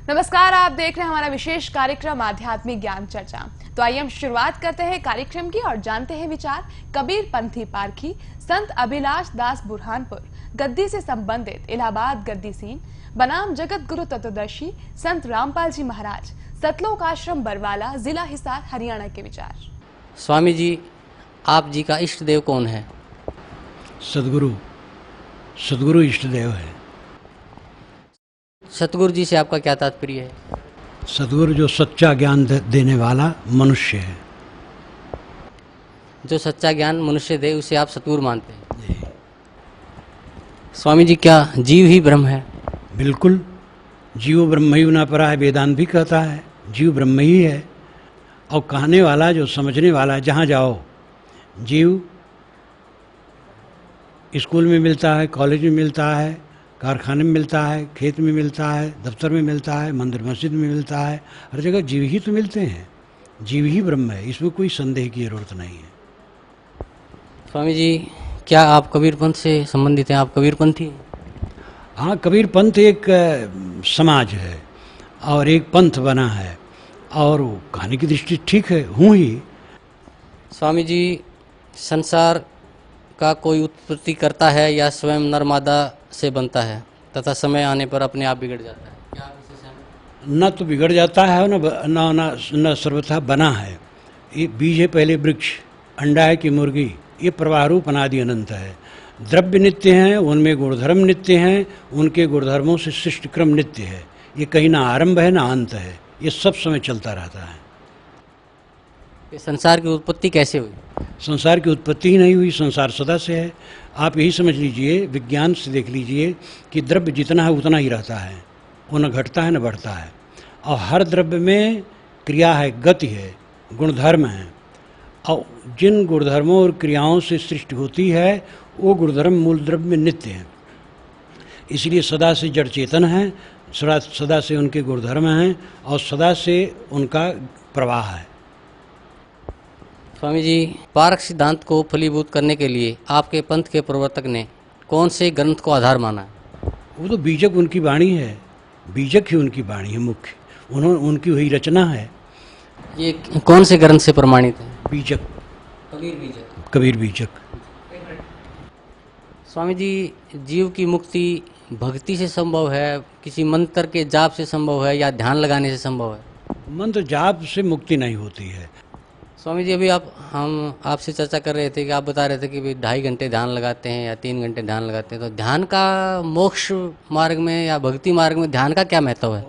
नमस्कार, आप देख रहे हैं हमारा विशेष कार्यक्रम आध्यात्मिक ज्ञान चर्चा। तो आइए हम शुरुआत करते हैं कार्यक्रम की और जानते हैं विचार कबीर पंथी पारखी संत अभिलाष दास बुरहानपुर गद्दी से संबंधित इलाहाबाद गद्दी सीन बनाम जगत गुरु तत्वदर्शी संत रामपाल जी महाराज सतलोक आश्रम बरवाला जिला हिसार हरियाणा के विचार। स्वामी जी, आप जी का इष्ट देव कौन है? सदगुरु इष्ट देव है। सतगुरु जी से आपका क्या तात्पर्य है? सदगुरु जो सच्चा ज्ञान देने वाला मनुष्य है। जो सच्चा ज्ञान मनुष्य दे उसे आप सतगुरु मानते हैं। स्वामी जी, क्या जीव ही ब्रह्म है? बिल्कुल, जीव ब्रह्मैव न परा है, वेदांत भी कहता है जीव ब्रह्म ही है। और कहने वाला जो समझने वाला, जहाँ जाओ जीव स्कूल में मिलता है, कॉलेज में मिलता है, कारखाने में मिलता है, खेत में मिलता है, दफ्तर में मिलता है, मंदिर मस्जिद में मिलता है, हर जगह जीव ही तो मिलते हैं। जीव ही ब्रह्म है, इसमें कोई संदेह की जरूरत नहीं है। स्वामी जी, क्या आप कबीर पंथ से संबंधित हैं? आप कबीर पंथी हैं? हाँ, कबीर पंथ एक समाज है और एक पंथ बना है, और कहने की दृष्टि ठीक है, हूँ ही। स्वामी जी, संसार का कोई उत्पत्ति करता है या स्वयं नर मादा से बनता है तथा समय आने पर अपने आप बिगड़ जाता है? क्या आप इससे सहमत? न तो बिगड़ जाता है, न सर्वथा बना है। ये बीज है पहले वृक्ष, अंडा है कि मुर्गी, ये प्रवाह रूप अनादि अनंत है। द्रव्य नित्य हैं, उनमें गुणधर्म नित्य हैं, उनके गुणधर्मों से सृष्टि क्रम नित्य है। ये कहीं ना आरंभ है ना अंत है, ये सब समय चलता रहता है। ये संसार की उत्पत्ति कैसे हुई? संसार की उत्पत्ति ही नहीं हुई, संसार सदा से है। आप यही समझ लीजिए, विज्ञान से देख लीजिए कि द्रव्य जितना है उतना ही रहता है, वो न घटता है न बढ़ता है। और हर द्रव्य में क्रिया है, गति है, गुणधर्म है, और जिन गुणधर्मों और क्रियाओं से सृष्टि होती है वो गुणधर्म मूल द्रव्य में नित्य हैं। इसलिए सदा से जड़ चेतन है, सदा से उनके गुणधर्म हैं और सदा से उनका प्रवाह है। स्वामी जी, पारक सिद्धांत को फलीभूत करने के लिए आपके पंथ के प्रवर्तक ने कौन से ग्रंथ को आधार माना है? वो तो बीजक उनकी वाणी है, बीजक ही उनकी वाणी है मुख्य, उनकी वही रचना है। ये कौन से ग्रंथ से प्रमाणित है? बीजक, कबीर बीजक। स्वामी जी, जीव की मुक्ति भक्ति से संभव है, किसी मंत्र के जाप से संभव है या ध्यान लगाने से संभव है? मंत्र जाप से मुक्ति नहीं होती है। स्वामी जी, अभी हम आपसे चर्चा कर रहे थे कि आप बता रहे थे कि 2.5 घंटे ध्यान लगाते हैं या 3 घंटे ध्यान लगाते हैं, तो ध्यान का मोक्ष मार्ग में या भक्ति मार्ग में ध्यान का क्या महत्व है?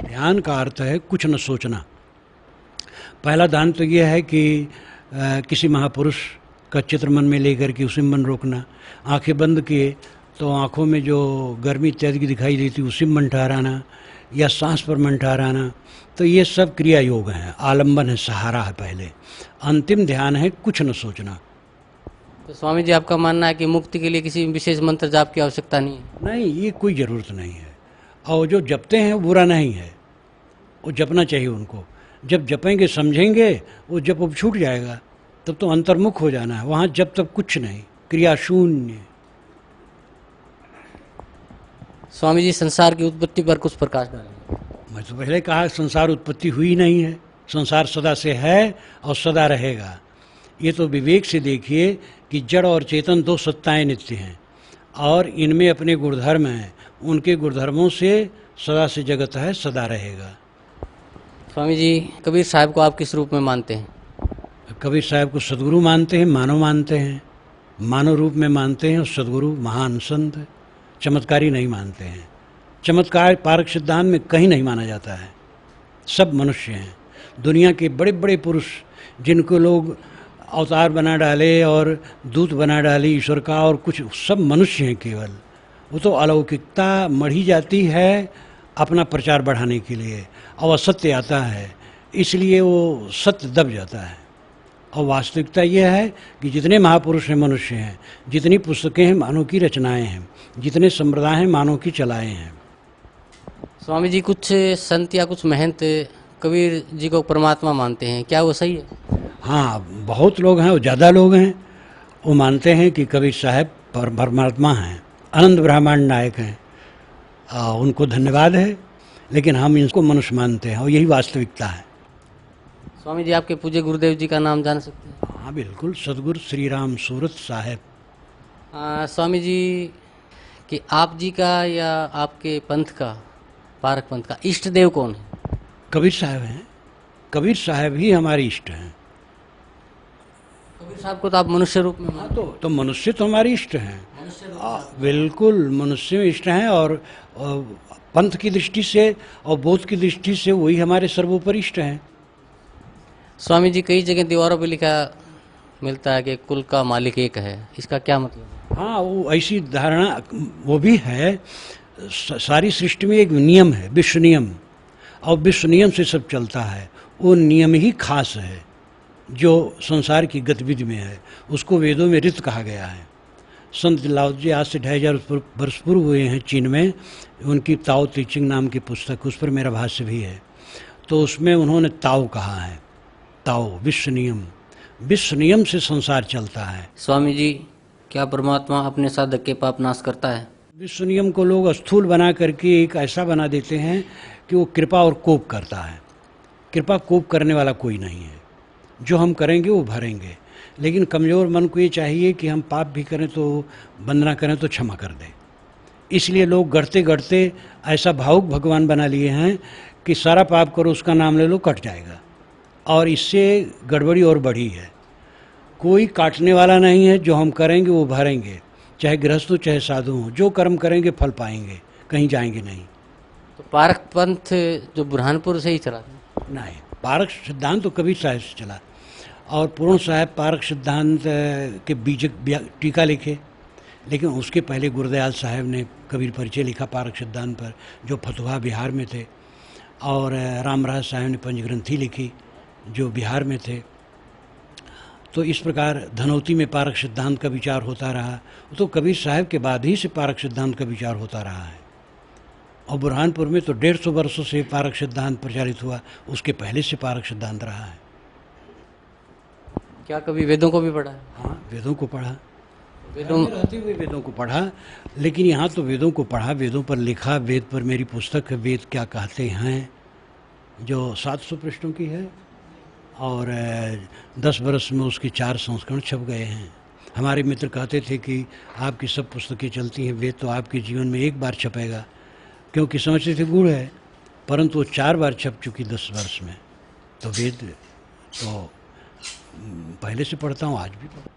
ध्यान का अर्थ है कुछ न सोचना। पहला ध्यान तो यह है कि किसी महापुरुष का चित्र मन में लेकर के उसे मन रोकना, आंखें बंद किए तो आंखों में जो गर्मी इत्यादि की दिखाई देती उसी मन ठहराना, या सांस पर मन ठहराना। तो ये सब क्रिया योग हैं, आलंबन है, सहारा है पहले। अंतिम ध्यान है कुछ न सोचना। तो स्वामी जी, आपका मानना है कि मुक्ति के लिए किसी विशेष मंत्र जाप की आवश्यकता नहीं है? नहीं, ये कोई ज़रूरत नहीं है। और जो जपते हैं वो बुरा नहीं है, वो जपना चाहिए उनको। जब जपेंगे समझेंगे वो जप अब छूट जाएगा, तब तो अंतर्मुख हो जाना है। वहाँ जब तक कुछ नहीं, क्रिया शून्य। स्वामी जी, संसार की उत्पत्ति पर कुछ प्रकाश डालें। मैं तो पहले कहा, संसार उत्पत्ति हुई नहीं है, संसार सदा से है और सदा रहेगा। ये तो विवेक से देखिए कि जड़ और चेतन दो सत्ताएं नित्य हैं और इनमें अपने गुणधर्म हैं, उनके गुणधर्मों से सदा से जगत है, सदा रहेगा। स्वामी जी, कबीर साहब को आप किस रूप में मानते हैं? कबीर साहब को सदगुरु मानते हैं, मानव मानते हैं, मानव रूप में मानते हैं। और सदगुरु महान संत, चमत्कारी नहीं मानते हैं। चमत्कार पारक सिद्धांत में कहीं नहीं माना जाता है। सब मनुष्य हैं। दुनिया के बड़े बड़े पुरुष जिनको लोग अवतार बना डाले और दूत बना डाले ईश्वर का, और कुछ सब मनुष्य हैं केवल। वो तो अलौकिकता मढ़ी जाती है अपना प्रचार बढ़ाने के लिए, और असत्य आता है इसलिए वो सत्य दब जाता है। और वास्तविकता ये है कि जितने महापुरुष हैं मनुष्य हैं, जितनी पुस्तकें हैं मानव की रचनाएं हैं, जितने संप्रदाय हैं मानव की चलाएं हैं। स्वामी जी, कुछ संत या कुछ महंत कबीर जी को परमात्मा मानते हैं, क्या वो सही है? हाँ, बहुत लोग हैं, वो ज़्यादा लोग हैं, वो मानते हैं कि कबीर साहब परमात्मा हैं, अनंत ब्रह्मांड नायक हैं। उनको धन्यवाद है। लेकिन हम इनको मनुष्य मानते हैं और यही वास्तविकता है। स्वामी जी, आपके पूज्य गुरुदेव जी का नाम जान सकते हैं? हाँ बिल्कुल, सदगुरु श्री राम सूरत साहेब। स्वामी जी, कि आप जी का या आपके पंथ का, पारक पंथ का इष्ट देव कौन है? कबीर साहब हैं। कबीर साहब ही हमारे इष्ट हैं। कबीर साहब को तो आप मनुष्य रूप में मानते तो मनुष्य तो हमारे इष्ट हैं। बिल्कुल मनुष्य में इष्ट हैं और पंथ की दृष्टि से और बोध की दृष्टि से वही हमारे सर्वोपरि इष्ट हैं। स्वामी जी, कई जगह दीवारों पर लिखा मिलता है कि कुल का मालिक एक है, इसका क्या मतलब है? हाँ, वो ऐसी धारणा वो भी है। सारी सृष्टि में एक नियम है, विश्व नियम, और विश्व नियम से सब चलता है। वो नियम ही खास है जो संसार की गतिविधि में है, उसको वेदों में ऋत कहा गया है। संत लाओ जी आज से 2500 वर्ष पूर्व हुए हैं चीन में, उनकी ताओ ते चिंग नाम की पुस्तक, उस पर मेरा भाष्य भी है। तो उसमें उन्होंने ताओ कहा है। ताओ विश्व नियम, विश्व नियम से संसार चलता है। स्वामी जी, क्या परमात्मा अपने साधक के पाप नाश करता है? विश्व नियम को लोग स्थूल बना करके एक ऐसा बना देते हैं कि वो कृपा और कोप करता है। कृपा कोप करने वाला कोई नहीं है। जो हम करेंगे वो भरेंगे, लेकिन कमज़ोर मन को ये चाहिए कि हम पाप भी करें तो वंदना करें तो क्षमा कर दें। इसलिए लोग गढ़ते गढ़ते ऐसा भावुक भगवान बना लिए हैं कि सारा पाप करो, उसका नाम ले लो, कट जाएगा। और इससे गड़बड़ी और बढ़ी है। कोई काटने वाला नहीं है। जो हम करेंगे वो भरेंगे, चाहे गृहस्थ हो चाहे साधु हो। जो कर्म करेंगे फल पाएंगे, कहीं जाएंगे नहीं। तो पारक पंथ जो बुरहानपुर से ही चला था? नहीं, पारक सिद्धांत तो कबीर साहब से चला। और पूर्ण साहब पारक सिद्धांत के बीज टीका लिखे, लेकिन उसके पहले गुरुदयाल साहब ने कबीर परिचय लिखा पारक सिद्धांत पर, जो फतुहा बिहार में थे। और रामराज साहब ने पंचग्रंथी लिखी जो बिहार में थे। तो इस प्रकार धनौती में पारक सिद्धांत का विचार होता रहा। तो कबीर साहब के बाद ही से पारक सिद्धांत का विचार होता रहा है। और बुरहानपुर में तो 150 वर्षों से पारक सिद्धांत प्रचारित हुआ, उसके पहले से पारक सिद्धांत रहा है। क्या कभी वेदों को भी पढ़ा है? हाँ, वेदों को पढ़ा। वेदों रहते हुए वेदों को पढ़ा, लेकिन यहाँ तो वेदों को पढ़ा, वेदों पर लिखा। वेद पर मेरी पुस्तक है, वेद क्या कहते हैं, जो 700 पृष्ठों की है। और 10 वर्ष में उसके 4 संस्करण छप गए हैं। हमारे मित्र कहते थे कि आपकी सब पुस्तकें चलती हैं, वेद तो आपके जीवन में एक बार छपेगा, क्योंकि समझते थे गुण है। परंतु वो 4 बार छप चुकी 10 वर्ष में। तो वेद तो पहले से पढ़ता हूँ, आज भी पढ़ता।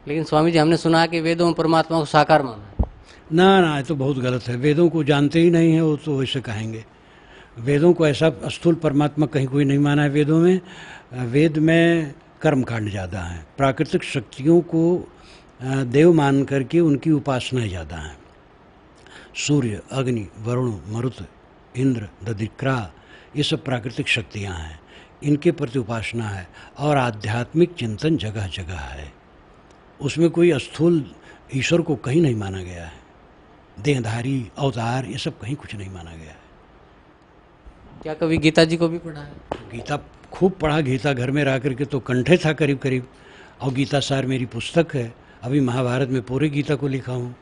लेकिन स्वामी जी, हमने सुना है कि वेदों में परमात्मा को साकार माना है। ना, ये तो बहुत गलत है। वेदों को जानते ही नहीं है वो, तो वैसे कहेंगे। वेदों को ऐसा स्थूल परमात्मा कहीं कोई नहीं माना है वेदों में। वेद में कर्म कांड ज़्यादा है। प्राकृतिक शक्तियों को देव मान करके उनकी उपासना ज़्यादा है। सूर्य, अग्नि, वरुण, मरुत, इंद्र, दधिक्रा, ये सब प्राकृतिक शक्तियाँ हैं, इनके प्रति उपासना है। और आध्यात्मिक चिंतन जगह जगह है। उसमें कोई स्थूल ईश्वर को कहीं नहीं माना गया है। देहधारी, अवतार, ये सब कहीं कुछ नहीं माना गया है। क्या कभी गीता जी को भी पढ़ा है? गीता खूब पढ़ा। गीता घर में रह करके तो कंठे था करीब करीब। और गीता सार मेरी पुस्तक है। अभी महाभारत में पूरे गीता को लिखा हूँ।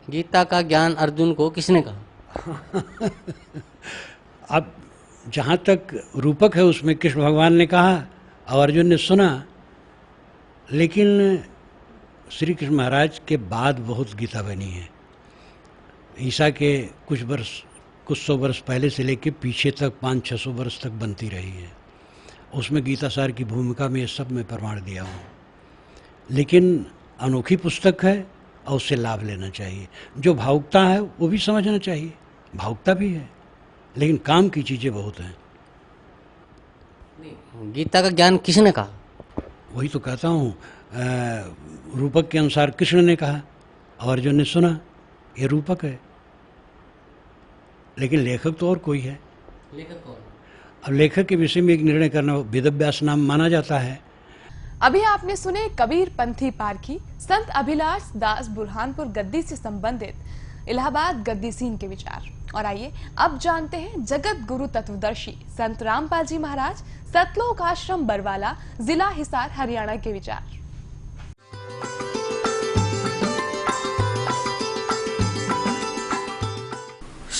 गीता का ज्ञान अर्जुन को किसने कहा? अब जहाँ तक रूपक है उसमें कृष्ण भगवान ने कहा और अर्जुन ने सुना। लेकिन श्री कृष्ण महाराज के बाद बहुत गीता बनी है। ईसा के कुछ सौ वर्ष पहले से लेके पीछे तक 500-600 वर्ष तक बनती रही है। उसमें गीता सार की भूमिका में ये सब मैं प्रमाण दिया हूँ। लेकिन अनोखी पुस्तक है और उससे लाभ लेना चाहिए। जो भावुकता है वो भी समझना चाहिए। भावुकता भी है, लेकिन काम की चीज़ें बहुत हैं। गीता का ज्ञान किसने कहा? वही तो कहता हूँ, रूपक के अनुसार कृष्ण ने कहा और अर्जुन ने सुना। ये रूपक है, लेकिन लेखक तो और कोई है। लेखक कौन? अब लेखक के विषय में एक निर्णय करना वेदव्यास नाम माना जाता है। अभी आपने सुने कबीर पंथी पारखी संत अभिलाष दास बुरहानपुर गद्दी से संबंधित इलाहाबाद गद्दी सीन के विचार। और आइए अब जानते हैं जगत गुरु तत्वदर्शी संत रामपाल जी महाराज सतलोक आश्रम बरवाला, जिला हिसार, हरियाणा के विचार।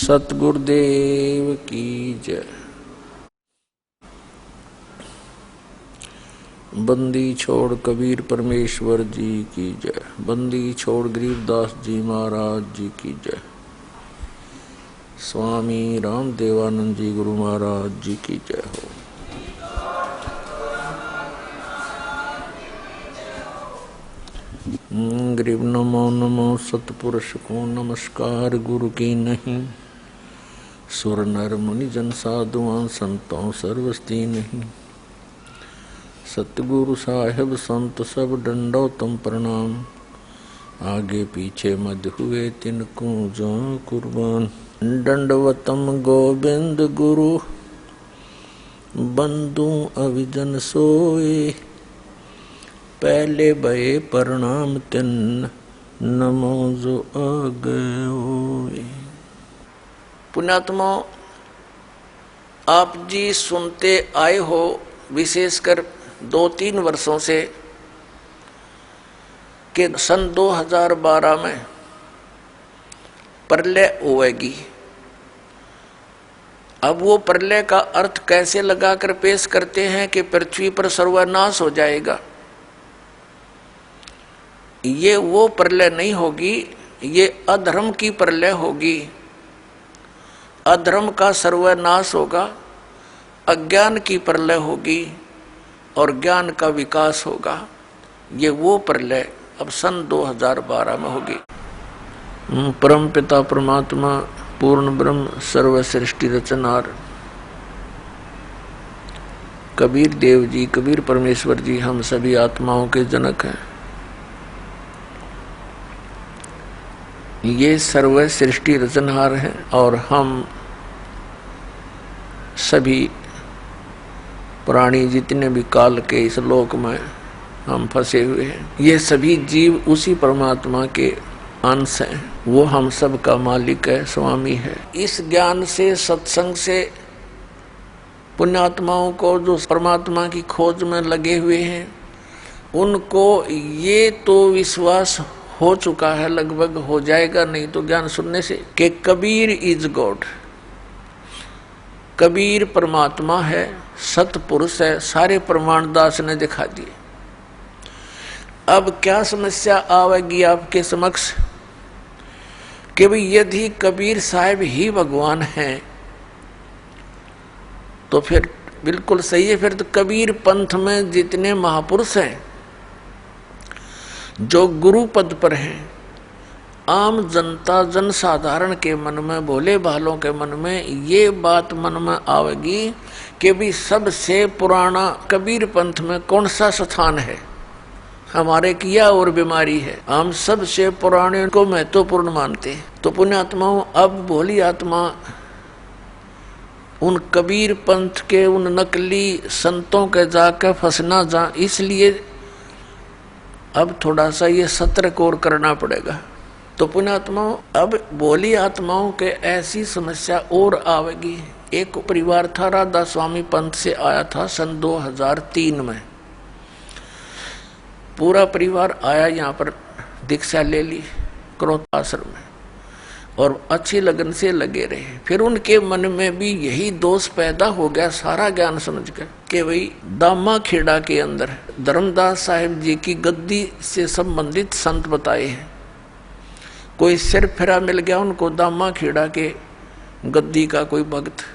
सतगुरुदेव की जय। बंदी छोड़ कबीर परमेश्वर जी की जय। बंदी छोड़ गरीबदास जी महाराज जी की जय। स्वामी रामदेवानंद जी गुरु महाराज जी की जय हो। गरीब नमो नमो सतपुरुष को नमस्कार गुरु की नहीं। सुर नर मुनि जन साधुआं संतों सर्वस्ती नहीं। सतगुरु साहेब संत सब दंडोतम प्रणाम। आगे पीछे मध्य हुए तिनको जो कुर्बान। दंडवतम गोविंद गुरु बंधु अविजन सोए। पहले भये प्रणाम तिन नमो जो आगे होए। पुण्यात्मा, आप जी सुनते आए हो विशेषकर 2-3 वर्षों से कि सन 2012 में प्रलय होएगी। अब वो प्रलय का अर्थ कैसे लगाकर पेश करते हैं कि पृथ्वी पर सर्वनाश हो जाएगा। ये वो प्रलय नहीं होगी, ये अधर्म की प्रलय होगी। अधर्म का सर्वनाश होगा, अज्ञान की प्रलय होगी और ज्ञान का विकास होगा। ये वो प्रलय अब सन 2012 में होगी। परम पिता परमात्मा पूर्ण ब्रह्म सर्व सृष्टि रचनार कबीर देव जी, कबीर परमेश्वर जी हम सभी आत्माओं के जनक हैं। ये सर्व सृष्टि रचनहार हैं और हम सभी प्राणी जितने भी काल के इस लोक में हम फंसे हुए हैं, ये सभी जीव उसी परमात्मा के अंश हैं। वो हम सब का मालिक है, स्वामी है। इस ज्ञान से, सत्संग से पुण्यात्माओं को जो परमात्मा की खोज में लगे हुए हैं, उनको ये तो विश्वास हो चुका है, लगभग हो जाएगा नहीं तो ज्ञान सुनने से, कि कबीर इज गॉड। कबीर परमात्मा है, सतपुरुष है। सारे प्रमाण दास ने दिखा दिए। अब क्या समस्या आवेगी आपके समक्ष कि भाई यदि कबीर साहब ही भगवान हैं तो फिर बिल्कुल सही है। फिर तो कबीर पंथ में जितने महापुरुष हैं जो गुरु पद पर हैं, आम जनता जनसाधारण के मन में, भोले भालों के मन में ये बात मन में आवेगी कि भी सबसे पुराना कबीर पंथ में कौन सा स्थान है, हमारे किया और बीमारी है। हम सबसे पुराने को महत्वपूर्ण मानते हैं। तो पुण्यात्माओं, अब भोली आत्मा उन कबीर पंथ के उन नकली संतों के जाकर फंसना जा, इसलिए अब थोड़ा सा ये सतर्क और करना पड़ेगा। तो पुण्यात्माओं, अब भोली आत्माओं के ऐसी समस्या और आवेगी। एक परिवार था, राधा स्वामी पंथ से आया था सन 2003 में। पूरा परिवार आया, यहाँ पर दीक्षा ले ली क्रोध आश्रम में और अच्छी लगन से लगे रहे। फिर उनके मन में भी यही दोष पैदा हो गया, सारा ज्ञान समझ कर, कि भाई दामा खेड़ा के अंदर धर्मदास साहिब जी की गद्दी से संबंधित संत बताए हैं। कोई सिर फिरा मिल गया उनको, दामा खेड़ा के गद्दी का कोई भक्त,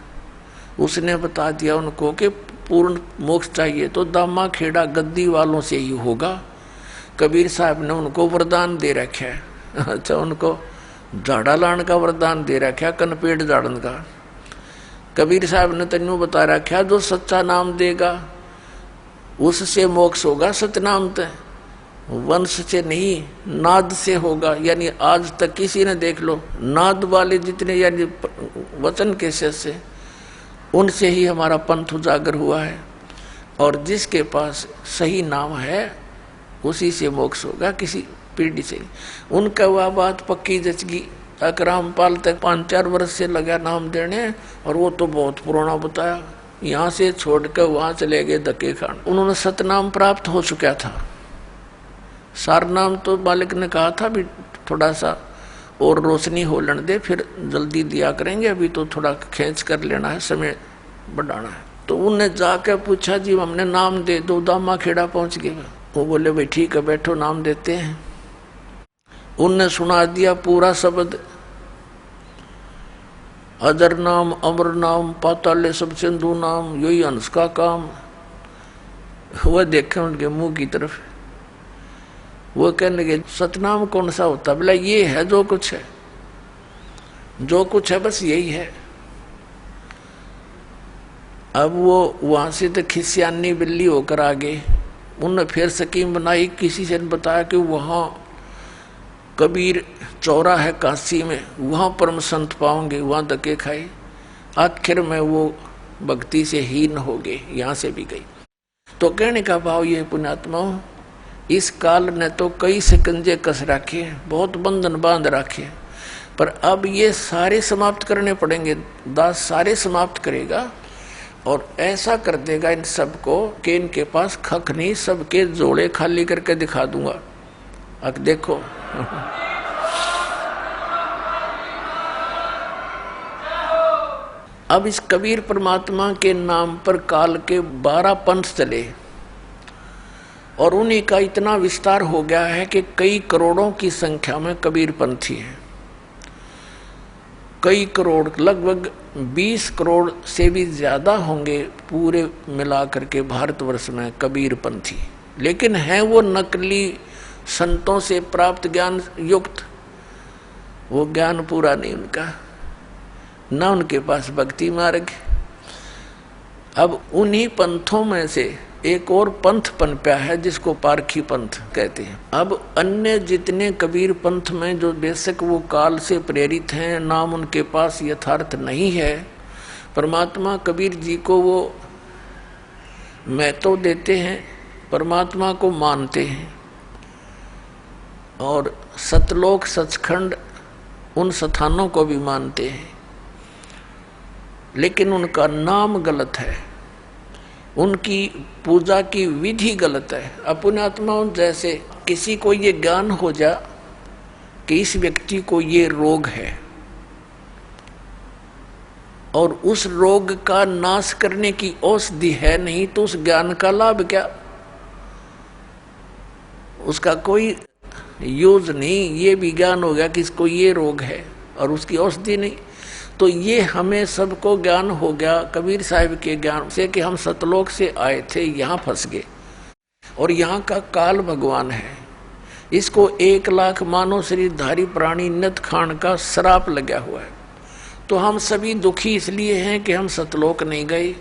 उसने बता दिया उनको कि पूर्ण मोक्ष चाहिए तो दामा खेड़ा गद्दी वालों से ही होगा। कबीर साहब ने उनको वरदान दे रखा है। अच्छा, उनको झाड़ा लाने का वरदान दे रखा, कनपेट झाड़न का। कबीर साहब ने तेनू बता रखा, जो सच्चा नाम देगा उससे मोक्ष होगा। सतनाम तो वंश से नहीं, नाद से होगा। यानी आज तक किसी ने देख लो, नाद वाले जितने यानी वचन के से, उनसे ही हमारा पंथ उजागर हुआ है। और जिसके पास सही नाम है उसी से मोक्ष होगा, किसी पीढ़ी से। उनका वह बात पक्की जचगी। अकरामपाल तक 5-4 वर्ष से लगा नाम देने, और वो तो बहुत पुराना बताया। यहाँ से छोड़कर वहाँ चले गए धक्के खान। उन्होंने सतनाम प्राप्त हो चुका था। सार नाम तो मालिक ने कहा था भी थोड़ा सा और रोशनी हो लन दे, फिर जल्दी दिया करेंगे, अभी तो थोड़ा खींच कर लेना है, समय बढ़ाना है। तो उन्हें जाकर पूछा जी हमने नाम दे दो, दामा खेड़ा पहुंच गए। वो बोले भाई ठीक है बैठो नाम देते हैं। उनने सुना दिया पूरा शब्द, अजर नाम अमर नाम पाताले सब सिंधु नाम, यही हंस का काम। वह देखे उनके मुंह की तरफ, वो कहने लगे सतनाम कौन सा होता? बोला ये है जो कुछ है, जो कुछ है बस यही है। अब वो वहां से तो खिसियानी बिल्ली होकर आ गए। उन्होंने फिर स्कीम बनाई, किसी से बताया कि वहां कबीर चौरा है काशी में, वहां परम संत पाओगे, वहां धक्के खाए। आखिर में वो भक्ति से हीन हो गए, यहां से भी गई। तो कहने का भाव ये पुण्यात्माओं, इस काल ने तो कई शिकंजे कस रखे, बहुत बंधन बांध रखे, पर अब ये सारे समाप्त करने पड़ेंगे। दास सारे समाप्त करेगा और ऐसा कर देगा इन सबको कि इनके पास खख नहीं, सबके जोड़े खाली करके दिखा दूंगा। अब देखो अब इस कबीर परमात्मा के नाम पर काल के 12 पंथ चले और उन्हीं का इतना विस्तार हो गया है कि कई करोड़ों की संख्या में कबीर पंथी हैं। कई करोड़, लगभग 20 करोड़ से भी ज्यादा होंगे पूरे मिलाकर के भारतवर्ष में कबीर पंथी। लेकिन हैं वो नकली संतों से प्राप्त ज्ञान युक्त, वो ज्ञान पूरा नहीं उनका, ना उनके पास भक्ति मार्ग। अब उन्हीं पंथों में से एक और पंथ पनपा है जिसको पारखी पंथ कहते हैं। अब अन्य जितने कबीर पंथ में जो बेशक वो काल से प्रेरित हैं, नाम उनके पास यथार्थ नहीं है, परमात्मा कबीर जी को वो महत्व देते हैं, परमात्मा को मानते हैं और सतलोक सचखंड उन स्थानों को भी मानते हैं, लेकिन उनका नाम गलत है, उनकी पूजा की विधि गलत है। अपने आत्माओं जैसे किसी को ये ज्ञान हो जा कि इस व्यक्ति को ये रोग है और उस रोग का नाश करने की औषधि है नहीं, तो उस ज्ञान का लाभ क्या? उसका कोई यूज नहीं। ये भी ज्ञान हो गया कि इसको ये रोग है और उसकी औषधि नहीं। तो ये हमें सबको ज्ञान हो गया कबीर साहिब के ज्ञान से कि हम सतलोक से आए थे, यहाँ फंस गए और यहाँ का काल भगवान है। इसको 1 लाख मानव शरीरधारी प्राणी नत खान का श्राप लगा हुआ है। तो हम सभी दुखी इसलिए हैं कि हम सतलोक नहीं गए।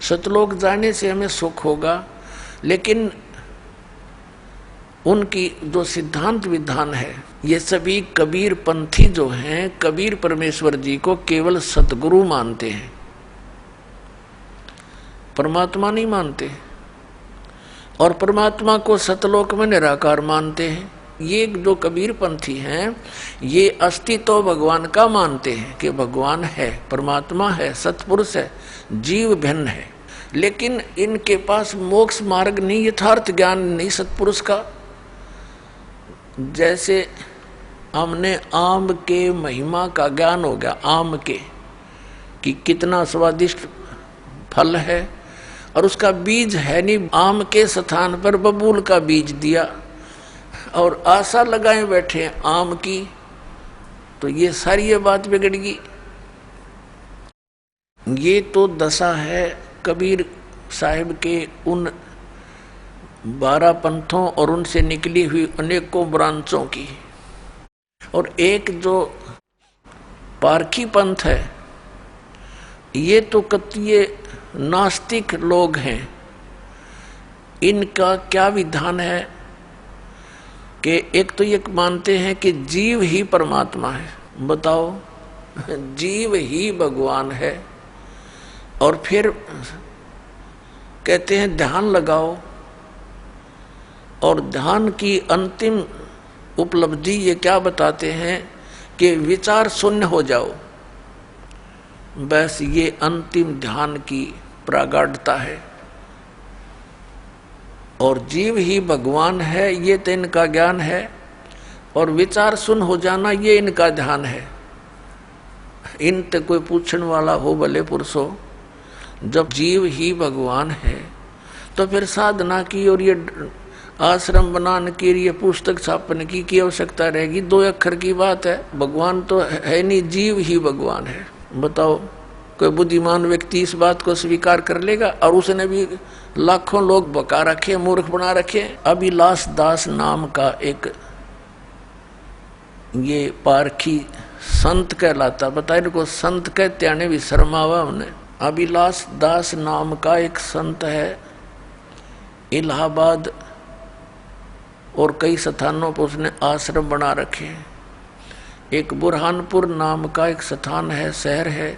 सतलोक जाने से हमें सुख होगा, लेकिन उनकी जो सिद्धांत विधान है, ये सभी कबीर पंथी जो हैं, कबीर परमेश्वर जी को केवल सतगुरु मानते हैं, परमात्मा नहीं मानते। और परमात्मा को सतलोक में निराकार मानते हैं। ये जो कबीर पंथी हैं, ये अस्तित्व भगवान का मानते हैं कि भगवान है, परमात्मा है, सतपुरुष है, जीव भिन्न है, लेकिन इनके पास मोक्ष मार्ग नहीं, यथार्थ ज्ञान नहीं सतपुरुष का। जैसे हमने आम के महिमा का ज्ञान हो गया, आम के कि कितना स्वादिष्ट फल है, और उसका बीज है नहीं, आम के स्थान पर बबूल का बीज दिया और आशा लगाए बैठे हैं आम की, तो ये सारी ये बात बिगड़गी। ये तो दशा है कबीर साहिब के उन 12 पंथों और उनसे निकली हुई अनेकों ब्रांचों की। और एक जो पारखी पंथ है, ये तो कतिये नास्तिक लोग हैं। इनका क्या विधान है कि एक तो ये मानते हैं कि जीव ही परमात्मा है। बताओ, जीव ही भगवान है। और फिर कहते हैं ध्यान लगाओ, और ध्यान की अंतिम उपलब्धि ये क्या बताते हैं कि विचार शून्य हो जाओ। बस ये अंतिम ध्यान की प्रागाढ़ता है। और जीव ही भगवान है, ये तो इनका ज्ञान है। और विचार सुन हो जाना, ये इनका ध्यान है। इन तक कोई पूछने वाला हो भले पुरुष हो, जब जीव ही भगवान है तो फिर साधना की और ये आश्रम बनाने की, ये पुस्तक छापने की आवश्यकता रहेगी? 2 अक्षर की बात है, भगवान तो है नहीं, जीव ही भगवान है। बताओ, कोई बुद्धिमान व्यक्ति इस बात को स्वीकार कर लेगा? और उसने भी लाखों लोग बका रखे, मूर्ख बना रखे। अभिलाष दास नाम का एक ये पारखी संत कहलाता, बताए इनको संत कहते आने भी शर्मावा उन्हें। अभिलाष दास नाम का एक संत है, इलाहाबाद और कई स्थानों पर उसने आश्रम बना रखे हैं। एक बुरहानपुर नाम का एक स्थान है, शहर है,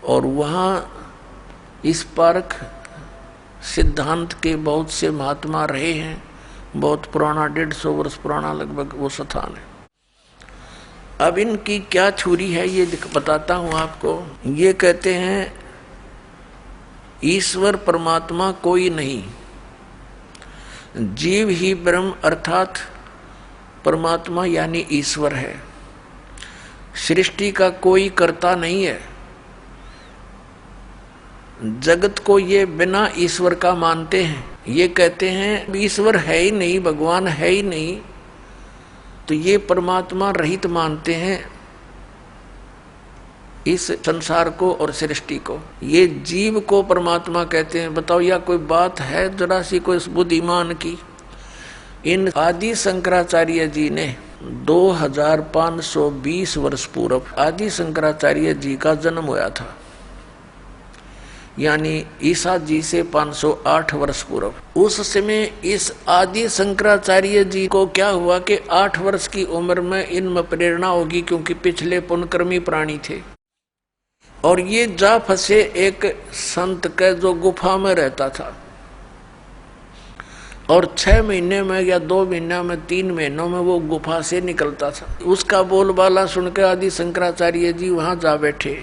और वहाँ इस पारख सिद्धांत के बहुत से महात्मा रहे हैं। बहुत पुराना, 150 वर्ष पुराना लगभग वो स्थान है। अब इनकी क्या छुरी है ये बताता हूँ आपको। ये कहते हैं ईश्वर परमात्मा कोई नहीं, जीव ही ब्रह्म अर्थात परमात्मा यानी ईश्वर है। सृष्टि का कोई कर्ता नहीं है। जगत को ये बिना ईश्वर का मानते हैं। ये कहते हैं ईश्वर है ही नहीं, भगवान है ही नहीं, तो ये परमात्मा रहित मानते हैं इस संसार को और सृष्टि को। ये जीव को परमात्मा कहते हैं। बताओ, या कोई बात है जरा सी कोई बुद्धिमान की? इन आदि शंकराचार्य जी ने 2520 वर्ष पूर्व आदि शंकराचार्य जी का जन्म हुआ था, यानी ईसा जी से 508 वर्ष पूर्व। उस समय इस आदि शंकराचार्य जी को क्या हुआ कि 8 वर्ष की उम्र में इनमें प्रेरणा होगी, क्योंकि पिछले पुण्यकर्मी प्राणी थे, और ये जा फंसे एक संत के जो गुफा में रहता था, और 6 महीने में या 2 महीने में 3 महीनों में वो गुफा से निकलता था। उसका बोलबाला सुनकर आदि शंकराचार्य जी वहां जा बैठे।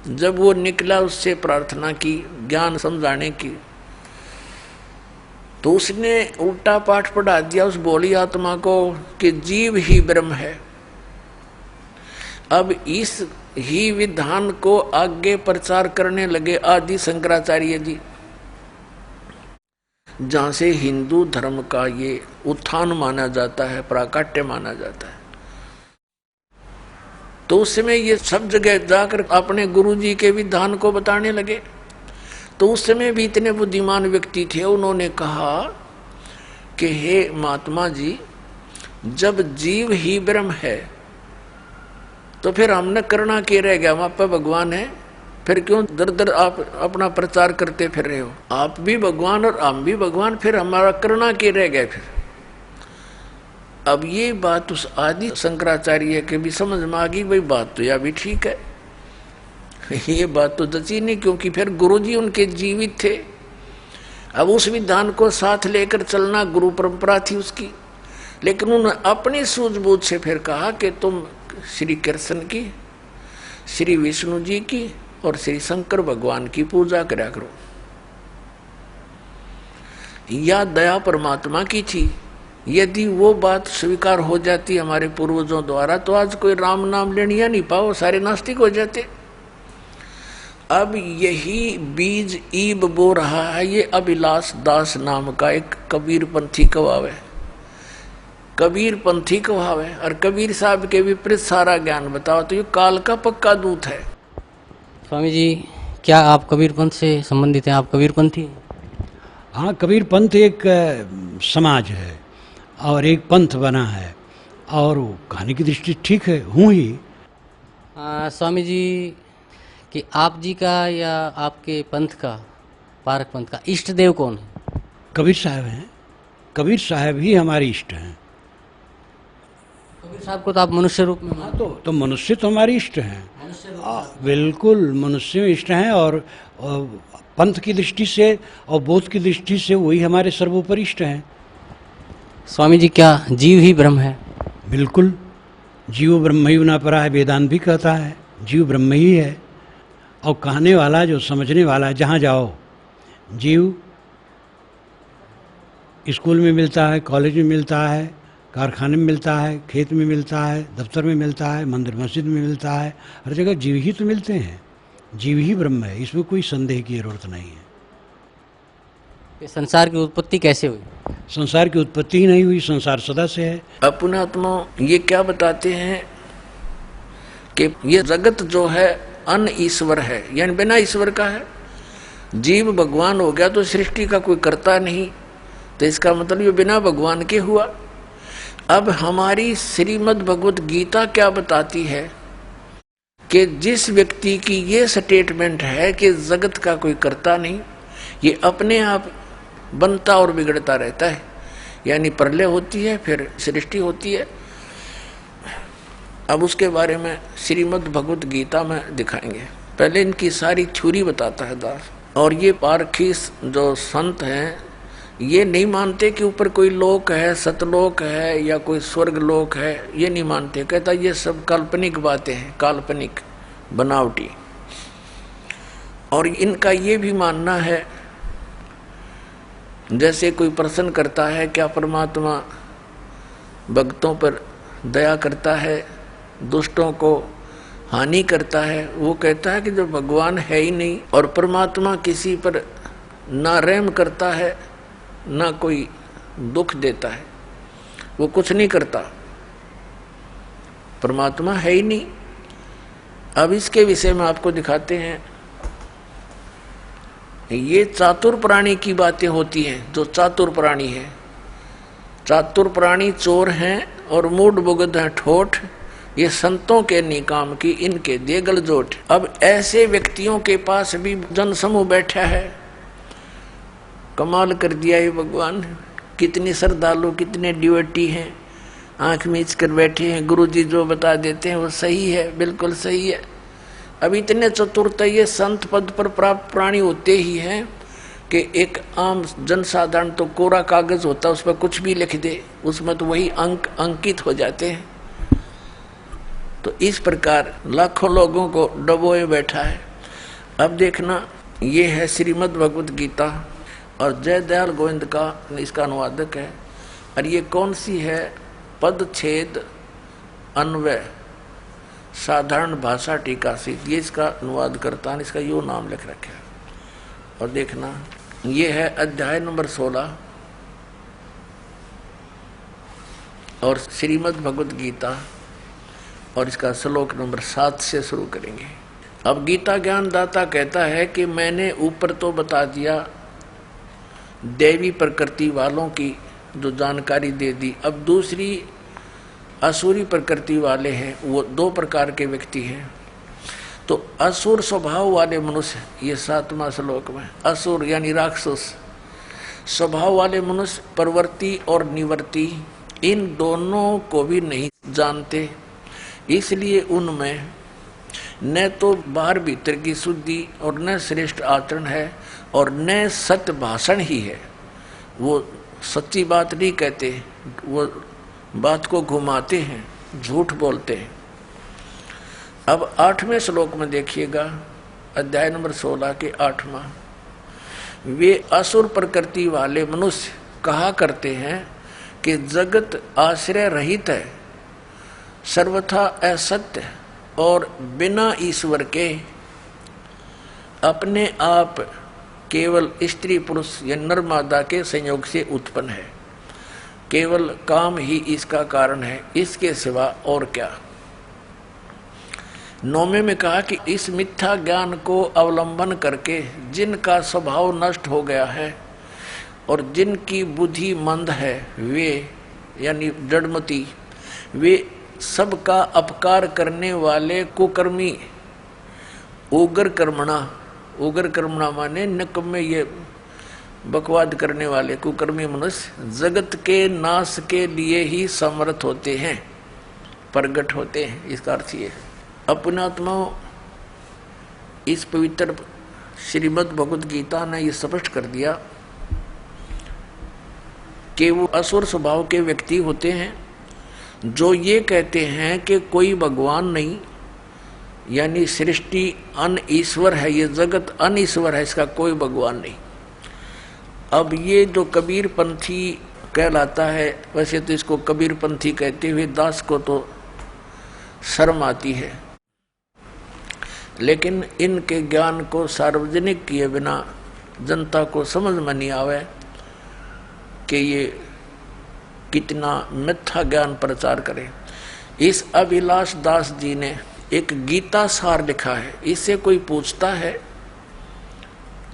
जब वो निकला, उससे प्रार्थना की ज्ञान समझाने की, तो उसने उल्टा पाठ पढ़ा दिया उस बोली आत्मा को कि जीव ही ब्रह्म है। अब इस ही विधान को आगे प्रचार करने लगे आदि शंकराचार्य जी, जहां से हिंदू धर्म का ये उत्थान माना जाता है, प्राकट्य माना जाता है। तो उस समय ये सब जगह जाकर अपने गुरुजी के विधान को बताने लगे। तो उस समय भी इतने बुद्धिमान व्यक्ति थे, उन्होंने कहा कि हे महात्मा जी, जब जीव ही ब्रह्म है तो फिर हमने करना क्या रह गया? वहां पर भगवान है, फिर क्यों दर दर आप अपना प्रचार करते फिर रहे हो? आप भी भगवान और हम भी भगवान, फिर हमारा करना क्या रह गया फिर? अब ये बात उस आदि शंकराचार्य के भी समझ में आ गई, भाई बात तो यह भी ठीक है, ये बात तो जची नहीं, क्योंकि फिर गुरुजी उनके जीवित थे। अब उस विधान को साथ लेकर चलना गुरु परंपरा थी उसकी, लेकिन उन्होंने अपनी सूझबूझ से फिर कहा कि तुम श्री कृष्ण की, श्री विष्णु जी की और श्री शंकर भगवान की पूजा करा करो। या दया परमात्मा की थी। यदि वो बात स्वीकार हो जाती हमारे पूर्वजों द्वारा, तो आज कोई राम नाम लेनिया नहीं पाओ, सारे नास्तिक हो जाते। अब यही बीज ईब बो रहा है ये अभिलाष दास नाम का एक कबीर पंथी कवाव है। कबीर पंथी कवाव है, और कबीर साहब के विपरीत सारा ज्ञान बताओ, तो ये काल का पक्का दूत है। स्वामी जी, क्या आप कबीर पंथ से संबंधित हैं? आप कबीर पंथी? हाँ, कबीर पंथ एक समाज है और एक पंथ बना है, और कहानी की दृष्टि ठीक है, हूँ ही। स्वामी जी, कि आप जी का या आपके पंथ का, पारक पंथ का इष्ट देव कौन है? कबीर साहब हैं। कबीर साहब ही हमारे इष्ट हैं। कबीर साहब को तो आप मनुष्य रूप में मानते तो मनुष्य तो हमारे इष्ट हैं, बिल्कुल मनुष्य इष्ट हैं, और पंथ की दृष्टि से और बोध की दृष्टि से वही हमारे सर्वोपरि इष्ट हैं। स्वामी जी, क्या जीव ही ब्रह्म है? बिल्कुल, जीव ब्रह्म ही न परा है, वेदांत भी कहता है जीव ब्रह्म ही है। और कहने वाला जो समझने वाला है, जहाँ जाओ जीव स्कूल में मिलता है, कॉलेज में मिलता है, कारखाने में मिलता है, खेत में मिलता है, दफ्तर में मिलता है, मंदिर मस्जिद में मिलता है, हर जगह जीव ही तो मिलते हैं। जीव ही ब्रह्म है, इसमें कोई संदेह की जरूरत नहीं है। ये संसार की उत्पत्ति कैसे हुई? संसार की उत्पत्ति ही नहीं हुई, संसार सदा से है। अपनात्मा ये क्या बताते हैं कि ये जगत जो है अन ईश्वर है, यानी बिना ईश्वर का है। जीव भगवान हो गया तो सृष्टि का कोई करता नहीं, तो इसका मतलब ये बिना भगवान के हुआ। अब हमारी श्रीमद् भगवत गीता क्या बताती है कि जिस व्यक्ति की ये स्टेटमेंट है कि जगत का कोई करता नहीं, ये अपने आप बनता और बिगड़ता रहता है, यानी प्रलय होती है फिर सृष्टि होती है। अब उसके बारे में श्रीमद् भगवत गीता में दिखाएंगे। पहले इनकी सारी थ्योरी बताता है दास। और ये पारखी जो संत हैं ये नहीं मानते कि ऊपर कोई लोक है, सतलोक है या कोई स्वर्ग लोक है, ये नहीं मानते। कहता ये सब काल्पनिक बातें हैं, काल्पनिक बनावटी। और इनका ये भी मानना है जैसे कोई प्रश्न करता है क्या परमात्मा भक्तों पर दया करता है, दुष्टों को हानि करता है। वो कहता है कि जो भगवान है ही नहीं और परमात्मा किसी पर ना रहम करता है ना कोई दुख देता है, वो कुछ नहीं करता, परमात्मा है ही नहीं। अब इसके विषय में आपको दिखाते हैं। ये चातुर प्राणी की बातें होती हैं। जो चातुर प्राणी है, चातुर प्राणी चोर हैं और मूड बुगद हैं ठोठ, ये संतों के निकाम की इनके देगल जोट। अब ऐसे व्यक्तियों के पास भी जनसमूह बैठा है। कमाल कर दिया ये भगवान, कितने श्रद्धालु, कितने डिवोटी हैं, आंख मीच कर बैठे हैं। गुरुजी जो बता देते हैं वो सही है, बिल्कुल सही है। अब इतने चतुरता ये संत पद पर प्राप्त प्राणी होते ही हैं कि एक आम जनसाधारण तो कोरा कागज होता है, उस पर कुछ भी लिख दे, उसमें तो वही अंक अंकित हो जाते हैं। तो इस प्रकार लाखों लोगों को डबोए बैठा है। अब देखना, ये है श्रीमद् भगवत गीता और जयदयाल गोविंद का इसका अनुवादक है। और ये कौन सी है? पदछेद अन्वय साधारण भाषा टीका से, ये इसका अनुवाद करता है, इसका यो नाम लिख रखे है। और देखना, ये है अध्याय नंबर 16 और श्रीमद् भगवत गीता, और इसका श्लोक नंबर 7 से शुरू करेंगे। अब गीता ज्ञान दाता कहता है कि मैंने ऊपर तो बता दिया देवी प्रकृति वालों की जो जानकारी दे दी। अब दूसरी असुरी प्रकृति वाले हैं, वो 2 प्रकार के व्यक्ति हैं। तो असुर स्वभाव वाले मनुष्य, ये 7वां श्लोक में, असुर यानी राक्षस स्वभाव वाले मनुष्य प्रवृत्ति और निवृत्ति इन दोनों को भी नहीं जानते, इसलिए उनमें न तो बाहर भीतर की शुद्धि और न श्रेष्ठ आचरण है और न सत्य भाषण ही है। वो सच्ची बात नहीं कहते, वो बात को घुमाते हैं, झूठ बोलते हैं। अब 8वें श्लोक में देखिएगा, अध्याय नंबर 16 के 8वां, वे असुर प्रकृति वाले मनुष्य कहा करते हैं कि जगत आश्रय रहित है, सर्वथा असत्य और बिना ईश्वर के अपने आप केवल स्त्री पुरुष या नर मादा के संयोग से उत्पन्न है। केवल काम ही इसका कारण है, इसके सिवा और क्या। 9वें में कहा कि इस मिथ्या ज्ञान को अवलंबन करके जिनका स्वभाव नष्ट हो गया है और जिनकी बुद्धि मंद है, वे यानी जड़मती, वे सबका अपकार करने वाले कुकर्मी उग्र कर्मणा माने निकम्मे, ये बकवाद करने वाले कुकर्मी मनुष्य जगत के नाश के लिए ही समर्थ होते हैं, प्रगट होते हैं। इसका अर्थ ये है। अपनात्माओं, इस पवित्र श्रीमद् भगवत गीता ने ये स्पष्ट कर दिया कि वो असुर स्वभाव के व्यक्ति होते हैं जो ये कहते हैं कि कोई भगवान नहीं, यानी सृष्टि अन ईश्वर है, ये जगत अन ईश्वर है, इसका कोई भगवान नहीं। अब ये जो कबीर पंथी कहलाता है। वैसे तो इसको कबीरपंथी कहते हुए दास को तो शर्म आती है, लेकिन इनके ज्ञान को सार्वजनिक किए बिना जनता को समझ में नहीं आवे कि ये कितना मिथ्या ज्ञान प्रचार करे। इस अभिलाष दास जी ने एक गीता सार लिखा है। इससे कोई पूछता है,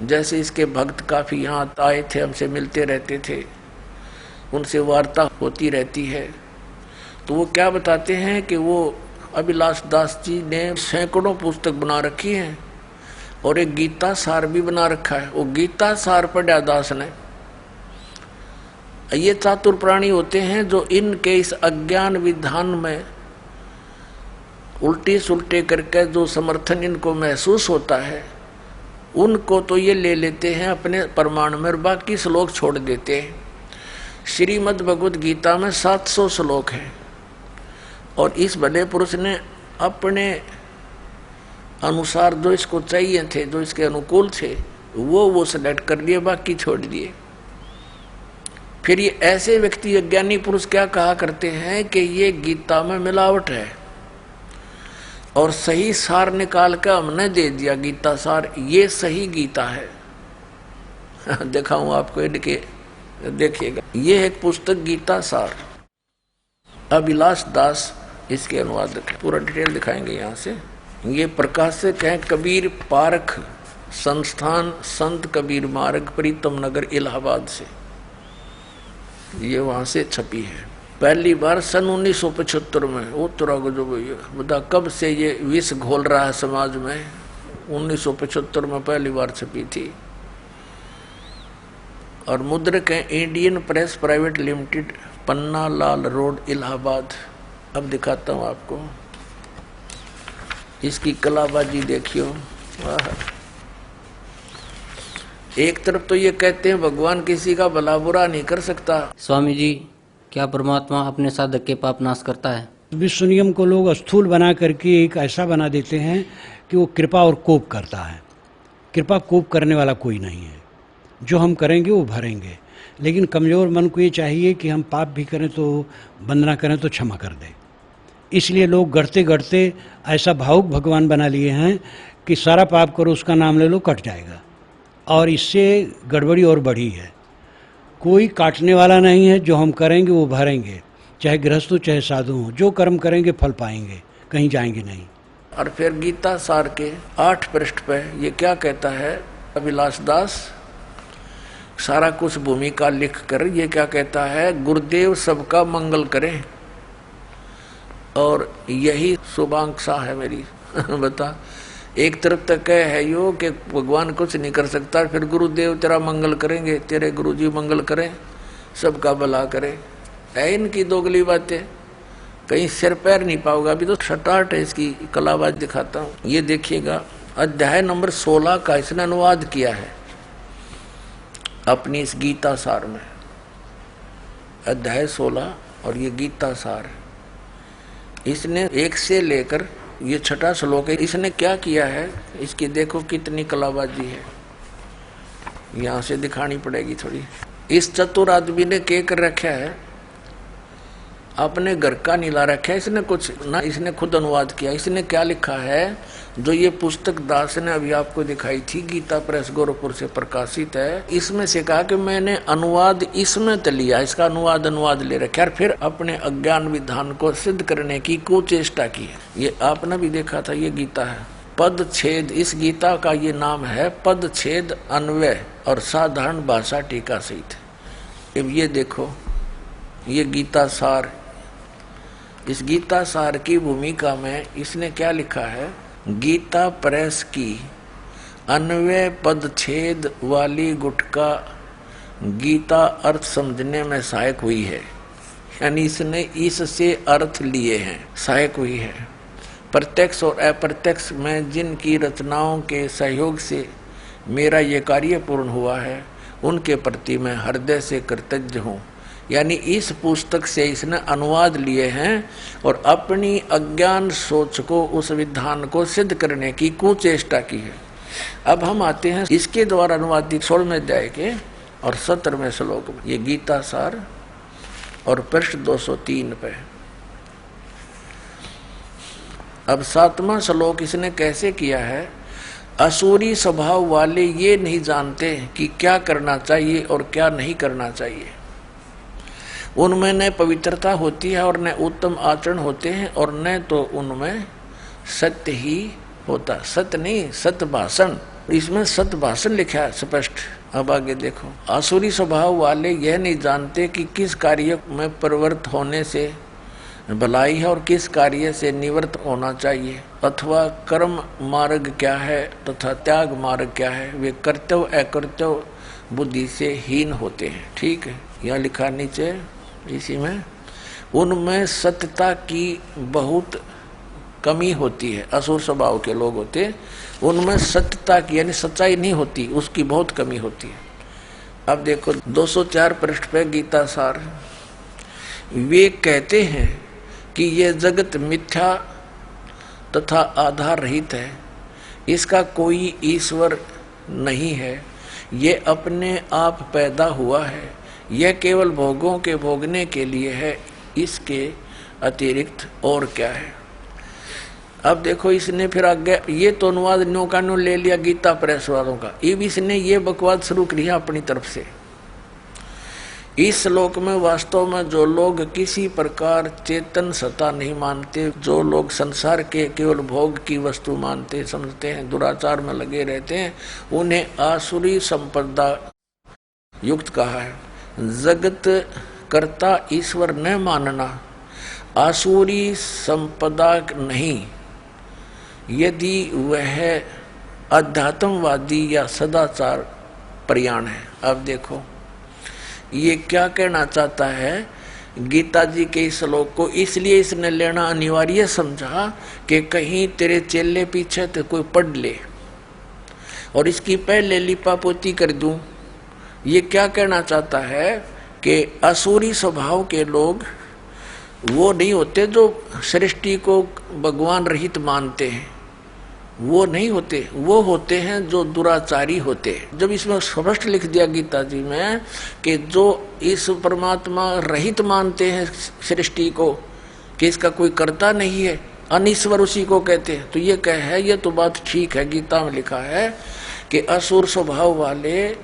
जैसे इसके भक्त काफी यहाँ आए थे, हमसे मिलते रहते थे, उनसे वार्ता होती रहती है, तो वो क्या बताते हैं कि वो अभिलाष दास जी ने सैकड़ों पुस्तक बना रखी हैं और एक गीता सार भी बना रखा है। वो गीता सार पढ़ा दास ने। ये चातुर प्राणी होते हैं जो इनके इस अज्ञान विधान में उल्टी सुलटे करके जो समर्थन इनको महसूस होता है, उनको तो ये ले लेते हैं अपने प्रमाण में और बाकी श्लोक छोड़ देते हैं। श्रीमद् भगवद गीता में 700 श्लोक हैं और इस भले पुरुष ने अपने अनुसार जो इसको चाहिए थे, जो इसके अनुकूल थे, वो सेलेक्ट कर लिए, बाकी छोड़ दिए। फिर ये ऐसे व्यक्ति, अज्ञानी पुरुष क्या कहा करते हैं कि ये गीता में मिलावट है और सही सार निकाल कर हमने दे दिया गीता सार, ये सही गीता है। दिखाऊं आपको, इनके देखिएगा, ये एक पुस्तक गीता सार, अभिलाष दास इसके अनुवादक है। पूरा डिटेल दिखाएंगे यहाँ से। ये प्रकाशक है कबीर पारख संस्थान, संत कबीर मार्ग, प्रीतम नगर, इलाहाबाद से। ये वहां से छपी है। पहली बार सन 1975 में। वो तो जो बता कब से ये विष घोल रहा है समाज में। 1975 में पहली बार छपी थी और मुद्रक है Indian press private limited, Panna Lal road, Allahabad. अब दिखाता हूँ आपको इसकी कलाबाजी, देखियो। एक तरफ तो ये कहते हैं भगवान किसी का भला बुरा नहीं कर सकता। स्वामी जी, क्या परमात्मा अपने साधक के पाप नाश करता है? विश्व नियम को लोग स्थूल बना करके एक ऐसा बना देते हैं कि वो कृपा और कोप करता है। कृपा कोप करने वाला कोई नहीं है। जो हम करेंगे वो भरेंगे, लेकिन कमज़ोर मन को ये चाहिए कि हम पाप भी करें तो वंदना करें तो क्षमा कर दें। इसलिए लोग गढ़ते गढ़ते ऐसा भावुक भगवान बना लिए हैं कि सारा पाप करो, उसका नाम ले लो, कट जाएगा। और इससे गड़बड़ी और बढ़ी है। कोई काटने वाला नहीं है। जो हम करेंगे वो भरेंगे, चाहे गृहस्थ हो चाहे साधु हो। जो कर्म करेंगे फल पाएंगे, कहीं जाएंगे नहीं। और फिर गीता सार के 8 पृष्ठ पे ये क्या कहता है अभिलाष दास, सारा कुछ भूमिका लिख कर ये क्या कहता है, गुरुदेव सबका मंगल करें। और यही शुभांक्षा है मेरी। बता, एक तरफ तक है यो कि भगवान कुछ नहीं कर सकता, फिर गुरुदेव तेरा मंगल करेंगे, तेरे गुरुजी मंगल करें, सबका भला करें। है इनकी दोगली बातें, कहीं सिर पैर नहीं पाओगा। अभी तो छटाट है इसकी कलाबाज दिखाता हूँ। ये देखिएगा, अध्याय नंबर 16 का इसने अनुवाद किया है अपनी इस गीता सार में। अध्याय 16 और ये गीता सार, इसने 1 से लेकर ये 6वां श्लोक है। इसने क्या किया है, इसकी देखो कितनी कलाबाजी है। यहाँ से दिखानी पड़ेगी थोड़ी। इस चतुर आदमी ने क्या कर रखा है, अपने घर का नीला रखा है। इसने कुछ ना, इसने खुद अनुवाद किया। इसने क्या लिखा है, जो ये पुस्तक दास ने अभी आपको दिखाई थी, गीता प्रेस गोरखपुर से प्रकाशित है, इसमें से कहा कि मैंने अनुवाद इसमें तो लिया, इसका अनुवाद ले रखा है, फिर अपने अज्ञान विधान को सिद्ध करने की कुचेष्टा की है। ये आपने भी देखा था, ये गीता है। पद छेद, इस गीता का ये नाम है पद छेद अन्वय और साधारण भाषा टीका सहित। अब ये देखो, ये गीता सार, इस गीता सार की भूमिका में इसने क्या लिखा है, गीता प्रेस की अन्वय पदछेद वाली गुटका गीता अर्थ समझने में सहायक हुई है। यानी इसने इससे अर्थ लिए हैं, सहायक हुई है। प्रत्यक्ष और अप्रत्यक्ष में जिनकी रचनाओं के सहयोग से मेरा ये कार्य पूर्ण हुआ है, उनके प्रति मैं हृदय से कृतज्ञ हूँ। यानी इस पुस्तक से इसने अनुवाद लिए हैं और अपनी अज्ञान सोच को, उस विधान को सिद्ध करने की कुचेष्टा की है। अब हम आते हैं इसके द्वारा अनुवादित 16वें अध्याय के और 17वें श्लोक में। ये गीता सार और पृष्ठ 203 पे। अब 7वां श्लोक इसने कैसे किया है? असुरी स्वभाव वाले ये नहीं जानते कि क्या करना चाहिए और क्या नहीं करना चाहिए। उनमें न पवित्रता होती है और न उत्तम आचरण होते हैं और न तो उनमें सत्य ही होता। सत्य नहीं, सत्य भाषण। इसमें सत्य भाषण लिखा है स्पष्ट। अब आगे देखो, आसुरी स्वभाव वाले यह नहीं जानते कि किस कार्य में प्रवृत्त होने से भलाई है और किस कार्य से निवृत्त होना चाहिए, अथवा कर्म मार्ग क्या है तथा त्याग मार्ग क्या है। वे कर्तव्य अकर्तव्य बुद्धि से हीन होते हैं। ठीक है, यह लिखा नीचे इसी में। उनमें सत्यता की बहुत कमी होती है। असुर स्वभाव के लोग होते, उनमें सत्यता की यानी सच्चाई नहीं होती, उसकी बहुत कमी होती है। अब देखो 204 पृष्ठ पे गीता सार। वे कहते हैं कि ये जगत मिथ्या तथा आधार रहित है, इसका कोई ईश्वर नहीं है, ये अपने आप पैदा हुआ है, यह केवल भोगों के भोगने के लिए है, इसके अतिरिक्त और क्या है। अब देखो इसने फिर आगे ये तो अनुवाद न्यो का न्यो ले लिया गीता प्रेस वालों का। अब इसने ये बकवाद शुरू किया अपनी तरफ से। इस श्लोक में वास्तव में जो लोग किसी प्रकार चेतन सत्ता नहीं मानते, जो लोग संसार के केवल भोग की वस्तु मानते समझते हैं, दुराचार में लगे रहते हैं, उन्हें आसुरी संपदा युक्त कहा है। जगत कर्ता ईश्वर न मानना आसुरी संपदा नहीं, यदि वह अध्यात्मवादी या सदाचार प्रयाण है। अब देखो ये क्या कहना चाहता है गीता जी के इस श्लोक को, इसलिए इसने लेना अनिवार्य समझा कि कहीं तेरे चेले पीछे तो कोई पढ़ ले और इसकी पहले लिपापोती कर दूं। ये क्या कहना चाहता है कि असुरी स्वभाव के लोग वो नहीं होते जो सृष्टि को भगवान रहित मानते हैं, वो नहीं होते, वो होते हैं जो दुराचारी होते हैं। जब इसमें स्पष्ट लिख दिया गीता जी में कि जो इस परमात्मा रहित मानते हैं सृष्टि को, कि इसका कोई कर्ता नहीं है, अनीश्वर उसी को कहते हैं, तो ये कह है, ये तो बात ठीक है। गीता में लिखा है कि असुर स्वभाव वाले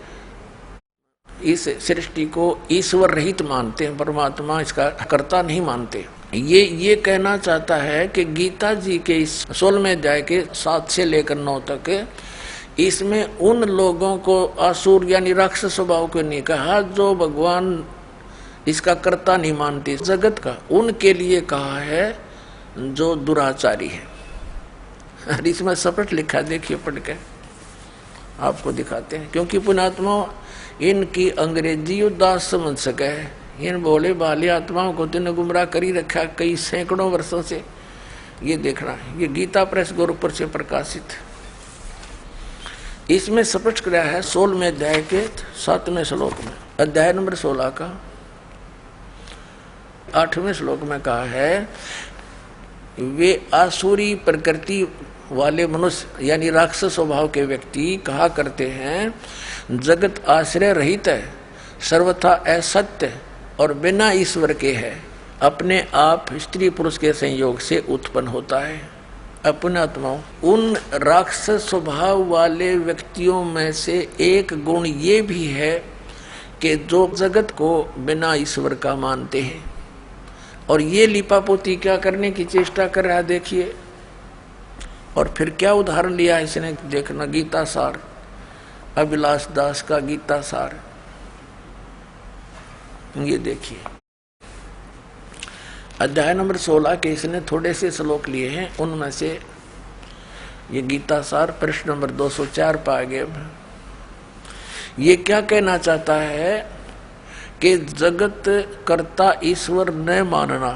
इस सृष्टि को ईश्वर रहित मानते हैं, परमात्मा इसका कर्ता नहीं मानते। ये कहना चाहता है कि गीता जी के इस 16वें अध्याय के 7 से लेकर 9 तक इसमें उन लोगों को असुर यानी राक्षस स्वभाव को नहीं कहा जो भगवान इसका कर्ता नहीं मानते जगत का, उनके लिए कहा है जो दुराचारी है। और इसमें स्पष्ट लिखा, देखिए पढ़ के आपको दिखाते हैं, क्योंकि पुण्यात्मा इनकी अंग्रेजी उदास समझ सके। इन भोले भाले आत्माओं को तिन्हें गुमराह करी रखा कई सैकड़ों वर्षों से। ये देखना, ये गीता प्रेस गोरखपुर से प्रकाशित। इसमें स्पष्ट किया है 16वें अध्याय के 7वें श्लोक में, अध्याय नंबर 16 का 8वें श्लोक में कहा है, वे आसुरी प्रकृति वाले मनुष्य यानी राक्षस स्वभाव के व्यक्ति कहा करते हैं, जगत आश्रय रहित है, सर्वथा असत्य और बिना ईश्वर के है, अपने आप स्त्री पुरुष के संयोग से उत्पन्न होता है। अपने आत्माओं, उन राक्षस स्वभाव वाले व्यक्तियों में से एक गुण ये भी है कि जो जगत को बिना ईश्वर का मानते हैं। और ये लिपापोती क्या करने की चेष्टा कर रहा है देखिए। और फिर क्या उदाहरण लिया इसने, देखना गीता सार, अभिलाष दास का गीता सार, ये देखिए अध्याय नंबर 16 के इसने थोड़े से श्लोक लिए हैं, उनमें से ये गीता सार पृष्ठ नंबर 204 पर आगे ये क्या कहना चाहता है कि जगत कर्ता ईश्वर न मानना,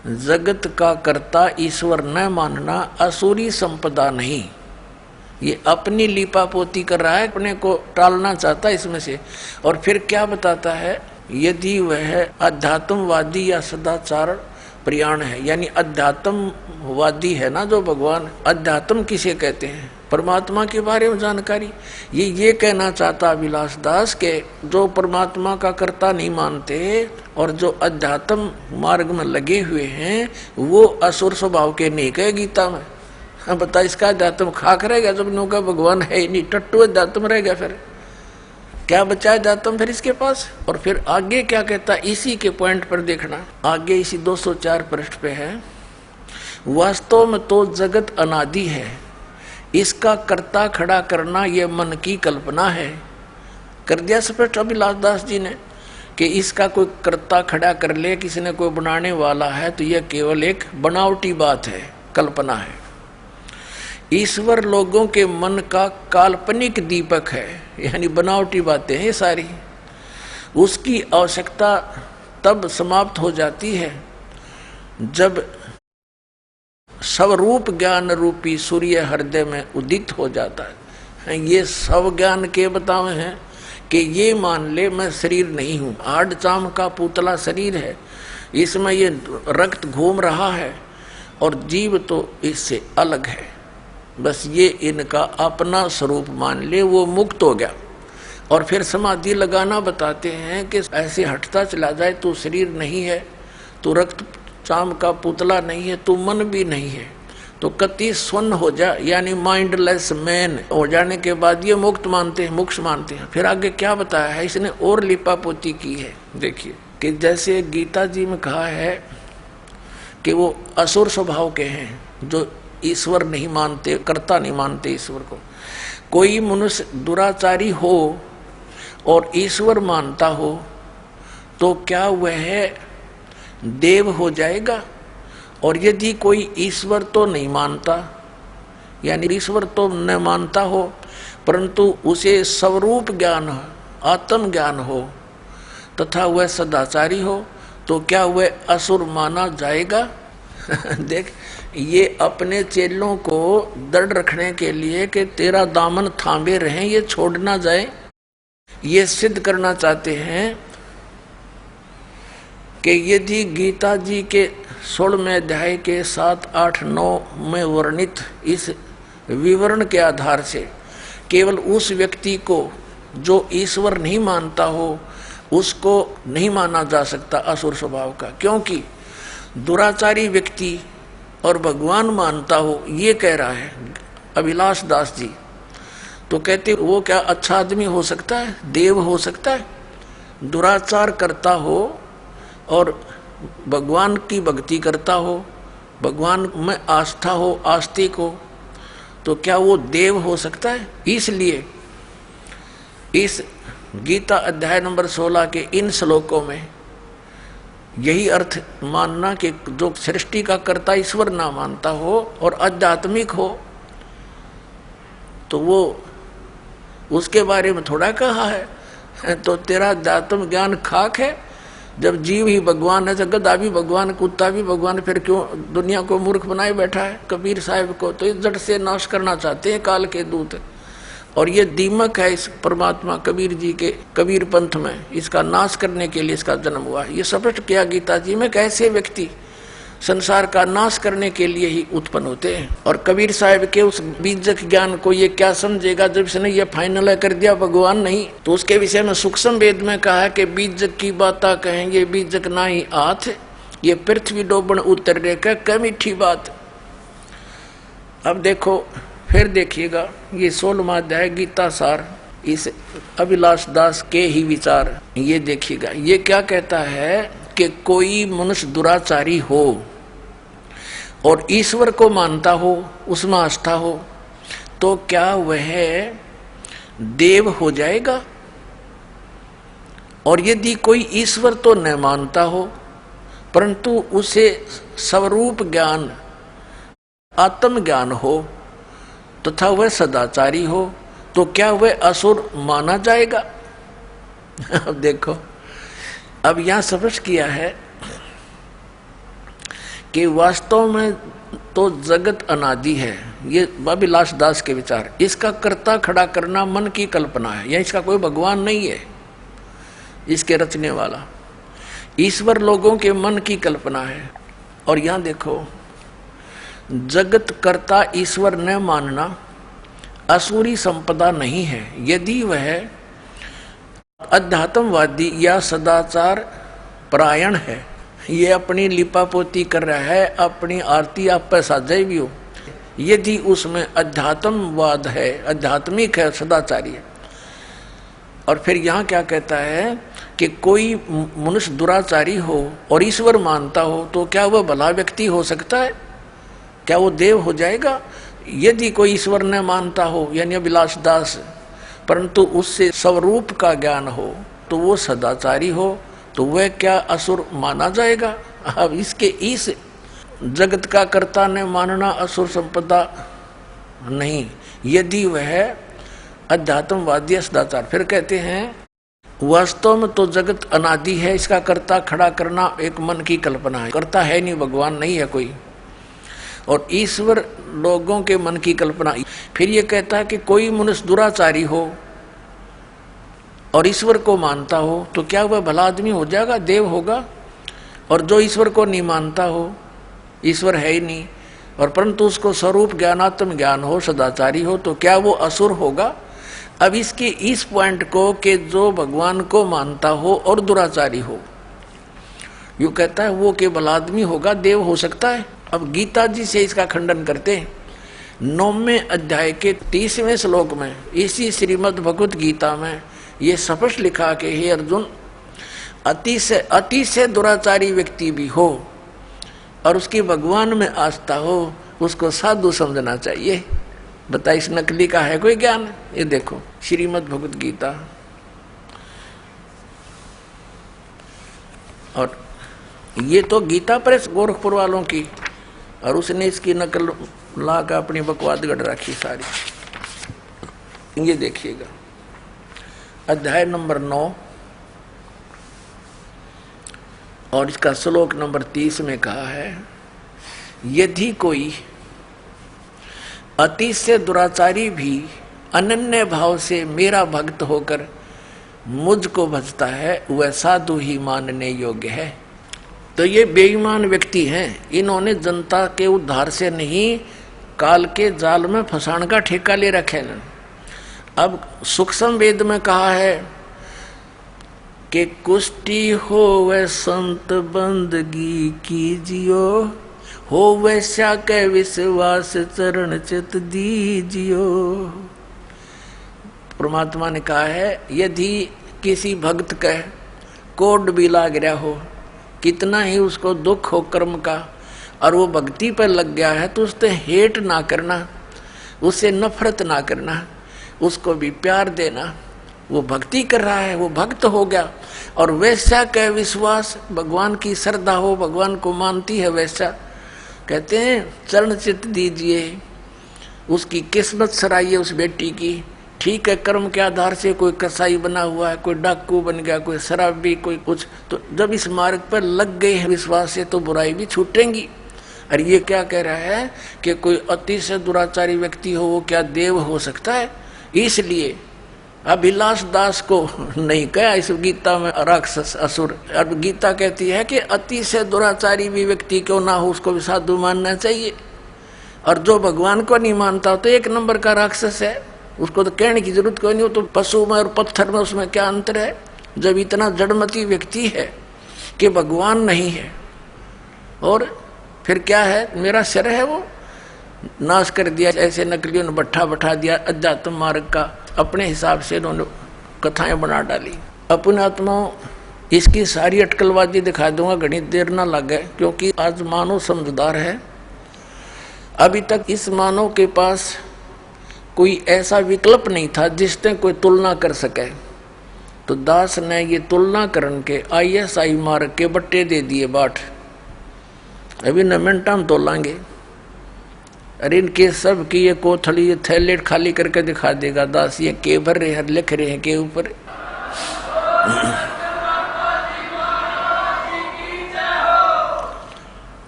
जगत का कर्ता ईश्वर न मानना असुरी संपदा नहीं। ये अपनी लिपापोती कर रहा है, अपने को टालना चाहता है इसमें से। और फिर क्या बताता है, यदि वह अध्यात्मवादी या सदाचार प्रयाण है, यानी अध्यात्मवादी है ना जो भगवान, अध्यात्म किसे कहते हैं, परमात्मा के बारे में जानकारी। ये कहना चाहता अभिलाष दास के जो परमात्मा का कर्ता नहीं मानते और जो अध्यात्म मार्ग में लगे हुए हैं वो असुर स्वभाव के नहीं कहे गीता में। हाँ बता, इसका अध्यात्म खाक रहेगा जब नो का भगवान है ही नहीं, टट्टू अध्यात्म रहेगा, फिर क्या बचा अध्यात्म फिर इसके पास। और फिर आगे क्या कहता, इसी के पॉइंट पर देखना, आगे इसी 204 पृष्ठ पे है, वास्तव में तो जगत अनादि है, इसका कर्ता खड़ा करना यह मन की कल्पना है। कर दिया स्पष्ट अभिलाष दास जी ने कि इसका कोई कर्ता खड़ा कर ले, किसी ने कोई बनाने वाला है, तो यह केवल एक बनावटी बात है, कल्पना है। ईश्वर लोगों के मन का काल्पनिक दीपक है, यानी बनावटी बातें हैं ये सारी। उसकी आवश्यकता तब समाप्त हो जाती है जब स्वरूप ज्ञान रूपी सूर्य हृदय में उदित हो जाता है। ये स्व ज्ञान के बतावे हैं कि ये मान ले मैं शरीर नहीं हूँ, हाड चाम का पुतला शरीर है, इसमें ये रक्त घूम रहा है और जीव तो इससे अलग है, बस ये इनका अपना स्वरूप मान ले, वो मुक्त हो गया। और फिर समाधि लगाना बताते हैं कि ऐसे हटता चला जाए, तो शरीर नहीं है, तो रक्त चाम का पुतला नहीं है, तो मन भी नहीं है, तो कति स्वर्ण हो जा, यानी माइंडलेस मैन हो जाने के बाद ये मुक्त मानते हैं, मोक्ष मानते हैं। फिर आगे क्या बताया है इसने और लिपापोती की है, देखिए कि जैसे गीता जी में कहा है कि वो असुर स्वभाव के हैं जो ईश्वर नहीं मानते, कर्ता नहीं मानते ईश्वर को। कोई मनुष्य दुराचारी हो और ईश्वर मानता हो तो क्या वह देव हो जाएगा? और यदि कोई ईश्वर तो नहीं मानता, यानी ईश्वर तो न मानता हो परंतु उसे स्वरूप ज्ञान, आत्म ज्ञान हो तथा वह सदाचारी हो, तो क्या वह असुर माना जाएगा? देख, ये अपने चेलों को दृढ़ रखने के लिए कि तेरा दामन थामे रहे, ये छोड़ ना जाए, ये सिद्ध करना चाहते हैं कि यदि गीता जी के 16वें अध्याय के 7, 8, 9 में वर्णित इस विवरण के आधार से केवल उस व्यक्ति को जो ईश्वर नहीं मानता हो उसको नहीं माना जा सकता असुर स्वभाव का, क्योंकि दुराचारी व्यक्ति और भगवान मानता हो, ये कह रहा है अभिलाष दास जी। तो कहते वो क्या अच्छा आदमी हो सकता है, देव हो सकता है? दुराचार करता हो और भगवान की भक्ति करता हो, भगवान में आस्था हो, आस्तिक हो, तो क्या वो देव हो सकता है? इसलिए इस गीता अध्याय नंबर 16 के इन श्लोकों में यही अर्थ मानना कि जो सृष्टि का कर्ता ईश्वर ना मानता हो और आध्यात्मिक हो तो वो उसके बारे में थोड़ा कहा है। तो तेरा अध्यात्म ज्ञान खाक है, जब जीव ही भगवान है, गधा भी भगवान, कुत्ता भी भगवान, फिर क्यों दुनिया को मूर्ख बनाए बैठा है? कबीर साहब को तो इस जड़ से नाश करना चाहते हैं काल के दूत, और ये दीमक है इस परमात्मा कबीर जी के कबीर पंथ में, इसका नाश करने के लिए इसका जन्म हुआ। ये स्पष्ट किया गीता जी में कैसे व्यक्ति संसार का नाश करने के लिए ही उत्पन्न होते हैं। और कबीर साहब के उस बीजक ज्ञान को ये क्या समझेगा जब इसने ये फाइनल कर दिया भगवान नहीं, तो उसके विषय में सूक्ष्म वेद में कहा है कि बीजक की बाता कहेंगे बीजक ना ही आथ, ये पृथ्वी डोबन उतर रेखा क मीठी बात। अब देखो फिर देखिएगा ये 16वां अध्याय गीता सार, इस अभिलाष दास के ही विचार, ये देखिएगा ये क्या कहता है कि कोई मनुष्य दुराचारी हो और ईश्वर को मानता हो, उसमें आस्था हो, तो क्या वह देव हो जाएगा? और यदि कोई ईश्वर तो न मानता हो परंतु उसे स्वरूप ज्ञान, आत्म ज्ञान हो तथा वह सदाचारी हो, तो क्या वह असुर माना जाएगा? अब देखो, अब यहां स्पष्ट किया है कि वास्तव में तो जगत अनादि है, ये अभिलाष दास के विचार। इसका कर्ता खड़ा करना मन की कल्पना है, या इसका कोई भगवान नहीं है, इसके रचने वाला ईश्वर लोगों के मन की कल्पना है। और यहां देखो, जगत कर्ता ईश्वर न मानना असुरी संपदा नहीं है। यदि वह अध्यात्मवादी या सदाचार परायण है, ये अपनी लिपापोती कर रहा है, अपनी आरती आप पर साजे भी हो, यदि उसमें अध्यात्मवाद है, आध्यात्मिक है, सदाचारी है। और फिर यहाँ क्या कहता है कि कोई मनुष्य दुराचारी हो और ईश्वर मानता हो तो क्या वह भला व्यक्ति हो सकता है? क्या वो देव हो जाएगा? यदि कोई ईश्वर न मानता हो यानी अभिलाष दास, परंतु उससे स्वरूप का ज्ञान हो तो वो सदाचारी हो, तो वह क्या असुर माना जाएगा? अब इसके इस जगत का कर्ता ने मानना असुर संपदा नहीं, यदि वह अध्यात्मवादी सदाचार। फिर कहते हैं वास्तव में तो जगत अनादि है, इसका कर्ता खड़ा करना एक मन की कल्पना है, कर्ता है नहीं, भगवान नहीं है कोई, और ईश्वर लोगों के मन की कल्पना। फिर ये कहता है कि कोई मनुष्य दुराचारी हो और ईश्वर को मानता हो तो क्या वह भला आदमी हो जाएगा, देव होगा? और जो ईश्वर को नहीं मानता हो, ईश्वर है ही नहीं, और परंतु उसको स्वरूप ज्ञानात्म ज्ञान हो, सदाचारी हो, तो क्या वो असुर होगा? अब इसके इस पॉइंट को कि जो भगवान को मानता हो और दुराचारी हो, यूँ कहता है वो के भला आदमी होगा, देव हो सकता है। अब गीता जी से इसका खंडन करते हैं। 9वें अध्याय के 30वें श्लोक में इसी श्रीमद् भगवत गीता में ये स्पष्ट लिखा कि हे अर्जुन, अति से दुराचारी व्यक्ति भी हो और उसकी भगवान में आस्था हो, उसको साधु समझना चाहिए। बता इस नकली का है कोई ज्ञान? ये देखो श्रीमद् भगवत गीता, और ये तो गीता प्रेस गोरखपुर वालों की, और उसने इसकी नकल ला कर अपनी बकवाद गढ़ रखी सारी। ये देखिएगा अध्याय नंबर 9 और इसका श्लोक नंबर 30 में कहा है, यदि कोई अति से दुराचारी भी अनन्य भाव से मेरा भक्त होकर मुझको भजता है, वह साधु ही मानने योग्य है। तो ये बेईमान व्यक्ति हैं, इन्होंने जनता के उद्धार से नहीं, काल के जाल में फंसाने का ठेका ले रखे हैं। अब सूक्ष्म वेद में कहा है कि कुष्टी हो वह संत बंदगी कीजियो, हो वैसा के विश्वास चरण चित दीजियो। परमात्मा ने कहा है यदि किसी भक्त का कोड भी लाग रहा हो, कितना ही उसको दुख हो कर्म का, और वो भक्ति पर लग गया है, तो उससे हेट ना करना, उससे नफरत ना करना, उसको भी प्यार देना। वो भक्ति कर रहा है, वो भक्त हो गया, और वैसा का विश्वास, भगवान की श्रद्धा हो, भगवान को मानती है, वैसा कहते हैं चरण चित दीजिए। उसकी किस्मत सराइए उस बेटी की। ठीक है, कर्म के आधार से कोई कसाई बना हुआ है, कोई डाकू बन गया, कोई शराबी, कोई कुछ, तो जब इस मार्ग पर लग गए हैं विश्वास से तो बुराई भी छूटेंगी। और ये क्या कह रहा है कि कोई अति से दुराचारी व्यक्ति हो वो क्या देव हो सकता है? इसलिए अभिलाष दास को नहीं कहा इस गीता में राक्षस असुर। अब गीता कहती है कि अति से दुराचारी भी व्यक्ति क्यों ना हो उसको भी साधु मानना चाहिए, और जो भगवान को नहीं मानता तो 1 नंबर का राक्षस है, उसको तो कहने की जरूरत कोई नहीं। हो तो पशु में और पत्थर में उसमें क्या अंतर है? जब इतना जड़मती व्यक्ति है कि भगवान नहीं है, और फिर क्या है, मेरा सिर है वो नाश कर दिया। ऐसे नकलियों ने बैठा दिया अध्यात्म मार्ग का, अपने हिसाब से उन्होंने कथाएं बना डाली। अपने आत्माओं इसकी सारी अटकलबाजी दिखा दूंगा, घनी देर ना लगे, क्योंकि आज मानव समझदार है। अभी तक इस मानव के पास कोई ऐसा विकल्प नहीं था जिसने कोई तुलना कर सके, तो दास ने ये तुलना करन के ISI मार्ग के बट्टे दे दिए बाट। अभी न मिनट हम तोलांगे, अरे इनके सब की ये कोथली ये थैलेट खाली करके दिखा देगा दास। ये के भर रहे हैं, लिख रहे हैं के ऊपर।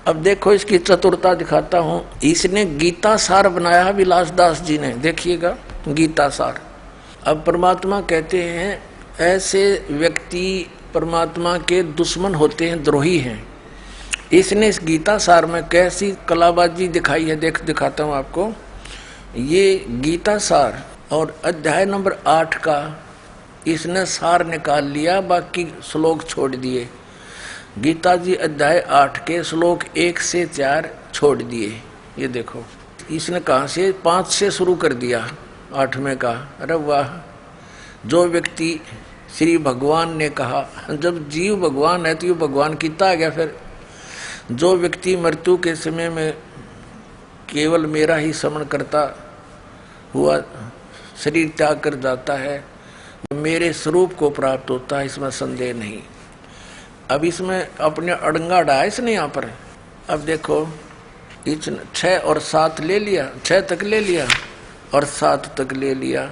अब देखो इसकी चतुरता दिखाता हूं। इसने गीता सार बनाया विलास दास जी ने, देखिएगा गीता सार। अब परमात्मा कहते हैं ऐसे व्यक्ति परमात्मा के दुश्मन होते हैं, द्रोही हैं। इसने इस गीता सार में कैसी कलाबाजी दिखाई है, दिखाता हूं आपको। ये गीता सार और अध्याय नंबर 8 का इसने सार निकाल लिया, बाकी श्लोक छोड़ दिए। गीता जी अध्याय 8 के श्लोक 1 से 4 छोड़ दिए। ये देखो इसने कहाँ से 5 से शुरू कर दिया 8वें का। अरे वाह, जो व्यक्ति श्री भगवान ने कहा, जब जीव भगवान है तो ये भगवान कितना आ गया फिर। जो व्यक्ति मृत्यु के समय में केवल मेरा ही स्मरण करता हुआ शरीर त्याग कर जाता है, मेरे स्वरूप को प्राप्त होता है, इसमें संदेह नहीं। अब इसमें अपने अड़ंगा डाया इसने यहाँ पर। अब देखो 6 और 7 ले लिया, 6 तक ले लिया और 7 तक ले लिया।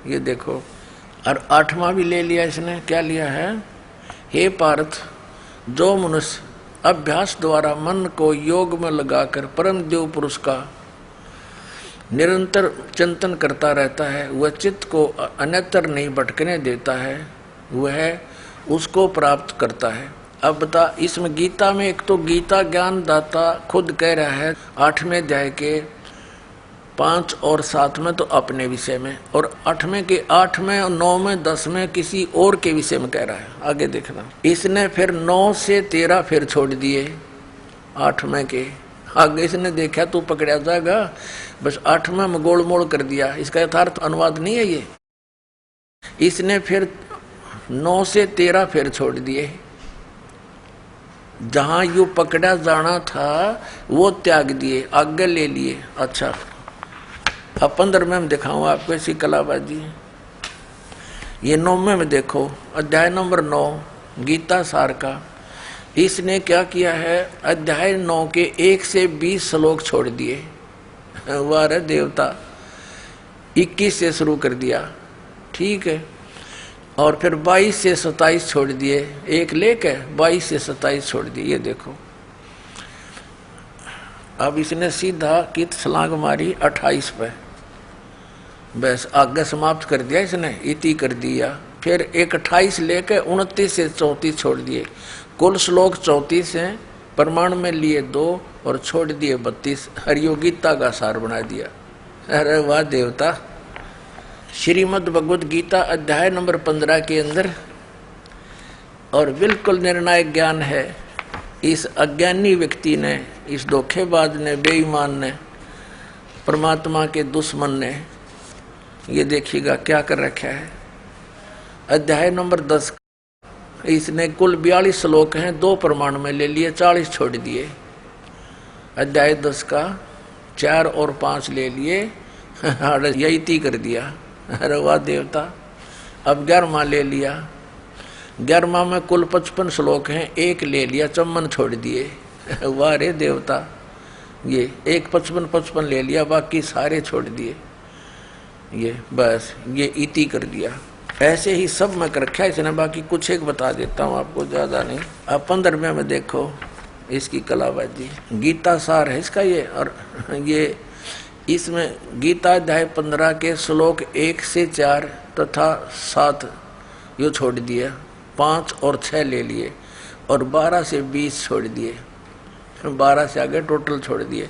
ये देखो और 8वां भी ले लिया इसने। क्या लिया है? हे पार्थ, जो मनुष्य अभ्यास द्वारा मन को योग में लगाकर परम देव पुरुष का निरंतर चिंतन करता रहता है, वह चित्त को अन्यत्र नहीं भटकने देता है, वह उसको प्राप्त करता है। अब बता, इसमें गीता में एक तो गीता ज्ञान दाता खुद कह रहा है 8वें अध्याय के 5 और 7 में तो अपने विषय में, और 8वें के 8 में और 9 में 10 में किसी और के विषय में कह रहा है। आगे देखना, इसने फिर 9 से 13 फिर छोड़ दिए 8वें के। आगे इसने देखा तू पकड़ा जाएगा, बस 8वें में गोल मोड़ कर दिया। इसका यथार्थ अनुवाद नहीं है ये। इसने फिर 9 से 13 फिर छोड़ दिए। जहां यू पकड़ा जाना था वो त्याग दिए, आगे ले लिए। अच्छा, अब 15वें में दिखाऊंगा आपको ऐसी कलाबाजी। ये 9वें में देखो, अध्याय नंबर 9 गीता सार का। इसने क्या किया है? अध्याय 9 के 1 से 20 श्लोक छोड़ दिए। वाह रे देवता, 21 से शुरू कर दिया, ठीक है। और फिर 22 से 27 छोड़ दिए, एक लेके 22 से 27 छोड़ दिए। ये देखो, अब इसने सीधा कित छलांग मारी 28 पे, बस आगे समाप्त कर दिया इसने, इति कर दिया। फिर एक 28 लेके 29 से 34 छोड़ दिए। कुल श्लोक 34 हैं, प्रमाण में लिए 2 और छोड़ दिए 32। हरियो गीता का सार बना दिया। अरे वाह देवता। श्रीमद् भगवद गीता अध्याय नंबर 15 के अंदर, और बिल्कुल निर्णायक ज्ञान है। इस अज्ञानी व्यक्ति ने, इस धोखेबाज ने, बेईमान ने, परमात्मा के दुश्मन ने, ये देखिएगा क्या कर रखा है। अध्याय नंबर 10 इसने कुल 42 श्लोक हैं, 2 प्रमाण में ले लिए, 40 छोड़ दिए। अध्याय 10 का 4 और 5 ले लिए, यही कर दिया। अरे वाह देवता। अब 11वां ले लिया। 11वां में कुल 55 श्लोक हैं, 1 ले लिया, 54 छोड़ दिए। वाह रे देवता। ये 1 55 ले लिया, बाकी सारे छोड़ दिए। ये बस ये इति कर दिया। ऐसे ही सब में कर रखा है इसने। बाकी कुछ एक बता देता हूँ आपको, ज़्यादा नहीं। अब 15वें में देखो इसकी कलाबाजी। गीता सार है इसका ये। और ये इसमें गीता अध्याय 15 के श्लोक 1 से 4 तथा 7 यो छोड़ दिया, 5 और 6 ले लिए, और 12 से 20 छोड़ दिए। 12 से आगे टोटल छोड़ दिए।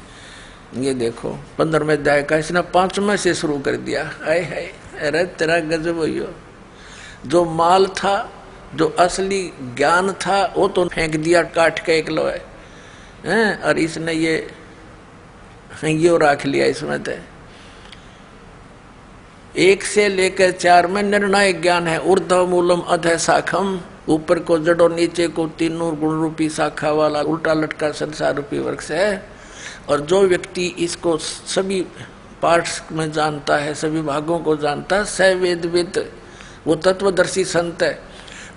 ये देखो 15वें अध्याय का इसने 5वें से शुरू कर दिया। हाय हाय, अरे तेरा गजब हो। जो माल था, जो असली ज्ञान था, वो तो फेंक दिया काट के एक लोहे हैं, और इसने ये रख लिया इसमें। तो 1 से लेकर 4 में निर्णायक ज्ञान है। ऊर्ध्व मूलम अधः शाखम, ऊपर को जड़ो नीचे को तीनों गुण रूपी शाखा वाला उल्टा लटका संसार रूपी वृक्ष है। और जो व्यक्ति इसको सभी पार्ट्स में जानता है, सभी भागों को जानता है, स वेदविद, वो तत्वदर्शी संत है।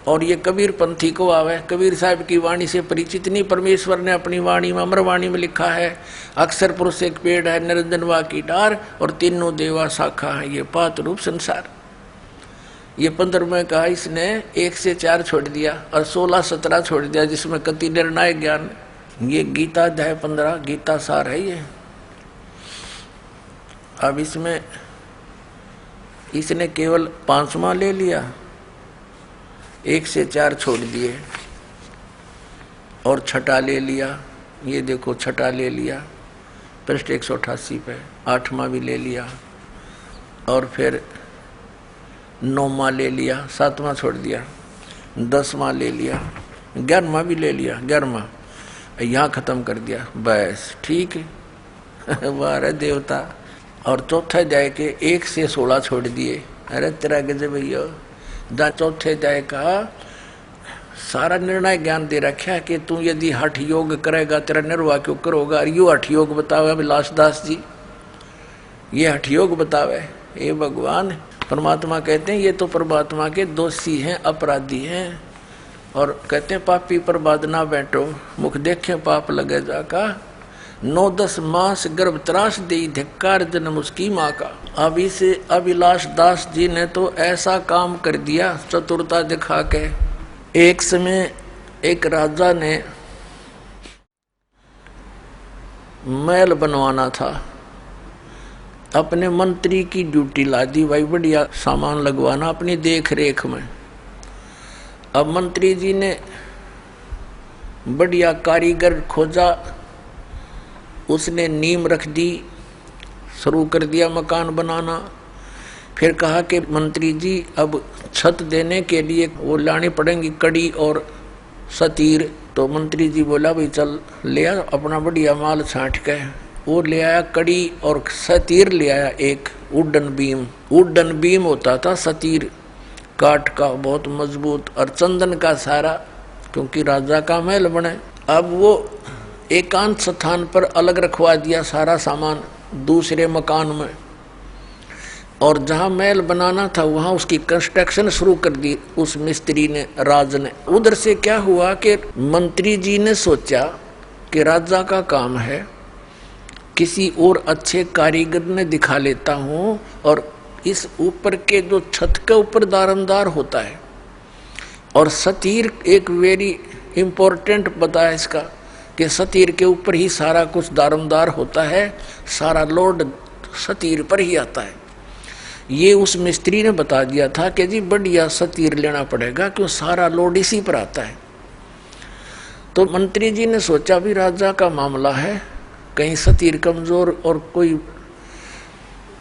और ये कबीर पंथी को आवे, कबीर साहब की वाणी से परिचित नहीं। परमेश्वर ने अपनी वाणी में, अमर वाणी में लिखा है, अक्षर पुरुष एक पेड़ है, निरंजन वा की डार, और तीनों देवा शाखा है, ये पात रूप संसार। ये 15वें कहा इसने 1 से 4 छोड़ दिया, और 16-17 छोड़ दिया, जिसमें कति निर्णायक ज्ञान। ये गीता अध्याय 15 गीता सार है ये। अब इसमें इसने केवल 5वां ले लिया, 1 से 4 छोड़ दिए, और छठा ले लिया। ये देखो छठा ले लिया, पृष्ठ 188 पे 8वां भी ले लिया और फिर 9वां ले लिया, 7वां छोड़ दिया, 10वां ले लिया, 11वां भी ले लिया, 11वां यहाँ खत्म कर दिया, बस ठीक है। वाह रे देवता। और चौथा अध्याय के 1 से 16 छोड़ दिए। अरे तेरा गजब भैया। जहाँ चौथे अध्याय का सारा निर्णय ज्ञान दे रखा कि तू यदि हठ योग करेगा तेरा निर्वाह क्यों करोगा। यू हठ योग बतावे अभिलाष दास जी, ये हठ योग बतावे। ये भगवान परमात्मा कहते हैं ये तो परमात्मा के दोषी हैं, अपराधी हैं, और कहते हैं पापी पर बाद ना बैठो, मुख देखे पाप लगे जाका, 9-10 मास गर्भ त्रास दे धिक्कार जन्म उसकी माँ का। अब इस अभिलाष दास जी ने तो ऐसा काम कर दिया चतुरता दिखा के। एक समय एक राजा ने महल बनवाना था, अपने मंत्री की ड्यूटी ला दी, भाई बढ़िया सामान लगवाना अपनी देख रेख में। अब मंत्री जी ने बढ़िया कारीगर खोजा, उसने नींव रख दी, शुरू कर दिया मकान बनाना। फिर कहा कि मंत्री जी अब छत देने के लिए वो लानी पड़ेंगी कड़ी और सतीर। तो मंत्री जी बोला भाई चल ले आ अपना बढ़िया माल छांट के। वो ले आया कड़ी और सतीर ले आया, एक वुडन बीम। वुडन बीम होता था सतीर, काठ का बहुत मजबूत, और चंदन का सारा, क्योंकि राजा का महल बने। अब वो एकांत स्थान पर अलग रखवा दिया सारा सामान दूसरे मकान में, और जहां महल बनाना था वहां उसकी कंस्ट्रक्शन शुरू कर दी उस मिस्त्री ने, राज ने। उधर से क्या हुआ कि मंत्री जी ने सोचा कि राजा का काम है, किसी और अच्छे कारीगर ने दिखा लेता हूं, और इस ऊपर के जो छत के ऊपर दारमदार होता है, और सतीर एक वेरी इम्पोर्टेंट बताया इसका कि सतीर के ऊपर ही सारा कुछ दारमदार होता है, सारा लोड सतीर पर ही आता है। ये उस मिस्त्री ने बता दिया था कि जी बढ़िया सतीर लेना पड़ेगा, क्यों सारा लोड इसी पर आता है। तो मंत्री जी ने सोचा भी राजा का मामला है, कहीं सतीर कमजोर और कोई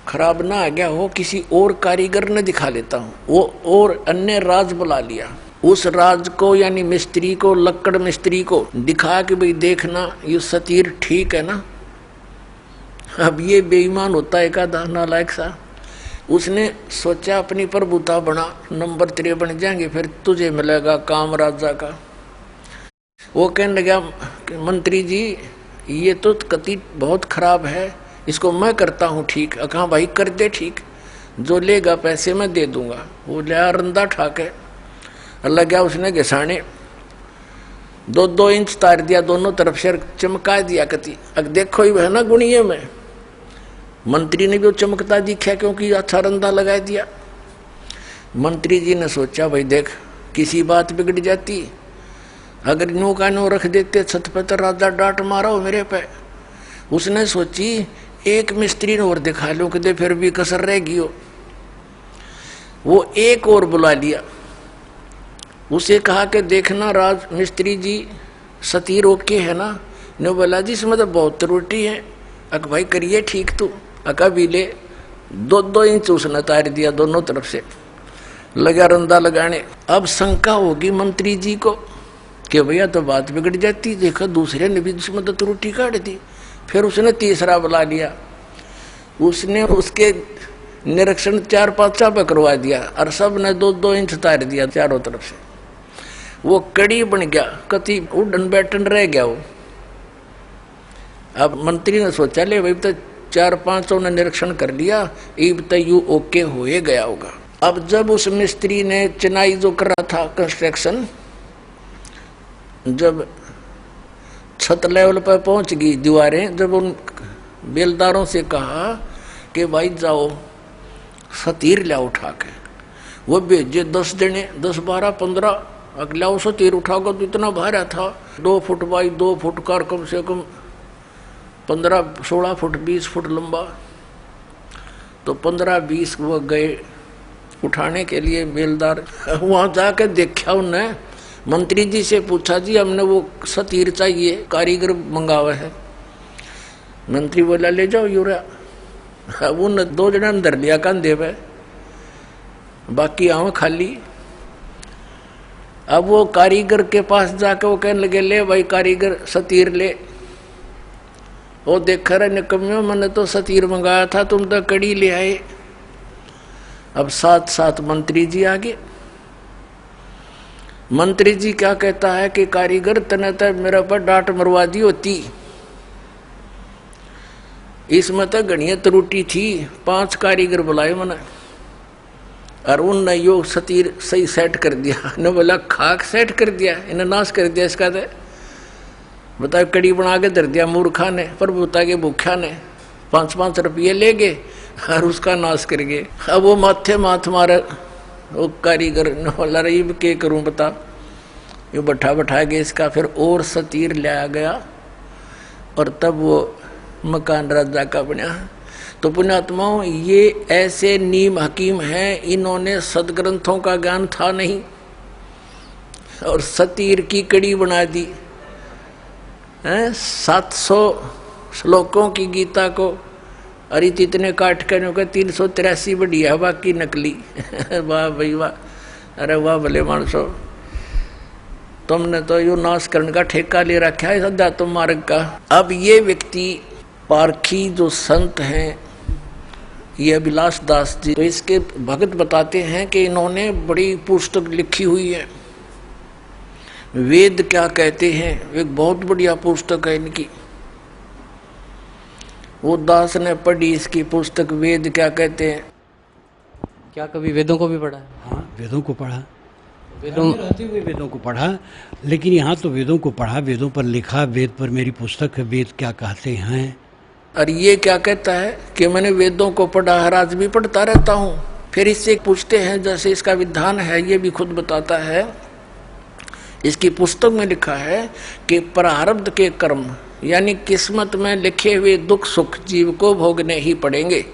खराब ना आ गया हो, किसी और कारीगर ने दिखा लेता हूँ। वो और अन्य राज बुला लिया, उस राज को यानी मिस्त्री को, लक्कड़ मिस्त्री को दिखा कि भाई देखना ये सतीर ठीक है ना। अब ये बेईमान होता है का नालायक सा, उसने सोचा अपनी प्रभुता बना, नंबर 3 बन जाएंगे फिर तुझे मिलेगा काम राजा का। वो कहने लगा मंत्री जी ये तो कति बहुत खराब है, इसको मैं करता हूँ ठीक। कहा भाई कर दे ठीक, जो लेगा पैसे मैं दे दूंगा। वो लिया रंदा ठाके लगा, उसने घिसाने 2-2 इंच तार दिया दोनों तरफ से, चमका दिया कति। अब देखो ही है ना गुणिये में, मंत्री ने भी चमकता दिखा क्योंकि अच्छा रंदा लगा दिया। मंत्री जी ने सोचा भाई देख किसी बात बिगड़ जाती, अगर नो का नो रख देते छत पे तो राजा डांट मारा हो मेरे पे। उसने सोची एक मिस्त्री ने और दिखा लो कि फिर भी कसर रहेगी हो। वो एक और बुला लिया, उसे कहा कि देखना राज मिस्त्री जी सतीर ओके है ना। ने बोला जी इसमें तो बहुत त्रुटि है। अक भाई करिए ठीक तू। अका भी ले 2-2 इंच उसने तार दिया दोनों तरफ से, लगा रंदा लगाने। अब शंका होगी मंत्री जी को कि भैया तो बात बिगड़ जाती, देखा दूसरे ने भी इसमें तो त्रुटि काट दी। फिर उसने तीसरा बुला लिया, उसने उसके निरीक्षण 4-5 पे करवा दिया, और सब ने 2-2 इंच तार दिया चारों तरफ से। वो कड़ी बन गया, कति उड़न बैठन रह गया वो। अब मंत्री ने सोचा ले भाई तो 4-5 ने निरीक्षण कर लिया, अब तो यू ओके हो गया होगा। अब जब उस मिस्त्री ने चिनाई जो कर रहा था कंस्ट्रक्शन, जब छत लेवल पर पहुंच गई दीवारें, जब उन बेलदारों से कहा कि भाई जाओ सतीर लाओ उठा के, वो भेजे 10 जने, 10, 12, 15 अगला वो सतीर उठाओगे तो इतना भारा था, 2 फुट बाई 2 फुट का, कम से कम 15-16 फुट 20 फुट लंबा। तो 15-20 वो गए उठाने के लिए बेलदार। वहां जाकर देखा उन्हें, मंत्री जी से पूछा जी हमने वो सतीर चाहिए, कारीगर मंगावा है। मंत्री बोला ले जाओ यूरिया। अब उन 2 जना अंदर लिया कंधे पे, बाकी आव खाली। अब वो कारीगर के पास जाकर वो कहने लगे ले भाई कारीगर सतीर ले। वो देख रहे निकम्यो, मैंने तो सतीर मंगाया था, तुम तो कड़ी ले आए। अब साथ साथ मंत्री जी आगे। मंत्री जी क्या कहता है कि कारीगर तने तो मेरे पर डांट मरवा दी होती, इसमें तो घनिया त्रुटि थी। 5 कारीगर बुलाए मैंने और उनने यो सतीर सही सेट कर दिया। ने बोला खाक सेट कर दिया, इन्हें नाश कर दिया इसका। तो बताओ कड़ी बना के धर दिया मूर्खा ने, प्रभुता के भूखा ने। 5-5 रुपये ले गए और उसका नाश कर गए। अब वो माथे माथ मारे वो कारीगर ने बोला रही क्या करूं बता। ये बैठा के इसका फिर और सतीर लाया गया और तब वो मकान राजा का बना। तो पुण्यात्माओं, ये ऐसे नीम हकीम हैं, इन्होंने सदग्रंथों का ज्ञान था नहीं और सतीर की कड़ी बना दी। 700 श्लोकों की गीता को अरे इतने काट कर 383 बढ़िया, बाकी नकली। वाह भाई वाह, अरे वाह भले मानसो, तुमने तो यो नाश करने का ठेका ले रखा है अध्यात्म मार्ग का। अब ये व्यक्ति पारखी जो संत हैं, ये अभिलाष दास जी, तो इसके भगत बताते हैं कि इन्होंने बड़ी पुस्तक लिखी हुई है, वेद क्या कहते हैं, एक बहुत बढ़िया पुस्तक है इनकी। वो दास ने पढ़ी इसकी पुस्तक वेद क्या कहते हैं। क्या कभी वेदों को भी पढ़ा है? हाँ, वेदों को पढ़ा, वेदों में रहते हुए वेदों को पढ़ा, लेकिन यहाँ तो वेदों को पढ़ा, वेदों पर लिखा, वेद पर मेरी पुस्तक है, वेद क्या कहते हैं। और ये क्या कहता है कि मैंने वेदों को पढ़ा, हर आज भी पढ़ता रहता हूँ। फिर इससे पूछते हैं, जैसे इसका विधान है, ये भी खुद बताता है। इसकी पुस्तक में लिखा है कि प्रारब्ध के कर्म यानी किस्मत में लिखे हुए दुख सुख जीव को भोगने ही पड़ेंगे,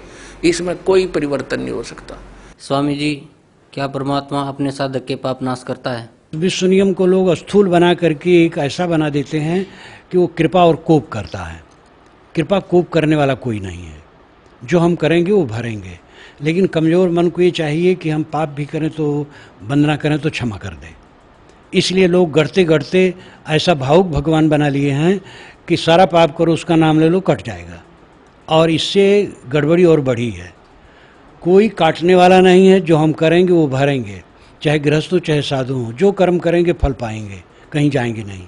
इसमें कोई परिवर्तन नहीं हो सकता। स्वामी जी, क्या परमात्मा अपने साधक के पाप नाश करता है? विश्व नियम को लोग स्थूल बना करके एक ऐसा बना देते हैं कि वो कृपा और कोप करता है। कृपा कोप करने वाला कोई नहीं है, जो हम करेंगे वो भरेंगे। लेकिन कमज़ोर मन को ये चाहिए कि हम पाप भी करें तो वंदना करें तो क्षमा कर दें। इसलिए लोग गढ़ते गढ़ते ऐसा भावुक भगवान बना लिए हैं कि सारा पाप करो, उसका नाम ले लो, कट जाएगा। और इससे गड़बड़ी और बढ़ी है। कोई काटने वाला नहीं है, जो हम करेंगे वो भरेंगे, चाहे गृहस्थ हो चाहे साधु हो। जो कर्म करेंगे फल पाएंगे, कहीं जाएंगे नहीं।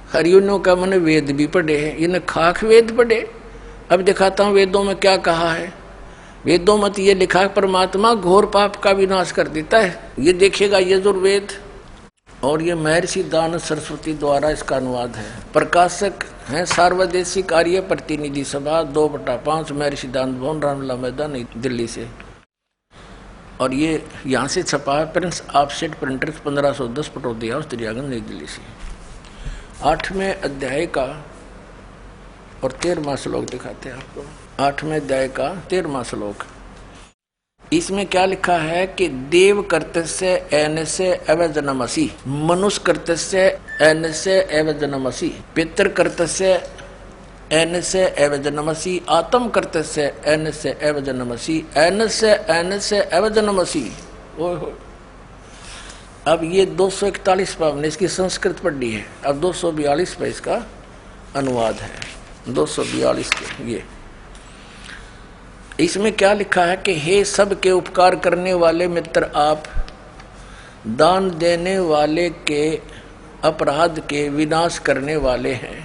हरियों का मैंने वेद भी पढ़े हैं, इन्हें खाक वेद पढ़े। अब दिखाता हूँ वेदों में क्या कहा है। वेदों में तो ये लिखा परमात्मा घोर पाप का विनाश कर देता है। ये देखिएगा यजुर्वेद, और ये महर्षि दान सरस्वती द्वारा इसका अनुवाद है। प्रकाशक हैं सार्वदेशिक आर्य प्रतिनिधि सभा 2/5 महर्षि दान भवन, रामलीला मैदान, नई दिल्ली से। और ये यहाँ से छपा है Prince offset printers 1510 Pataudi house Daryaganj नई दिल्ली से। 8वें अध्याय का और 13वां श्लोक दिखाते हैं आपको। 8वें अध्याय का 13वां श्लोक, इसमें क्या लिखा है कि देव कर्तस्य एनस्य एव जनमसि, मनुष्य कर्तस्य एनस्य एव जनमसि, पितृ कर्तस्य एनस्य एव जनमसि, आत्म कर्तस्य एनस्य एव जनमसि, एनस्य एव जनमसि। ओहो, अब ये 241 पर हमने इसकी संस्कृत पढ़ी है, अब 242 पर इसका अनुवाद है। 242 के ये इसमें क्या लिखा है कि हे सब के उपकार करने वाले मित्र, आप दान देने वाले के अपराध के विनाश करने वाले हैं।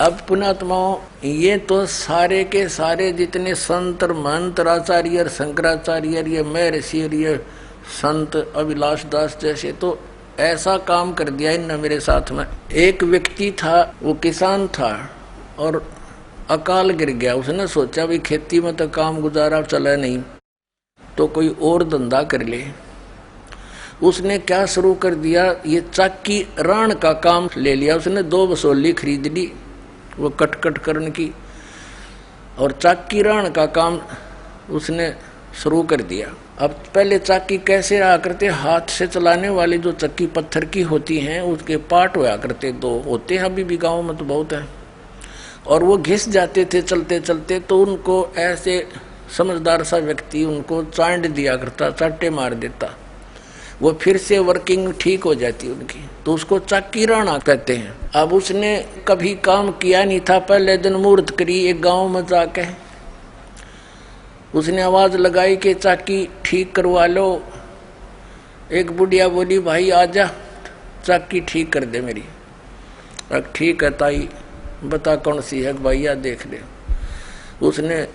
अब पुण्यात्माओं, ये तो सारे के सारे जितने संत महंत आचार्य शंकराचार्य, ये महर्षि, ये संत अभिलाष दास जैसे, तो ऐसा काम कर दिया इनने मेरे साथ में। एक व्यक्ति था, वो किसान था और अकाल गिर गया। उसने सोचा भी खेती में तो काम गुजारा चला नहीं, तो कोई और धंधा कर ले। उसने क्या शुरू कर दिया, ये चाकी राण का काम ले लिया। उसने 2 बसोली खरीद ली, वो कट करने की, और चाकी राण का काम उसने शुरू कर दिया। अब पहले चाकी कैसे रहा करते, हाथ से चलाने वाली जो चक्की पत्थर की होती हैं, उसके पार्ट होया करते 2 होते हैं, अभी भी गाँव में तो बहुत है। और वो घिस जाते थे चलते चलते, तो उनको ऐसे समझदार सा व्यक्ति उनको चांट दिया करता, चाटे मार देता, वो फिर से वर्किंग ठीक हो जाती उनकी। तो उसको चाकी राणा कहते हैं। अब उसने कभी काम किया नहीं था, पहले दिन मुहूर्त करी एक गांव में जाके, उसने आवाज लगाई कि चाकी ठीक करवा लो। एक बुढ़िया बोली भाई आजा चाकी ठीक कर दे मेरी। अब ठीक है ताई, बता कौन सी है भैया देख ले। उसने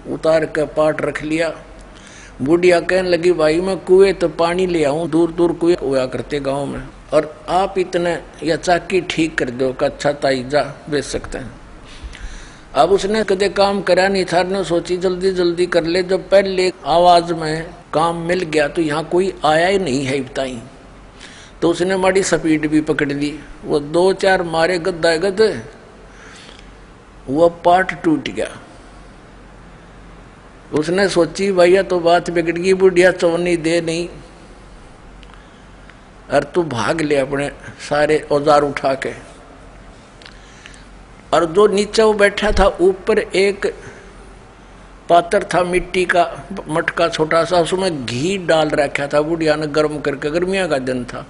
उतार कर पाट रख लिया। बुढ़िया कहने लगी भाई मैं कुएं तो पानी ले आऊं, दूर दूर कुएं हुआ करते गांव में, और आप इतने या चाकी ठीक कर दो का। अच्छा ताई जा बेच सकते हैं। अब उसने कदे काम करा नहीं था, ने सोची जल्दी जल्दी कर ले। जब पहले आवाज में काम मिल गया तो यहाँ कोई आया ही नहीं है बताई, तो उसने माड़ी स्पीड भी पकड़ ली। वो 2-4 मारे गद्दा गद, वो पाट टूट गया। उसने सोची भैया तो बात बिगड़ गई, बुढ़िया चौनी दे नहीं, और तू भाग ले अपने सारे औजार उठा के। और जो नीचे वो बैठा था, ऊपर एक पात्र था मिट्टी का मटका छोटा सा, उसमें घी डाल रखा था बुढ़िया ने गर्म करके, गर्मियां का दिन था,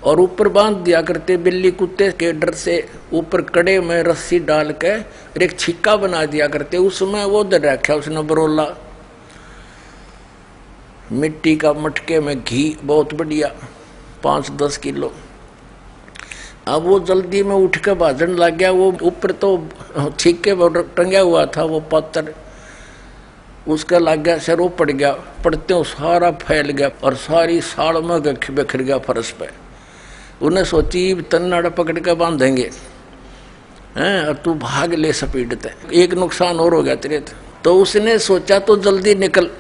और ऊपर बांध दिया करते बिल्ली कुत्ते के डर से। ऊपर कड़े में रस्सी डाल के एक छिक्का बना दिया करते, उसमें वो दर रखा उसने बरोला मिट्टी का मटके में घी बहुत बढ़िया 5-10 किलो। अब वो जल्दी में उठ के भाजन लग गया। वो ऊपर तो छिक्के टंगा हुआ था वो पत्थर, उसका लग गया सिर, वो पड़ गया। पड़ते हो सारा फैल गया और सारी साड़ में बिखर गया फर्श पे। उन्हें सोची तन्नाड़ा पकड़ के बांधेंगे हैं, और तू भाग ले स्पीड ते, एक नुकसान और हो गया तेरे। तो उसने सोचा तो जल्दी निकल।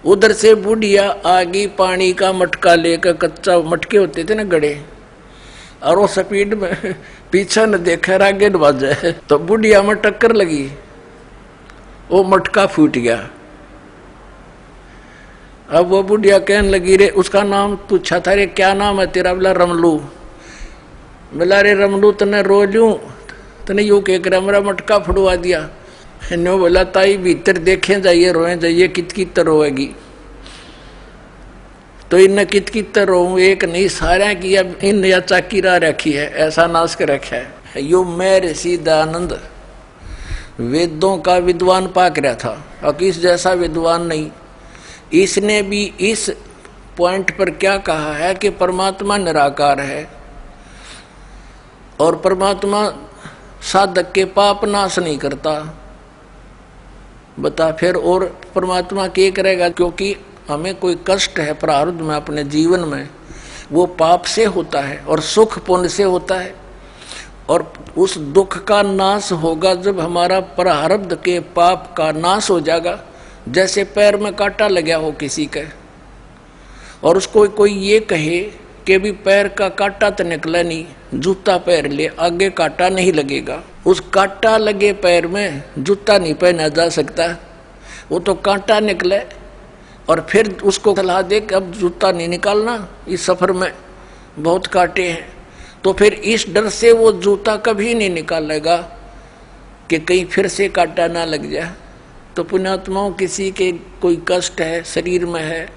उधर से बुढ़िया आगी पानी का मटका लेकर, कच्चा मटके होते थे ना गड़े, और वो स्पीड में पीछे न देखा आगे न बाजे, तो बुढ़िया में टक्कर लगी, वो मटका फूट गया। अब वो बुढ़िया कहने लगी रे, उसका नाम पूछा था, रे क्या नाम है तेरा? बोला रमलू। बोला रे रमलू तने रो लूं, तने यूं कह कर मेरा मटका फुड़वा दिया। नो बोला ताई भीतर देखे जाइए, रोए जाइए, कित रोएगी। तो इन कित रो, एक नहीं सारा की अब इन या चाकी रा रखी है, ऐसा नाश कर रखा है। यो महर्षि दयानंद वेदों का विद्वान पाक रहा था, और किस जैसा विद्वान नहीं। इसने भी इस पॉइंट पर क्या कहा है कि परमात्मा निराकार है, और परमात्मा साधक के पाप नाश नहीं करता। बता फिर और परमात्मा क्या करेगा? क्योंकि हमें कोई कष्ट है प्रारब्ध में अपने जीवन में, वो पाप से होता है और सुख पुण्य से होता है, और उस दुख का नाश होगा जब हमारा प्रारब्ध के पाप का नाश हो जाएगा। जैसे पैर में कांटा लगा हो किसी के, और उसको कोई ये कहे कि भी पैर का कांटा तो निकला नहीं, जूता पैर ले, आगे कांटा नहीं लगेगा। उस कांटा लगे पैर में जूता नहीं पहना जा सकता, वो तो कांटा निकले। और फिर उसको सलाह दे कि अब जूता नहीं निकालना, इस सफर में बहुत कांटे हैं, तो फिर इस डर से वो जूता कभी नहीं निकालेगा कि कहीं फिर से कांटा ना लग जाए। तो पुण्यात्माओं, किसी के कोई कष्ट है शरीर में है,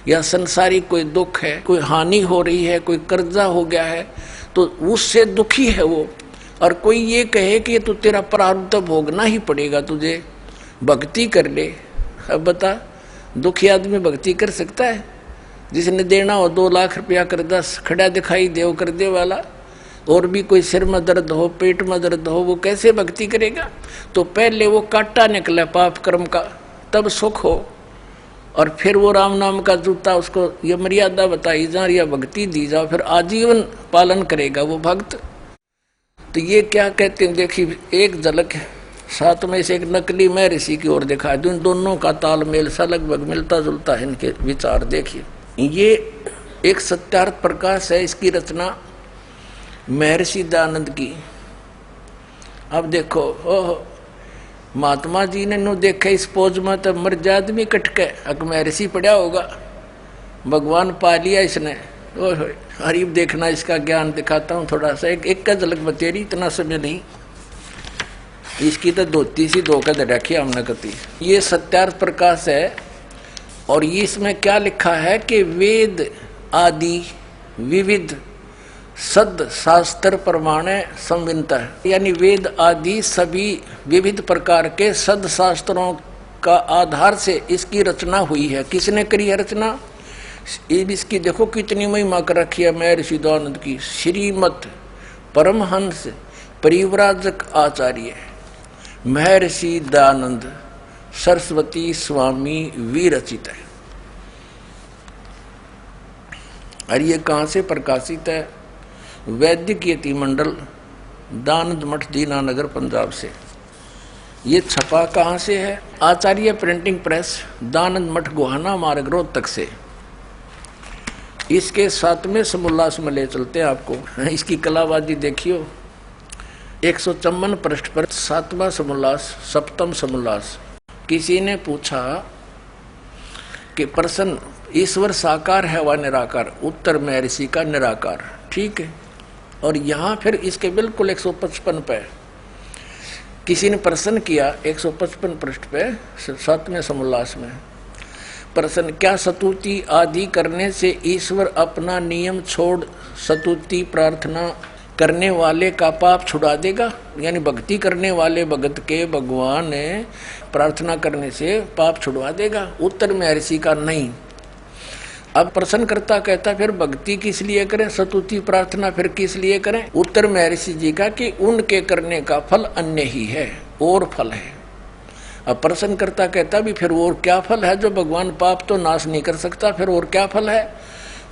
या संसारिक कोई दुख है, कोई हानि हो रही है, कोई कर्जा हो गया है, तो उससे दुखी है वो, और कोई ये कहे कि तू तेरा प्रारब्ध भोगना ही पड़ेगा, तुझे भक्ति कर ले। अब बता, दुखी आदमी भक्ति कर सकता है? जिसने देना हो 2 लाख रुपया कर्जा खड़ा दिखाई दे कर दे वाला, और भी कोई सिर में दर्द हो, पेट में दर्द हो, वो कैसे भक्ति करेगा? तो पहले वो कांटा निकले पाप कर्म का, तब सुख हो, और फिर वो राम नाम का जूता, उसको ये मर्यादा बताई जा, या भक्ति दी जाओ, फिर आजीवन पालन करेगा वो भक्त। तो ये क्या कहते हैं, देखिए एक झलक साथ में से एक नकली महर्षि की ओर दिखा दूं, दोनों का तालमेल सा लगभग मिलता जुलता है इनके विचार। देखिए ये एक सत्यार्थ प्रकाश है, इसकी रचना महर्षि दयानंद की। अब देखो, ओह महात्मा जी ने नो देखा इस पोज में तो मर जा आदमी कटके, अक महर्षि पड़ा होगा, भगवान पा लिया इसने। ओह हरीब देखना, इसका ज्ञान दिखाता हूँ थोड़ा सा, एक का झलक बतेरी, इतना समय नहीं। इसकी तो धोती सी धोकर दे रखी हमने कती। ये सत्यार्थ प्रकाश है और इसमें क्या लिखा है कि वेद आदि विविध सद शास्त्र प्रमाणे संविनता है, यानी वेद आदि सभी विविध प्रकार के सद शास्त्रों का आधार से इसकी रचना हुई है। किसने करी है रचना? इसकी देखो कितनी महिमा कर रखी है महर्षि दयानंद की। श्रीमत परमहंस परिव्राजक आचार्य महर्षि दयानंद सरस्वती स्वामी विरचित है। और ये कहाँ से प्रकाशित है? वैदिक यति मंडल, दानंद मठ, दीनानगर, पंजाब से। ये छपा कहाँ से है? आचार्य प्रिंटिंग प्रेस, दानंद मठ, गोहाना मार्ग, रोहतक से। इसके 7वें समोल्लास में ले चलते हैं आपको। इसकी कलाबाजी देखियो। 154 पृष्ठ पर 7वां समोल्लास, 7वां समोल्लास। किसी ने पूछा कि प्रश्न ईश्वर साकार है व निराकार? उत्तर महर्षि का निराकार। ठीक है। और यहाँ फिर इसके बिल्कुल 155 पे किसी ने प्रश्न किया, 155 पृष्ठ पे 7वें समोल्लास में प्रश्न, क्या स्तुति आदि करने से ईश्वर अपना नियम छोड़ स्तुति प्रार्थना करने वाले का पाप छुड़ा देगा? यानी भक्ति करने वाले भगत के भगवान प्रार्थना करने से पाप छुड़वा देगा? उत्तर महर्षि का नहीं। अब प्रश्नकर्ता कहता फिर भक्ति किस लिए करें, स्तुति प्रार्थना फिर किस लिए करें? उत्तर महर्षि जी का कि उनके करने का फल अन्य ही है, और फल है। अब प्रश्नकर्ता कहता भी फिर और क्या फल है? जो भगवान पाप तो नाश नहीं कर सकता, फिर और क्या फल है?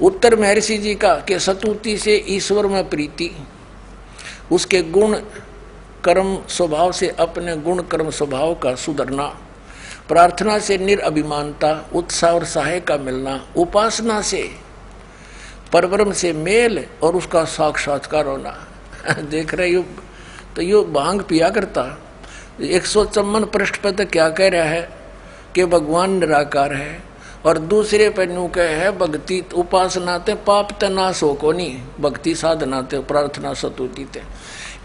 उत्तर महर्षि जी का कि स्तुति से ईश्वर में प्रीति, उसके गुण कर्म स्वभाव से अपने गुण कर्म स्वभाव का सुधरना, प्रार्थना से निरअभिमानता, उत्साह और सहाय का मिलना, उपासना से परब्रह्म से मेल और उसका साक्षात्कार होना। देख रहे हो तो यो भांग पिया करता। 154 पृष्ठ पर तो क्या कह रहा है कि भगवान निराकार है, और दूसरे पर न्यू कह है भक्ति उपासना ते पाप ते नाश हो को नहीं, भक्ति साधना ते प्रार्थना स्तुति ते।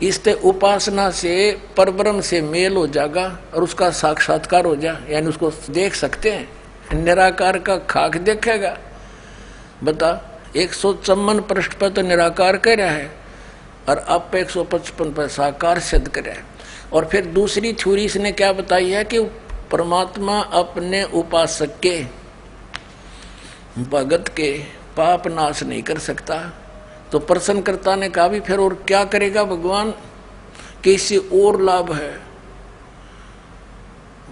इससे उपासना से परब्रह्म से मेल हो जाएगा और उसका साक्षात्कार हो जा, यानी उसको देख सकते हैं। निराकार का खाक देखेगा। बता 154 पृष्ठ पर तो निराकार कह रहा है और अब 155 पर साकार सिद्ध कर रहा है। और फिर दूसरी थ्योरी इसने क्या बताई है कि परमात्मा अपने उपासक के भगत के पाप नाश नहीं कर सकता। तो प्रश्नकर्ता ने कहा भी फिर और क्या करेगा भगवान, कि इससे और लाभ है?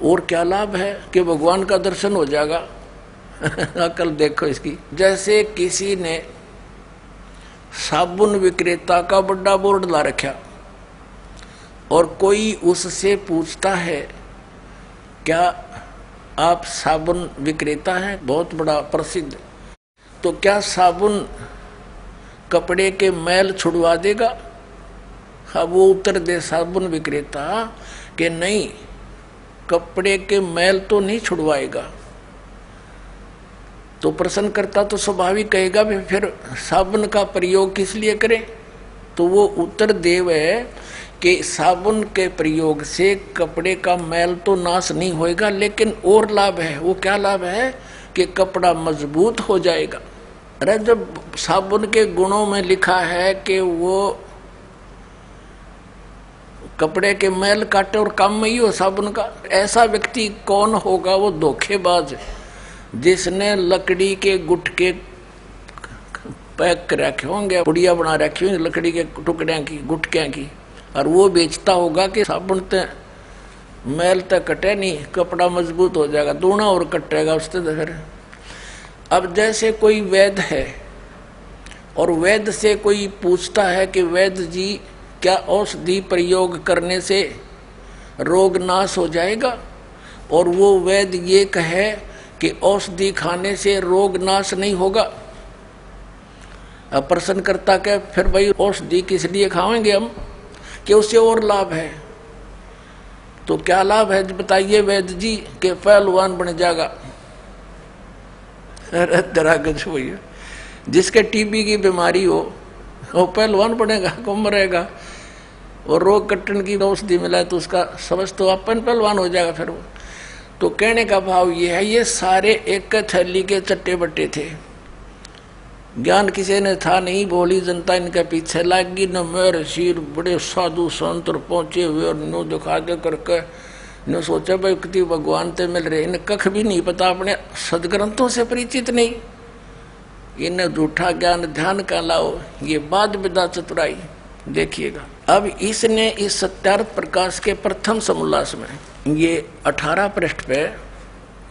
और क्या लाभ है? कि भगवान का दर्शन हो जाएगा। अकल देखो इसकी। जैसे किसी ने साबुन विक्रेता का बड़ा बोर्ड ला रखा और कोई उससे पूछता है क्या आप साबुन विक्रेता हैं, बहुत बड़ा प्रसिद्ध, तो क्या साबुन कपड़े के मैल छुड़वा देगा? अब वो उत्तर दे साबुन विक्रेता कि नहीं, कपड़े के मैल तो नहीं छुड़वाएगा। तो प्रश्नकर्ता तो स्वाभाविक कहेगा भी फिर साबुन का प्रयोग किस लिए करें? तो वो उत्तर देव है कि साबुन के प्रयोग से कपड़े का मैल तो नाश नहीं होएगा, लेकिन और लाभ है। वो क्या लाभ है? कि कपड़ा मजबूत हो जाएगा। अरे जब साबुन के गुणों में लिखा है कि वो कपड़े के मैल काटे और काम में ही हो साबुन का, ऐसा व्यक्ति कौन होगा? वो धोखेबाज जिसने लकड़ी के गुटके पैक कर रखे होंगे, पुड़िया बना रखी होंगी लकड़ी के टुकड़े की, गुटके की, और वो बेचता होगा कि साबुन ते मैल तक कटे नहीं, कपड़ा मजबूत हो जाएगा, दूना और कटेगा उससे। तो फिर अब जैसे कोई वैद्य है और वैद्य से कोई पूछता है कि वैद्य जी क्या औषधि प्रयोग करने से रोग नाश हो जाएगा, और वो वैद्य ये कहे कि औषधि खाने से रोग नाश नहीं होगा। अब प्रश्नकर्ता के फिर भाई औषधि किस लिए खाएंगे हम, कि उससे और लाभ है। तो क्या लाभ है बताइए वैद्य जी? के पहलवान बन जाएगा। अरे तेरा गज भैया, जिसके टीबी की बीमारी हो वो पहलवान बनेगा, कौन मरेगा? और रोग कट्टन की औषधि मिला तो उसका समझ तो अपन पहलवान हो जाएगा फिर वो। तो कहने का भाव ये है, ये सारे एक थैली के चट्टे बट्टे थे, ज्ञान किसी ने था नहीं, बोली जनता इनके पीछे लागी, न मेरे सिर बड़े साधु संत पहुंचे हुए और नो दिखा दे करके ने सोचा भाई कितनी भगवान ते मिल रहे, इन्हें कख भी नहीं पता, अपने सदग्रंथों से परिचित नहीं, इन्हें झूठा ज्ञान ध्यान का लाओ, ये बाद विदा चतुराई। देखिएगा अब इसने इस सत्यार्थ प्रकाश के प्रथम समोल्लास में ये 18 पृष्ठ पे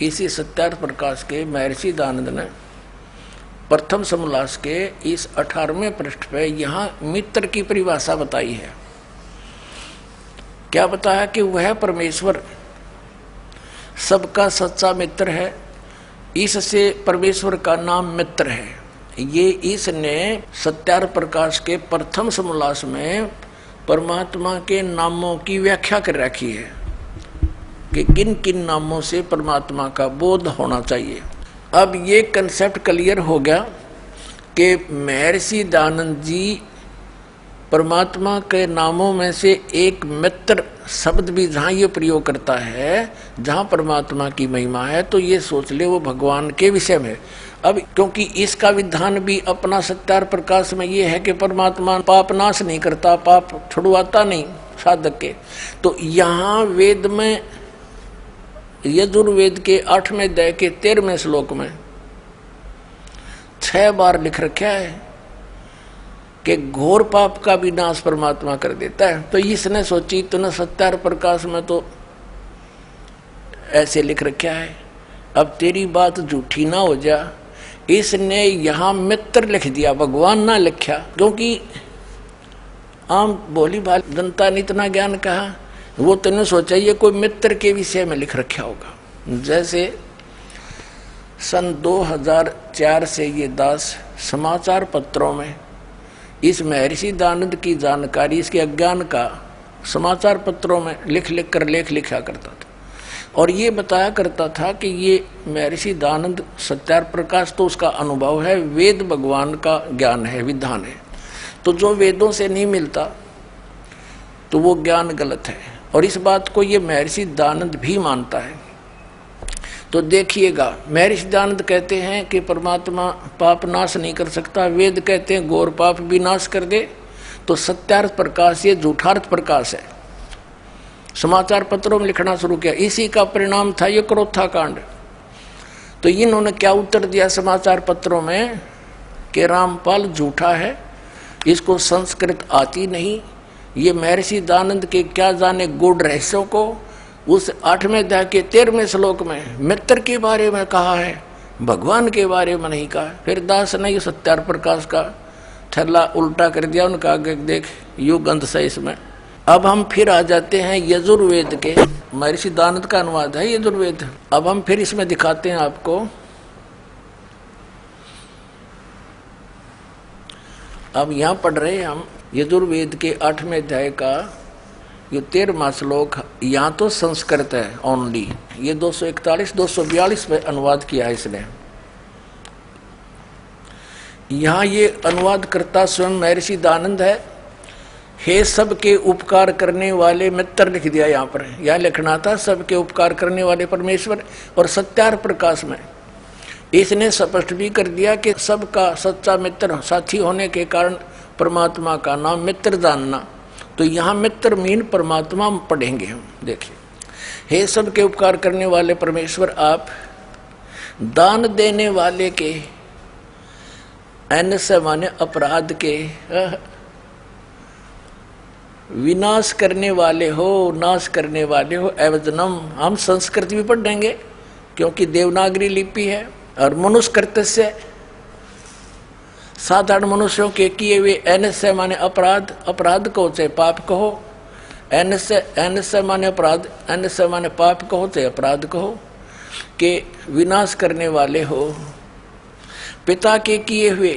इसी सत्यार्थ प्रकाश के महर्षि दयानंद ने प्रथम समोल्लास के इस 18वें पृष्ठ पे यहाँ मित्र की परिभाषा बताई है। क्या बताया कि वह परमेश्वर सबका सच्चा मित्र है, इससे परमेश्वर का नाम मित्र है। ये इसने सत्यार्थ प्रकाश के प्रथम समोल्लास में परमात्मा के नामों की व्याख्या कर रखी है कि किन किन नामों से परमात्मा का बोध होना चाहिए। अब ये कंसेप्ट क्लियर हो गया कि महर्षि दयानंद जी परमात्मा के नामों में से एक मित्र शब्द भी जहाँ ये प्रयोग करता है, जहाँ परमात्मा की महिमा है, तो ये सोच ले वो भगवान के विषय में। अब क्योंकि इसका विधान भी अपना सत्यार्थ प्रकाश में ये है कि परमात्मा पाप नाश नहीं करता, पाप छुड़वाता नहीं साधक के, तो यहाँ वेद में यजुर्वेद के 8वें अध्याय के 13वें श्लोक में 6 बार लिख रखा है कि घोर पाप का भी नाश परमात्मा कर देता है। तो इसने सोची तो सत्यार्थ प्रकाश में तो ऐसे लिख रखा है, अब तेरी बात झूठी ना हो जा, इसने यहाँ मित्र लिख दिया, भगवान ना लिखा, क्योंकि आम भोली भाली जनता ने इतना ज्ञान कहा, वो तूने सोचा ये कोई मित्र के विषय में लिख रखा होगा। जैसे सन 2004 से ये दास समाचार पत्रों में इस महर्षि दयानंद की जानकारी, इसके अज्ञान का समाचार पत्रों में लिख लिख कर लेख लिखा करता था और ये बताया करता था कि ये महर्षि दयानंद सत्यार्थ प्रकाश तो उसका अनुभव है, वेद भगवान का ज्ञान है, विधान है, तो जो वेदों से नहीं मिलता तो वो ज्ञान गलत है। और इस बात को ये महर्षि दयानंद भी मानता है। तो देखिएगा, महर्षि दयानंद कहते हैं कि परमात्मा पाप नाश नहीं कर सकता, वेद कहते हैं घोर पाप भी नाश कर दे, तो सत्यार्थ प्रकाश ये झूठार्थ प्रकाश है। समाचार पत्रों में लिखना शुरू किया, इसी का परिणाम था ये क्रोथा कांड। तो इन्होंने क्या उत्तर दिया समाचार पत्रों में कि रामपाल झूठा है, इसको संस्कृत आती नहीं, ये महर्षि दयानंद के क्या जाने गूढ़ रहस्यों को उस 8वें अध्याय के 13वें श्लोक में मित्र के बारे में कहा है, भगवान के बारे में नहीं कहा। फिर दास ने ये सत्यार्थ प्रकाश का थैला उल्टा कर दिया, उनका आगे देख युग अंत से इसमें। अब हम फिर आ जाते हैं यजुर्वेद के, महर्षि दयानंद का अनुवाद है यजुर्वेद। अब हम फिर इसमें दिखाते हैं आपको, अब यहाँ पढ़ रहे हैं हम यजुर्वेद के 8वें अध्याय का ये 13वां श्लोक। यहाँ तो संस्कृत है ओनली, ये 241-242 में अनुवाद किया है इसने। यहाँ ये अनुवाद करता स्वयं महर्षि दयानंद है। हे सबके उपकार करने वाले मित्र लिख दिया यहाँ पर, यहाँ लिखना था सबके उपकार करने वाले परमेश्वर। और सत्यार्थ प्रकाश में इसने स्पष्ट भी कर दिया कि सबका सच्चा मित्र साथी होने के कारण परमात्मा का नाम मित्र जानना। तो यहाँ मित्र मीन परमात्मा पढ़ेंगे हम। देखिए, हे सबके उपकार करने वाले परमेश्वर, आप दान देने वाले के, एन से माने अपराध के, विनाश करने वाले हो, नाश करने वाले हो, एवजनम। हम संस्कृत भी पढ़ेंगे क्योंकि देवनागरी लिपि है। और मनुष्कृत से साधारण मनुष्यों के किए हुए, एन से माने अपराध, अपराध कहो चाहे पाप कहो, एन से माने अपराध, एन से माने पाप कहो चाहे अपराध कहो, के विनाश करने वाले हो। पिता के किए हुए,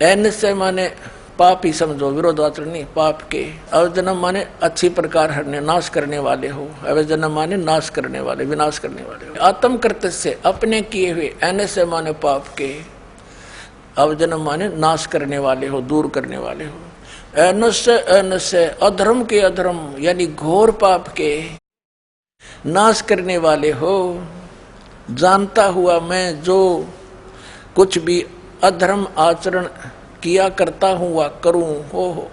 एन से माने पाप ही समझो, विरोधाचरण नहीं, पाप के। अवजनम माने अच्छी प्रकार हरने, नाश करने वाले हो। अवजनम माने नाश करने वाले, विनाश करने वाले हो। आत्म कृत्य से अपने किए हुए, एन से माने पाप के, अवजनम माने नाश करने वाले हो, दूर करने वाले हो। अनस्य अनस्य अधर्म के अधर्म यानी घोर पाप के नाश करने वाले हो। जानता हुआ मैं जो कुछ भी अधर्म आचरण किया करता हूँ वह करूँ हो।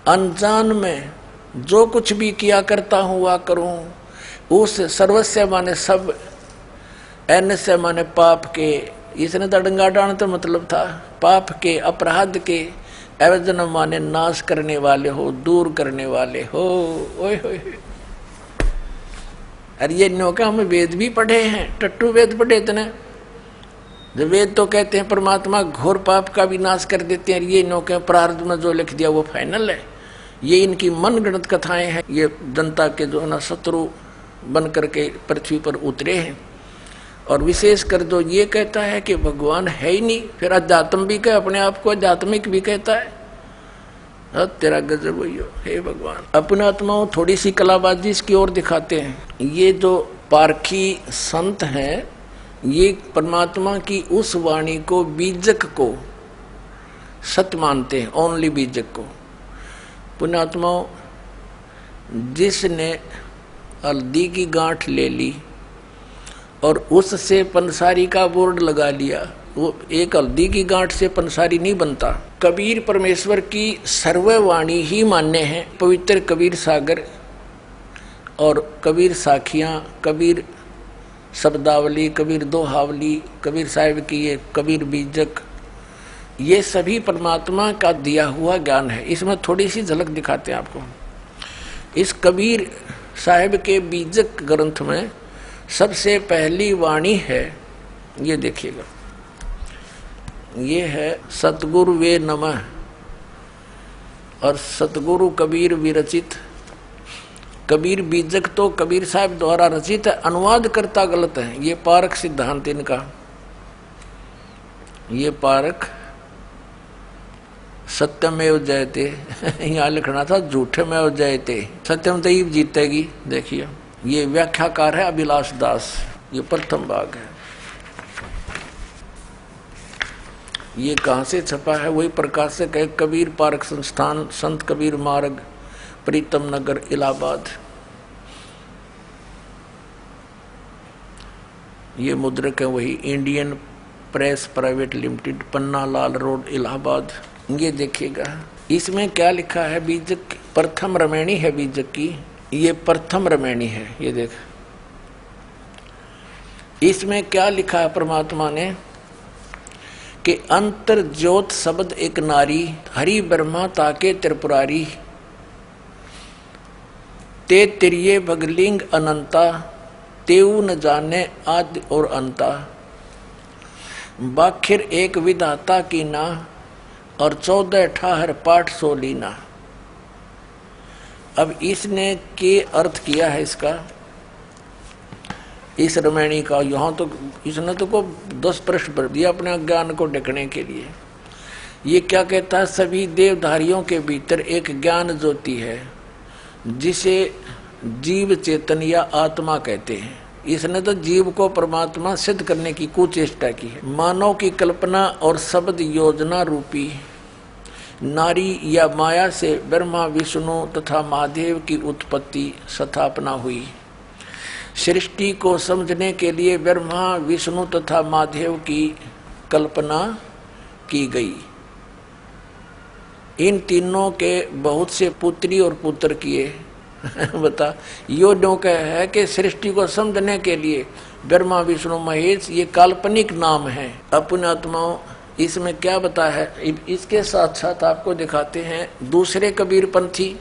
अनजान में जो कुछ भी किया करता हूँ वह करूँ। उस सर्वस्व माने सब, अनस्य माने पाप के, इसने तो डंगा डाण तो मतलब था पाप के, अपराध के, अवजन माने नाश करने वाले हो, दूर करने वाले हो। ओए होए, अरे ये नौका हम वेद भी पढ़े हैं, टट्टू वेद पढ़े इतने। जब वेद तो कहते हैं परमात्मा घोर पाप का भी नाश कर देते हैं, ये नौके प्रारब्ध में जो लिख दिया वो फाइनल है। ये इनकी मनगढ़ंत कथाएं हैं। ये जनता के जो है ना शत्रु बन करके पृथ्वी पर उतरे हैं। और विशेष कर जो ये कहता है कि भगवान है ही नहीं, फिर अध्यात्म भी कहे, अपने आप को आध्यात्मिक भी कहता है। तेरा गजब हुई हो हे भगवान। अपने आत्माओं थोड़ी सी कलाबाजी इसकी ओर दिखाते हैं। ये जो पारखी संत हैं ये परमात्मा की उस वाणी को, बीजक को सत्य मानते हैं, ओनली बीजक को। पुण्यात्माओं, जिसने हल्दी की गांठ ले ली और उससे पंसारी का बोर्ड लगा लिया, वो एक हल्दी की गांठ से पंसारी नहीं बनता। कबीर परमेश्वर की सर्ववाणी ही मान्य है। पवित्र कबीर सागर और कबीर साखियाँ, कबीर शब्दावली, कबीर दोहावली, कबीर साहिब की ये कबीर बीजक, ये सभी परमात्मा का दिया हुआ ज्ञान है। इसमें थोड़ी सी झलक दिखाते हैं आपको। इस कबीर साहिब के बीजक ग्रंथ में सबसे पहली वाणी है, ये देखिएगा, ये है सतगुरु वे नमः। और सतगुरु कबीर विरचित कबीर बीजक तो कबीर साहब द्वारा रचित है, अनुवाद करता गलत है। ये पारक सिद्धांत इनका, ये पारक सत्यमेव जयते यहाँ लिखना था झूठे में जयते, सत्यम तो ही जीतेगी। देखिए ये व्याख्याकार है अभिलाष दास, ये प्रथम भाग है। ये कहाँ से छपा है? वही प्रकाशक है, कबीर पारक संस्थान, संत कबीर मार्ग, प्रीतम नगर, इलाहाबाद। ये मुद्रक है वही, Indian press private limited, Panna Lal road, Allahabad. ये देखिएगा इसमें क्या लिखा है। बीजक प्रथम रमैणी है बीजक की, ये प्रथम रमैणी है। ये देख इसमें क्या लिखा है परमात्मा ने कि अंतर ज्योत शब्द एक नारी, हरि ब्रह्मा ताके त्रिपुरारी, ते तिरिये भगलिंग अनंता, तेऊ न जाने आदि और अंता, बाखिर एक विधाता की ना, और 14 ठाहर पाठ सोलीना। अब इसने के अर्थ किया है इसका, इस रमैणी का। यहाँ तो इसने तो को 10 प्रश्न भर दिया अपने ज्ञान को ढकने के लिए। ये क्या कहता है? सभी देवधारियों के भीतर एक ज्ञान ज्योति है जिसे जीव चेतन या आत्मा कहते हैं। इसने तो जीव को परमात्मा सिद्ध करने की कुचेष्टा की है। मानव की कल्पना और शब्द योजना रूपी नारी या माया से ब्रह्मा विष्णु तथा महादेव की उत्पत्ति स्थापना हुई। सृष्टि को समझने के लिए ब्रह्मा विष्णु तथा महादेव की कल्पना की गई। इन तीनों के बहुत से पुत्री और पुत्र किए। बता, यो नौका है कि सृष्टि को समझने के लिए ब्रह्मा विष्णु महेश ये काल्पनिक नाम है। अपने आत्माओं इसमें क्या बता है, इसके साथ साथ आपको दिखाते हैं दूसरे कबीर पंथी।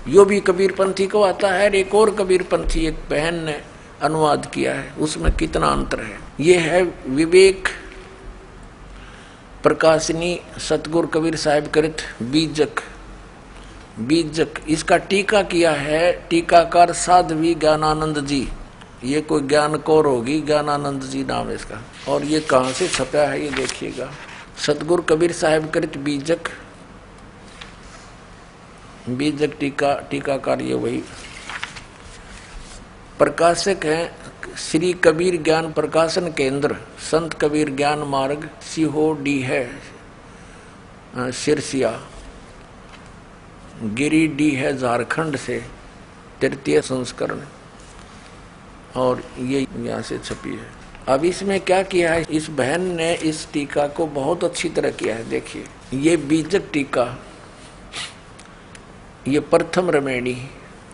यो भी कबीर पंथी को आता है, एक और कबीर पंथी एक बहन ने अनुवाद किया है, उसमें कितना अंतर है। ये है विवेक प्रकाशिनी सतगुरु कबीर साहिब कृत बीजक। बीजक इसका टीका किया है टीकाकार साध्वी ज्ञानानंद जी। ये कोई ज्ञान कौर होगी, ज्ञानानंद जी नाम है इसका। और ये कहाँ से छपा है ये देखिएगा, सतगुरु कबीर साहिब कृत बीजक। बीजक टीकाकार ये वही। प्रकाशक हैं श्री कबीर ज्ञान प्रकाशन केंद्र, संत कबीर ज्ञान मार्ग, सीहो डी है सिरसिया। गिरिडीह है झारखंड से, तृतीय संस्करण, और ये यहाँ से छपी है। अब इसमें क्या किया है, इस बहन ने इस टीका को बहुत अच्छी तरह किया है। देखिए ये बीजक टीका, ये प्रथम रमेणी।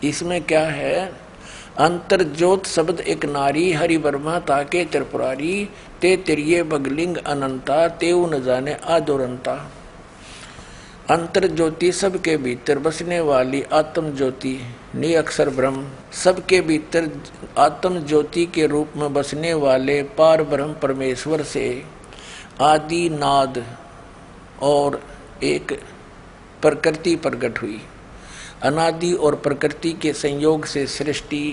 इसमें क्या है, अंतर्ज्योत शब्द एक नारी, हरि ब्रह्मा ताके त्रिपुरारी, ते तिरिये बगलिंग अनंता, तेऊ न जाने आदुरंता। अंतर ज्योति सबके भीतर बसने वाली आत्म ज्योति, नि अक्षर ब्रह्म, सबके भीतर आत्म ज्योति के रूप में बसने वाले पार ब्रह्म परमेश्वर से आदि नाद और एक प्रकृति प्रकट हुई। अनादि और प्रकृति के संयोग से सृष्टि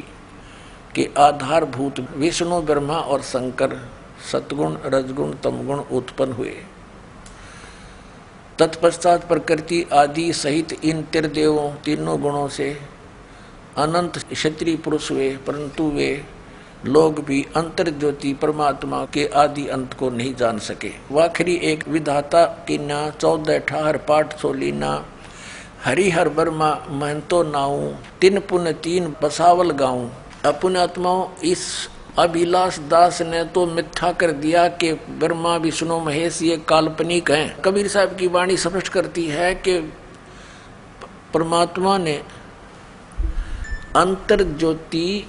के आधारभूत विष्णु ब्रह्मा और शंकर सतगुण रजगुण तमगुण उत्पन्न हुए। तत्पश्चात प्रकृति आदि सहित इन त्रिदेवों तीनों गुणों से अनंत क्षत्रिय पुरुष हुए, परंतु वे लोग भी अंतर ज्योति परमात्मा के आदि अंत को नहीं जान सके। वाखरी एक विधाता किन्ना 14 ठाहर पाठ सोलीना, हरिहर वर्मा महंतो नाऊ, तीन पुण्य तीन बसावल गाऊं। अपने आत्माओं, इस अभिलाष दास ने तो मिथ्या कर दिया कि ब्रह्मा विष्णु महेश ये काल्पनिक हैं। कबीर साहब की वाणी स्पष्ट करती है कि परमात्मा ने अंतर ज्योति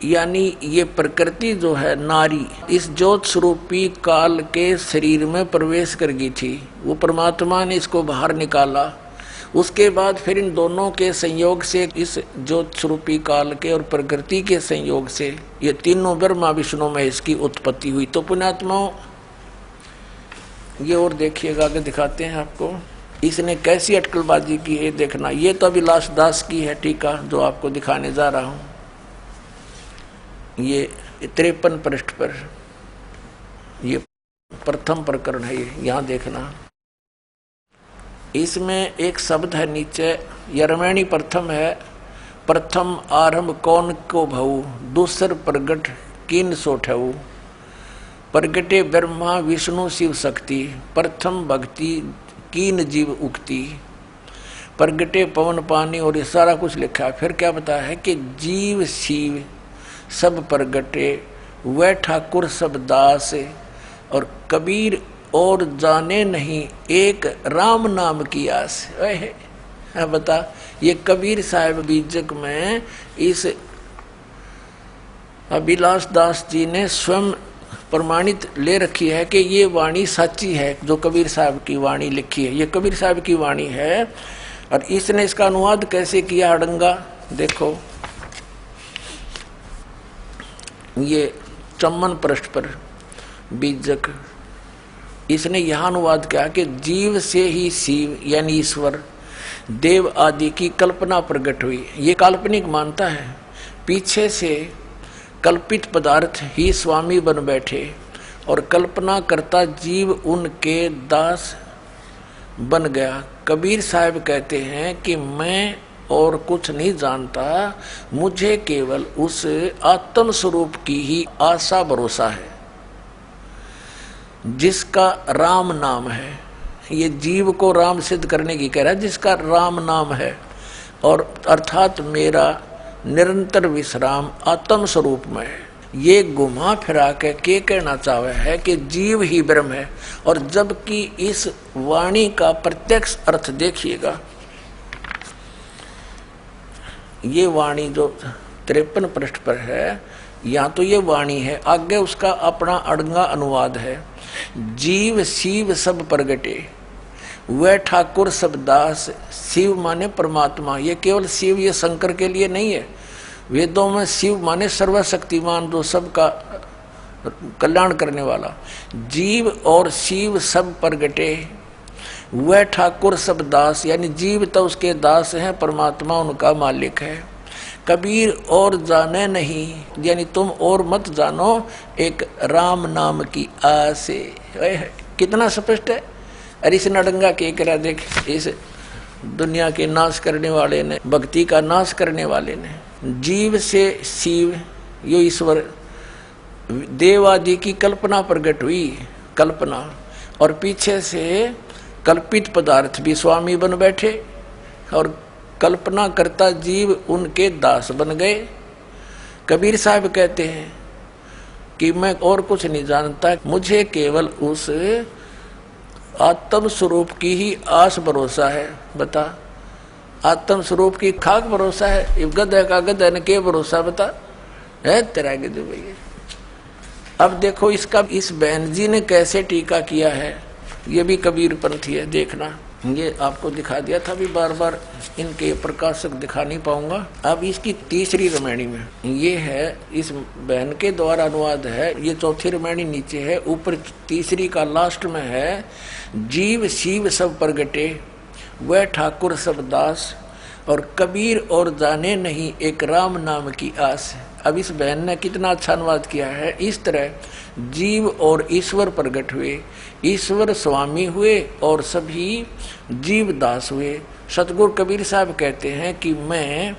यानी ये प्रकृति जो है नारी, इस ज्योत स्वरूपी काल के शरीर में प्रवेश कर गई थी। वो परमात्मा ने इसको बाहर निकाला। उसके बाद फिर इन दोनों के संयोग से, इस ज्योत स्वरूपी काल के और प्रकृति के संयोग से ये तीनों ब्रह्मा विष्णु महेश की उत्पत्ति हुई। तो पुण्यात्माओं, ये और देखिएगा, आगे दिखाते हैं आपको इसने कैसी अटकलबाजी की है। देखना, ये तो अभिलाष दास की है टीका जो आपको दिखाने जा रहा हूं। ये 53 पृष्ठ पर ये प्रथम प्रकरण है। ये यहां देखना, इसमें एक शब्द है नीचे, यरमैणी प्रथम है। प्रथम आरंभ कौन को भऊ, दूसर प्रगट किन सोठऊ। प्रगटे ब्रह्मा विष्णु शिव शक्ति, प्रथम भक्ति कीन जीव उक्ति। प्रगटे पवन पानी, और ये सारा कुछ लिखा है। फिर क्या बताया है कि जीव शिव सब प्रगटे, वह ठाकुर सब दास, और कबीर और जाने नहीं एक राम नाम की आस। बता, ये कबीर साहब बीजक में इस अभिलाष दास जी ने स्वयं प्रमाणित ले रखी है कि ये वाणी सच्ची है। जो कबीर साहब की वाणी लिखी है, ये कबीर साहब की वाणी है। और इसने इसका अनुवाद कैसे किया अड़ंगा, देखो ये 54 पृष्ठ पर बीजक, इसने यह अनुवाद किया कि जीव से ही शिव यानी ईश्वर देव आदि की कल्पना प्रकट हुई। ये काल्पनिक मानता है। पीछे से कल्पित पदार्थ ही स्वामी बन बैठे और कल्पना करता जीव उनके दास बन गया। कबीर साहब कहते हैं कि मैं और कुछ नहीं जानता, मुझे केवल उस आत्म स्वरूप की ही आशा भरोसा है जिसका राम नाम है। ये जीव को राम सिद्ध करने की कह रहा है, जिसका राम नाम है, और अर्थात मेरा निरंतर विश्राम आत्म स्वरूप में है। ये घुमा फिरा के कहना चाहे है कि जीव ही ब्रह्म है। और जबकि इस वाणी का प्रत्यक्ष अर्थ देखिएगा, ये वाणी जो 53 पृष्ठ पर है, यहाँ तो ये वाणी है, आगे उसका अपना अड़ंगा अनुवाद है। जीव शिव सब प्रगटे, वह ठाकुर सब दास। शिव माने परमात्मा, ये केवल शिव ये शंकर के लिए नहीं है। वेदों में शिव माने सर्वशक्तिमान, जो सबका कल्याण करने वाला। जीव और शिव सब प्रगटे, वह ठाकुर सब दास, यानी जीव तो उसके दास हैं, परमात्मा उनका मालिक है। कबीर और जाने नहीं, यानी तुम और मत जानो एक राम नाम की आस। कितना स्पष्ट है। अरे इस नडंगा के करा देख, इस दुनिया के नाश करने वाले ने, भक्ति का नाश करने वाले ने, जीव से शिव यो ईश्वर देव आदि की कल्पना प्रकट हुई, कल्पना, और पीछे से कल्पित पदार्थ भी स्वामी बन बैठे और कल्पना करता जीव उनके दास बन गए। कबीर साहब कहते हैं कि मैं और कुछ नहीं जानता, मुझे केवल उस आत्म स्वरूप की ही आस भरोसा है। बता, आत्म स्वरूप की खाक भरोसा है, गधा का गधा ने के भरोसा बता है तेरा जो भैया। अब देखो इसका इस बहन जी ने कैसे टीका किया है, ये भी कबीर पंथी है, देखना। ये आपको दिखा दिया था, भी बार बार इनके प्रकाशक दिखा नहीं पाऊंगा। अब इसकी तीसरी रामायणी में ये है, इस बहन के द्वारा अनुवाद है। ये चौथी रामायणी नीचे है, ऊपर तीसरी का लास्ट में है, जीव शिव सब प्रगटे वह ठाकुर सब दास, और कबीर और जाने नहीं एक राम नाम की आस। अब इस बहन ने कितना अच्छा अनुवाद किया है। इस तरह जीव और ईश्वर प्रकट हुए, ईश्वर स्वामी हुए और सभी जीव दास हुए। सतगुरु कबीर साहब कहते हैं कि मैं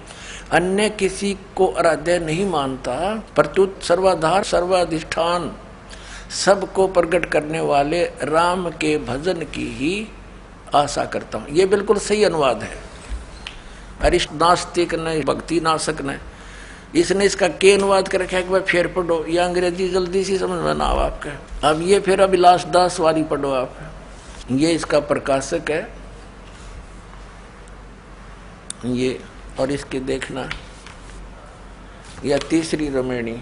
अन्य किसी को आराध्य नहीं मानता, प्रत्युत सर्वाधार सर्वाधिष्ठान सबको प्रकट करने वाले राम के भजन की ही आशा करता हूँ। ये बिल्कुल सही अनुवाद है। अरिष्ट नास्तिक ने, भक्ति नाशक ने, इसने इसका के अनुवाद कर रखा है कि भाई फिर पढ़ो, ये अंग्रेजी जल्दी सी समझ में ना आओ आपका। अब ये फिर अभिलाष दास वाली पढ़ो आप, ये इसका प्रकाशक है ये। और इसके देखना, या तीसरी रामायणी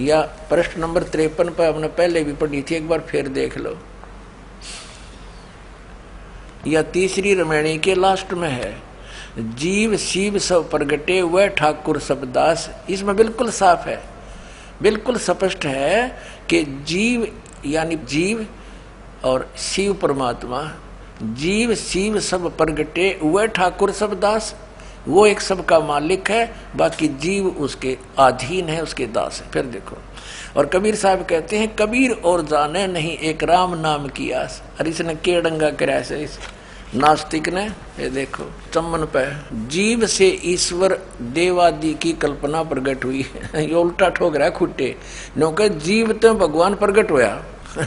या प्रश्न नंबर 53 पर हमने पहले भी पढ़ी थी, एक बार फिर देख लो। या तीसरी रामायणी के लास्ट में है, जीव शिव सब प्रगटे वह ठाकुर सब दास। इसमें बिल्कुल साफ है, बिल्कुल स्पष्ट है कि जीव यानी जीव और शिव परमात्मा, जीव शिव सब प्रगटे वह ठाकुर सब दास। वो एक सबका मालिक है, बाकी जीव उसके अधीन है, उसके दास है। फिर देखो, और कबीर साहब कहते हैं कबीर और जाने नहीं एक राम नाम की आस। और इसने के डंगा कराया से इस नास्तिक ने, ये देखो चम्मन पे, जीव से ईश्वर देवादि की कल्पना प्रकट हुई। ये उल्टा ठोक रहा है खुट्टे, क्योंकि जीव तो भगवान प्रकट होया।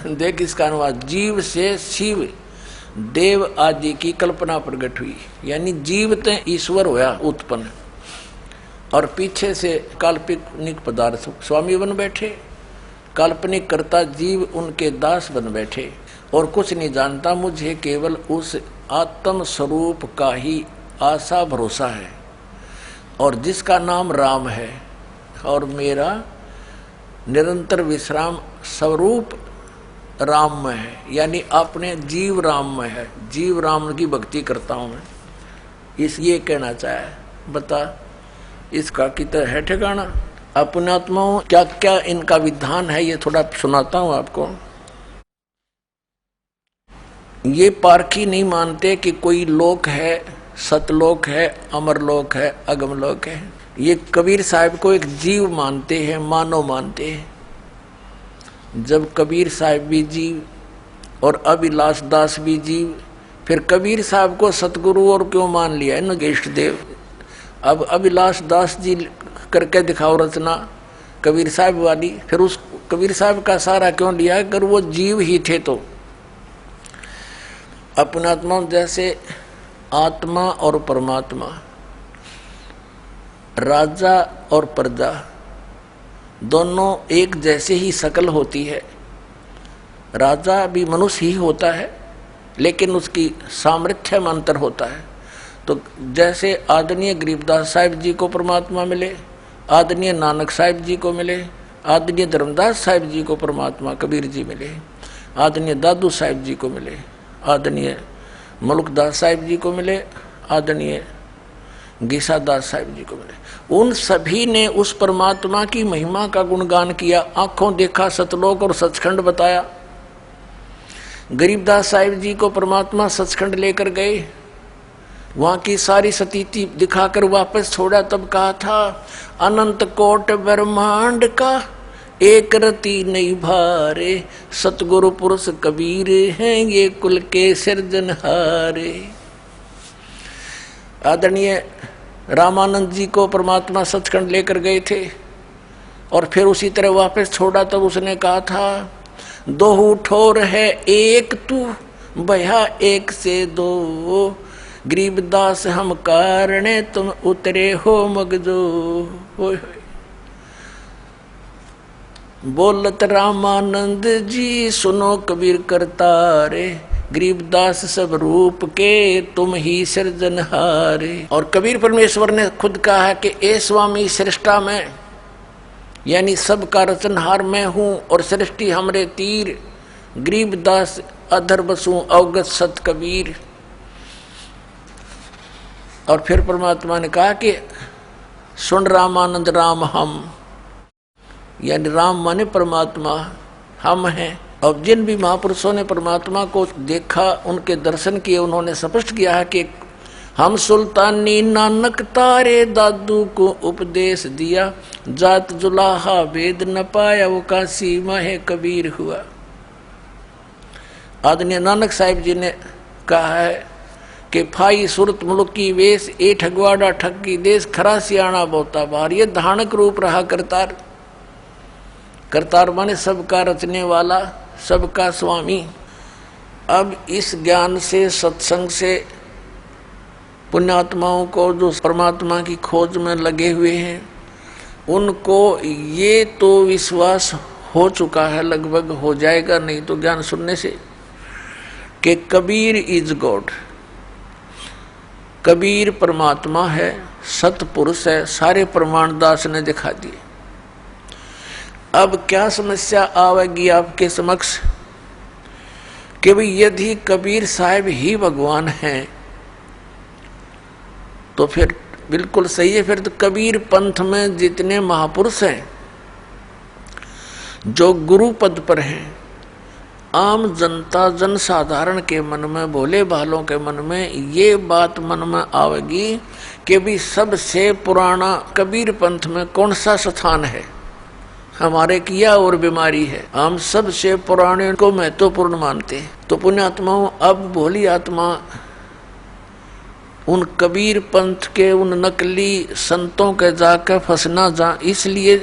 देख इसका अनुवाद, जीव से शिव देव आदि की कल्पना प्रकट हुई, यानी जीव तो ईश्वर होया उत्पन्न, और पीछे से काल्पनिक पदार्थ स्वामी बन बैठे, काल्पनिक कर्ता जीव उनके दास बन बैठे। और कुछ नहीं जानता, मुझे केवल उस आत्म स्वरूप का ही आशा भरोसा है, और जिसका नाम राम है, और मेरा निरंतर विश्राम स्वरूप राम में है, यानी अपने जीव राम में है। जीव राम की भक्ति करता हूँ मैं, इस ये कहना चाहे। बता इसका कितना है ठिकाना। अपने आत्माओं क्या क्या इनका विधान है, ये थोड़ा सुनाता हूँ आपको। ये पारखी नहीं मानते कि कोई लोक है, सतलोक है, अमरलोक है, अगमलोक है। ये कबीर साहब को एक जीव मानते हैं, मानव मानते हैं। जब कबीर साहब भी जीव और अभिलाष दास भी जीव, फिर कबीर साहब को सतगुरु और क्यों मान लिया है न इष्ट देव। अब अभिलाष दास जी करके दिखाओ रचना कबीर साहब वाली, फिर उस कबीर साहब का सारा क्यों लिया, अगर वो जीव ही थे तो। अपना आत्मा जैसे आत्मा और परमात्मा, राजा और प्रजा दोनों एक जैसे ही शकल होती है। राजा भी मनुष्य ही होता है, लेकिन उसकी सामर्थ्य में अंतर होता है। तो जैसे आदरणीय गरीबदास साहिब जी को परमात्मा मिले, आदरणीय नानक साहिब जी को मिले, आदरणीय धर्मदास साहिब जी को परमात्मा कबीर जी मिले, आदरणीय दादू साहिब जी को मिले, आदरणीय मलुकदास साहिब जी को मिले, आदरणीय गीसादास साहिब जी को मिले। उन सभी ने उस परमात्मा की महिमा का गुणगान किया, आंखों देखा सतलोक और सचखंड बताया। गरीबदास साहिब जी को परमात्मा सचखंड लेकर गए, वहां की सारी सतीति दिखाकर वापस छोड़ा, तब कहा था अनंत कोट ब्रह्मांड का एक रति नहीं भारे, सतगुरु पुरुष कबीर हैं ये कुल के सिरजनहारे। आदरणीय रामानंद जी को परमात्मा सचखंड लेकर गए थे और फिर उसी तरह वापस छोड़ा, तब उसने कहा था दोहू ठोर है एक तू भया एक से दो, गरीबदास हम कारणे तुम उतरे हो मगजो। होय होय। बोलत रामानंद जी सुनो कबीर करतारे, गरीबदास सब रूप के तुम ही सृजनहारे। और कबीर परमेश्वर ने खुद कहा है कि ए स्वामी सृष्टा में, यानी सबका रचनहार मैं हूं और सृष्टि हमरे तीर, गरीबदास अधर बसू अवगत सत कबीर। और फिर परमात्मा ने कहा कि सुन रामानंद राम हम, यानी राम माने परमात्मा, हम हैं। अब जिन भी महापुरुषों ने परमात्मा को देखा, उनके दर्शन किए, उन्होंने स्पष्ट किया है कि हम सुल्तानी नानक तारे दादू को उपदेश दिया, जात जुलाहा वेद न पाया वो काशी माहे कबीर हुआ। आदरणीय नानक साहिब जी ने कहा है कि फाई सुरत मुल्की वेश ए ठगवाड़ा ठगी देश, खरा सियाणा बोता बार। ये धानक रूप रहा करतार। करतार माने सबका रचने वाला, सबका स्वामी। अब इस ज्ञान से, सत्संग से पुण्यात्माओं को जो परमात्मा की खोज में लगे हुए हैं, उनको ये तो विश्वास हो चुका है, लगभग हो जाएगा नहीं तो ज्ञान सुनने से, कि कबीर इज गॉड, कबीर परमात्मा है, सतपुरुष है। सारे प्रमाण दास ने दिखा दिए। अब क्या समस्या आवेगी आपके समक्ष कि भाई यदि कबीर साहब ही भगवान हैं तो फिर बिल्कुल सही है। फिर तो कबीर पंथ में जितने महापुरुष हैं जो गुरु पद पर हैं, आम जनता जनसाधारण के मन में, भोले भालों के मन में ये बात मन में आवेगी कि भी सबसे पुराना कबीर पंथ में कौन सा स्थान है, हमारे किया और बीमारी है। हम सबसे पुराने को महत्वपूर्ण मानते हैं। तो पुण्यात्माओं, अब भोली आत्मा उन कबीर पंथ के उन नकली संतों के जाकर फंसना जा, इसलिए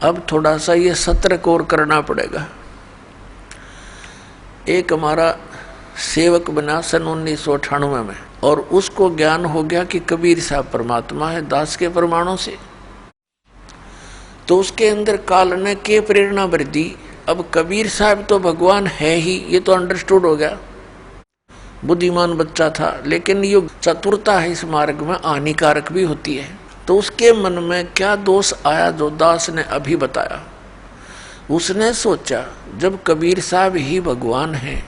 अब थोड़ा सा ये सतर्क और करना पड़ेगा। एक हमारा सेवक बना सन 1998 में, और उसको ज्ञान हो गया कि कबीर साहब परमात्मा है दास के प्रमाणों से। तो उसके अंदर काल ने के प्रेरणा भर दी। अब कबीर साहब तो भगवान है ही, ये तो अंडरस्टूड हो गया, बुद्धिमान बच्चा था। लेकिन ये चतुरता है इस मार्ग में हानिकारक भी होती है। तो उसके मन में क्या दोष आया जो दास ने अभी बताया। उसने सोचा जब कबीर साहब ही भगवान हैं,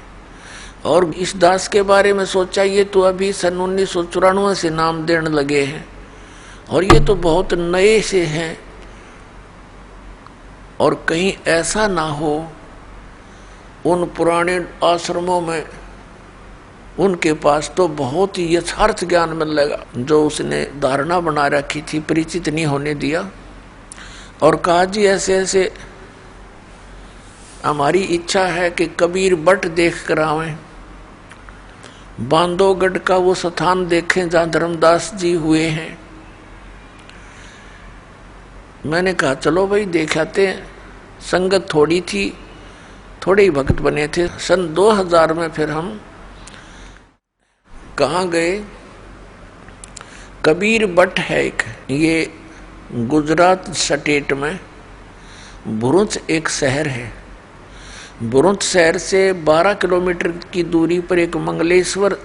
और इस दास के बारे में सोचा ये तो अभी सन 1994 से नाम देने लगे हैं, और ये तो बहुत नए से हैं, और कहीं ऐसा ना हो उन पुराने आश्रमों में उनके पास तो बहुत ही यथार्थ ज्ञान मिलेगा जो उसने धारणा बना रखी थी, परिचित नहीं होने दिया। और कहा जी ऐसे ऐसे हमारी इच्छा है कि कबीर बट देख कर आवें, बांधवगढ़ का वो स्थान देखें जहाँ धर्मदास जी हुए हैं। मैंने कहा चलो भाई देख आते हैं। संगत थोड़ी थी, थोड़े ही भक्त बने थे। सन 2000 में फिर हम कहाँ गए, कबीर बट है एक, ये गुजरात स्टेट में भरूच एक शहर है। भरूच शहर से 12 किलोमीटर की दूरी पर एक मंगलेश्वर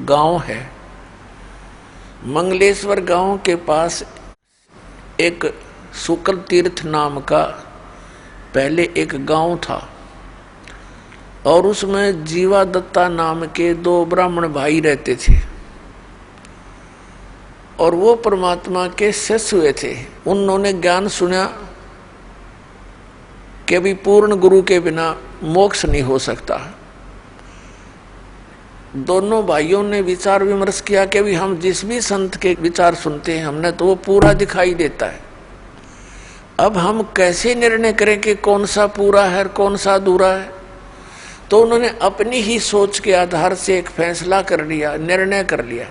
गांव है। मंगलेश्वर गांव के पास एक शुक्ल तीर्थ नाम का पहले एक गांव था, और उसमें जीवा दत्ता नाम के 2 ब्राह्मण भाई रहते थे, और वो परमात्मा के शिष्य हुए थे। उन्होंने ज्ञान सुना कि भी पूर्ण गुरु के बिना मोक्ष नहीं हो सकता। दोनों भाइयों ने विचार विमर्श किया कि भी हम जिस भी संत के विचार सुनते हैं हमने तो वो पूरा दिखाई देता है, अब हम कैसे निर्णय करें कि कौन सा पूरा है और कौन सा अधूरा है। तो उन्होंने अपनी ही सोच के आधार से एक फैसला कर लिया, निर्णय कर लिया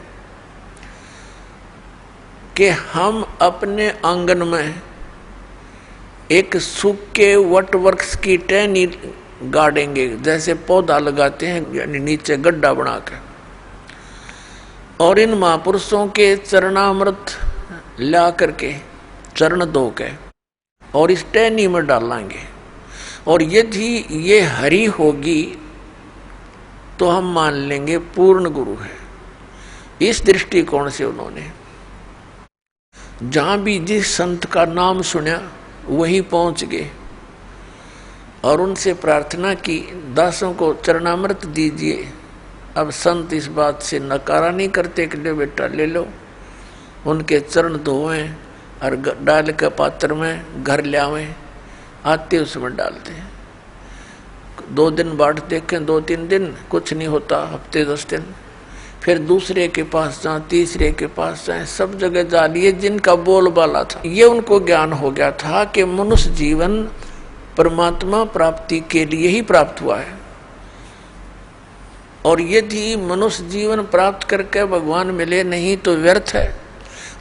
कि हम अपने आंगन में एक सूखे वट वृक्ष की टहनी गाड़ेंगे, जैसे पौधा लगाते हैं यानी नीचे गड्ढा बनाकर, और इन महापुरुषों के चरणामृत ला करके चरण धो के और इस टहनी में डालेंगे, और यदि ये हरि होगी तो हम मान लेंगे पूर्ण गुरु है। इस दृष्टिकोण से उन्होंने जहां भी जिस संत का नाम सुना वहीं पहुंच गए और उनसे प्रार्थना की, दासों को चरणामृत दीजिए। अब संत इस बात से नकारा नहीं करते कि ले बेटा ले लो, उनके चरण धोएं और डाल के पात्र में घर ले आवें, आते उसमें डालते हैं। 2 दिन बाट देखें, 2-3 दिन कुछ नहीं होता, हफ्ते 10 दिन, फिर दूसरे के पास जाएं, तीसरे के पास जाएं, सब जगह जा लिए जिनका बोलबाला था। ये उनको ज्ञान हो गया था कि मनुष्य जीवन परमात्मा प्राप्ति के लिए ही प्राप्त हुआ है, और यदि मनुष्य जीवन प्राप्त करके भगवान मिले नहीं तो व्यर्थ है,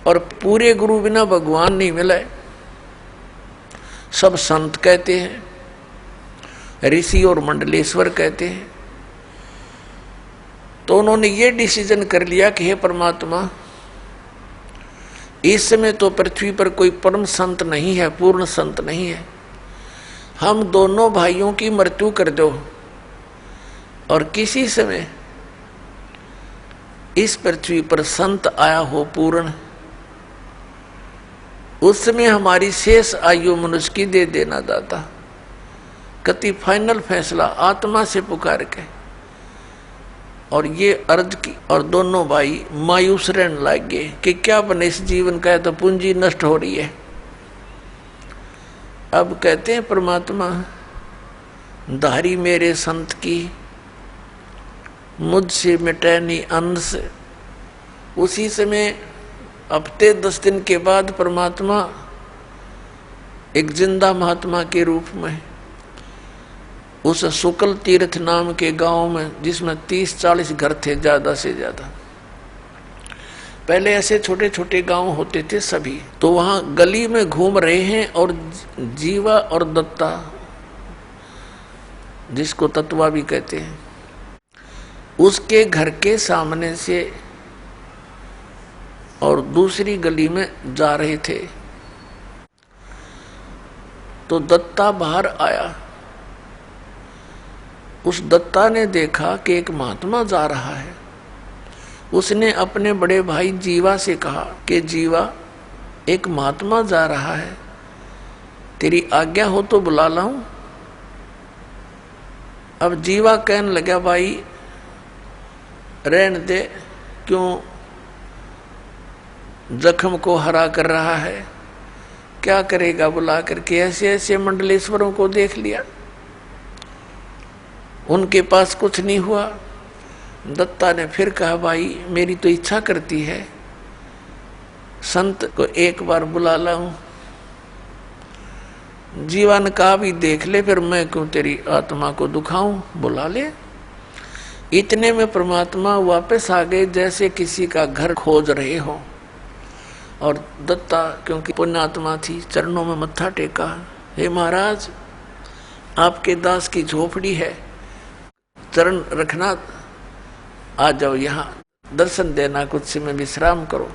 और पूरे गुरु बिना भगवान नहीं मिले। सब संत कहते हैं, ऋषि और मंडलेश्वर कहते हैं। तो उन्होंने ये डिसीजन कर लिया कि हे परमात्मा, इस समय तो पृथ्वी पर कोई परम संत नहीं है, पूर्ण संत नहीं है, हम दोनों भाइयों की मृत्यु कर दो, और किसी समय इस पृथ्वी पर संत आया हो पूर्ण, उस समय हमारी शेष आयु मनुष्य की दे देना दाता। कति फाइनल फैसला आत्मा से पुकार के और ये अर्ज की, और दोनों भाई मायूस रहने लग गए कि क्या बने इस जीवन का, तो पूंजी नष्ट हो रही है। अब कहते हैं परमात्मा, धारी मेरे संत की मुझसे मिटे नहीं अंश। उसी समय हफ्ते 10 दिन के बाद परमात्मा एक जिंदा महात्मा के रूप में उस शुक्ल तीर्थ नाम के गांव में, जिसमें 30-40 घर थे ज्यादा से ज्यादा, पहले ऐसे छोटे छोटे गांव होते थे सभी, तो वहां गली में घूम रहे हैं, और जीवा और दत्ता, जिसको तत्वा भी कहते हैं, उसके घर के सामने से और दूसरी गली में जा रहे थे। तो दत्ता बाहर आया। उस दत्ता ने देखा कि एक महात्मा जा रहा है। उसने अपने बड़े भाई जीवा से कहा कि जीवा, एक महात्मा जा रहा है, तेरी आज्ञा हो तो बुला लाऊं। अब जीवा कहने लगा, भाई रहने दे, क्यों जख्म को हरा कर रहा है, क्या करेगा बुला करके। ऐसे ऐसे मंडलेश्वरों को देख लिया, उनके पास कुछ नहीं हुआ। दत्ता ने फिर कहा, भाई मेरी तो इच्छा करती है संत को एक बार बुला लाऊं। जीवन का भी देख ले, फिर मैं क्यों तेरी आत्मा को दुखाऊं, बुला ले। इतने में परमात्मा वापस आ गए, जैसे किसी का घर खोज रहे हो। और दत्ता क्योंकि पुण्यात्मा थी, चरणों में मत्था टेका, हे महाराज, आपके दास की झोपड़ी है, चरण रखना, आ जाओ यहाँ दर्शन देना, कुछ समय विश्राम करो।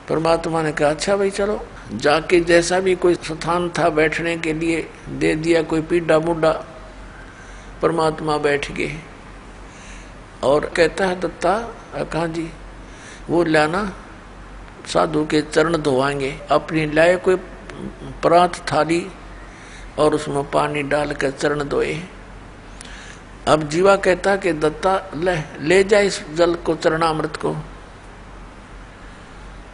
परमात्मा ने कहा, अच्छा भाई चलो। जाके जैसा भी कोई स्थान था बैठने के लिए दे दिया, कोई पीढ़ा मुड्डा, परमात्मा बैठ गए। और कहता है दत्ता, कहा जी, वो लाना, साधु के चरण धोवाएंगे। अपनी लाए कोई परात थाली और उसमें पानी डालकर चरण धोए। अब जीवा कहता कि दत्ता ले जा इस जल को, चरणामृत को,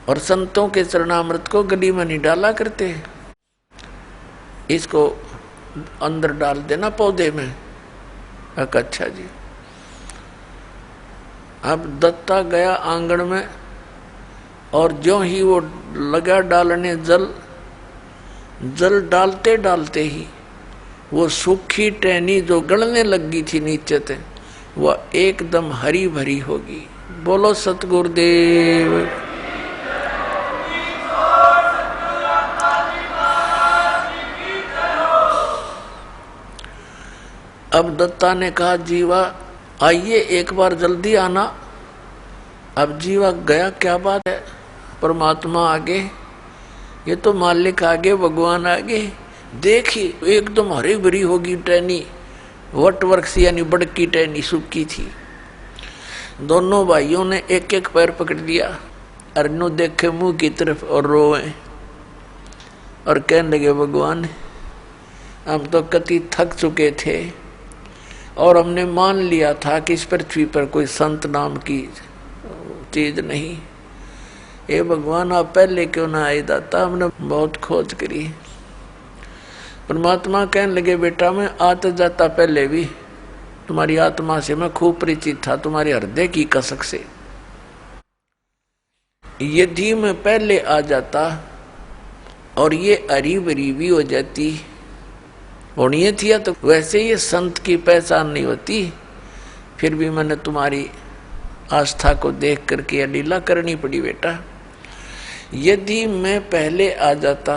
और संतों के चरणामृत को गली में नहीं डाला करते, इसको अंदर डाल देना पौधे में। अच्छा जी। अब दत्ता गया आंगन में, और ज्यों ही वो लगा डालने जल डालते डालते ही वो सूखी टहनी जो गलने लगी थी नीचे से, वह एकदम हरी भरी होगी। बोलो सतगुरुदेव। अब दत्ता ने कहा जीवा आइए एक बार जल्दी आना। अब जीवा गया, क्या बात है, परमात्मा आगे, ये तो मालिक आगे, भगवान आगे। देखी एकदम हरी भरी होगी टहनी, वट वृक्ष यानी बड़की टहनी सूखी थी। दोनों भाइयों ने एक एक पैर पकड़ लिया, अरनू देखे मुंह की तरफ और रोए और कहने लगे भगवान हम तो कति थक चुके थे और हमने मान लिया था कि इस पृथ्वी पर कोई संत नाम की चीज नहीं। ये भगवान आप पहले क्यों ना आए दाता, हमने बहुत खोज करी। परमात्मा कहने लगे बेटा मैं आता जाता पहले भी तुम्हारी आत्मा से मैं खूब परिचित था, तुम्हारे हृदय की कसक से। यदि मैं पहले आ जाता और ये हरी भरी भी हो जाती होनी थी तो वैसे ये संत की पहचान नहीं होती। फिर भी मैंने तुम्हारी आस्था को देख करके यह लीला करनी पड़ी बेटा। यदि मैं पहले आ जाता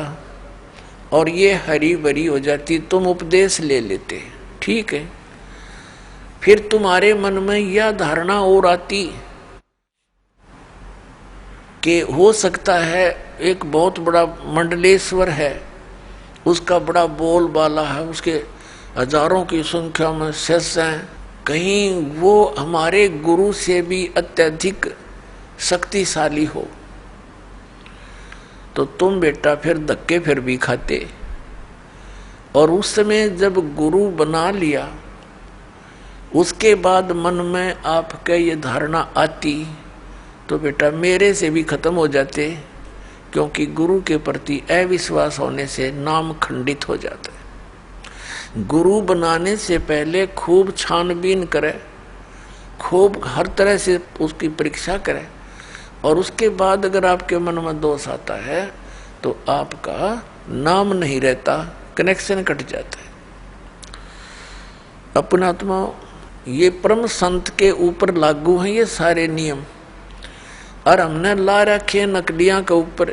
और ये हरी भरी हो जाती तुम उपदेश ले लेते, ठीक है, फिर तुम्हारे मन में यह धारणा और आती कि हो सकता है एक बहुत बड़ा मंडलेश्वर है, उसका बड़ा बोलबाला है, उसके हजारों की संख्या में शिष्य हैं, कहीं वो हमारे गुरु से भी अत्यधिक शक्तिशाली हो तो तुम बेटा फिर धक्के फिर भी खाते। और उस समय जब गुरु बना लिया उसके बाद मन में आपके ये धारणा आती तो बेटा मेरे से भी खत्म हो जाते, क्योंकि गुरु के प्रति अविश्वास होने से नाम खंडित हो जाता है। गुरु बनाने से पहले खूब छानबीन करे, खूब हर तरह से उसकी परीक्षा करे और उसके बाद अगर आपके मन में दोष आता है तो आपका नाम नहीं रहता, कनेक्शन कट जाता है। अपनात्मा ये परम संत के ऊपर लागू हैं ये सारे नियम, और हमने ला रखे नकलियां के ऊपर।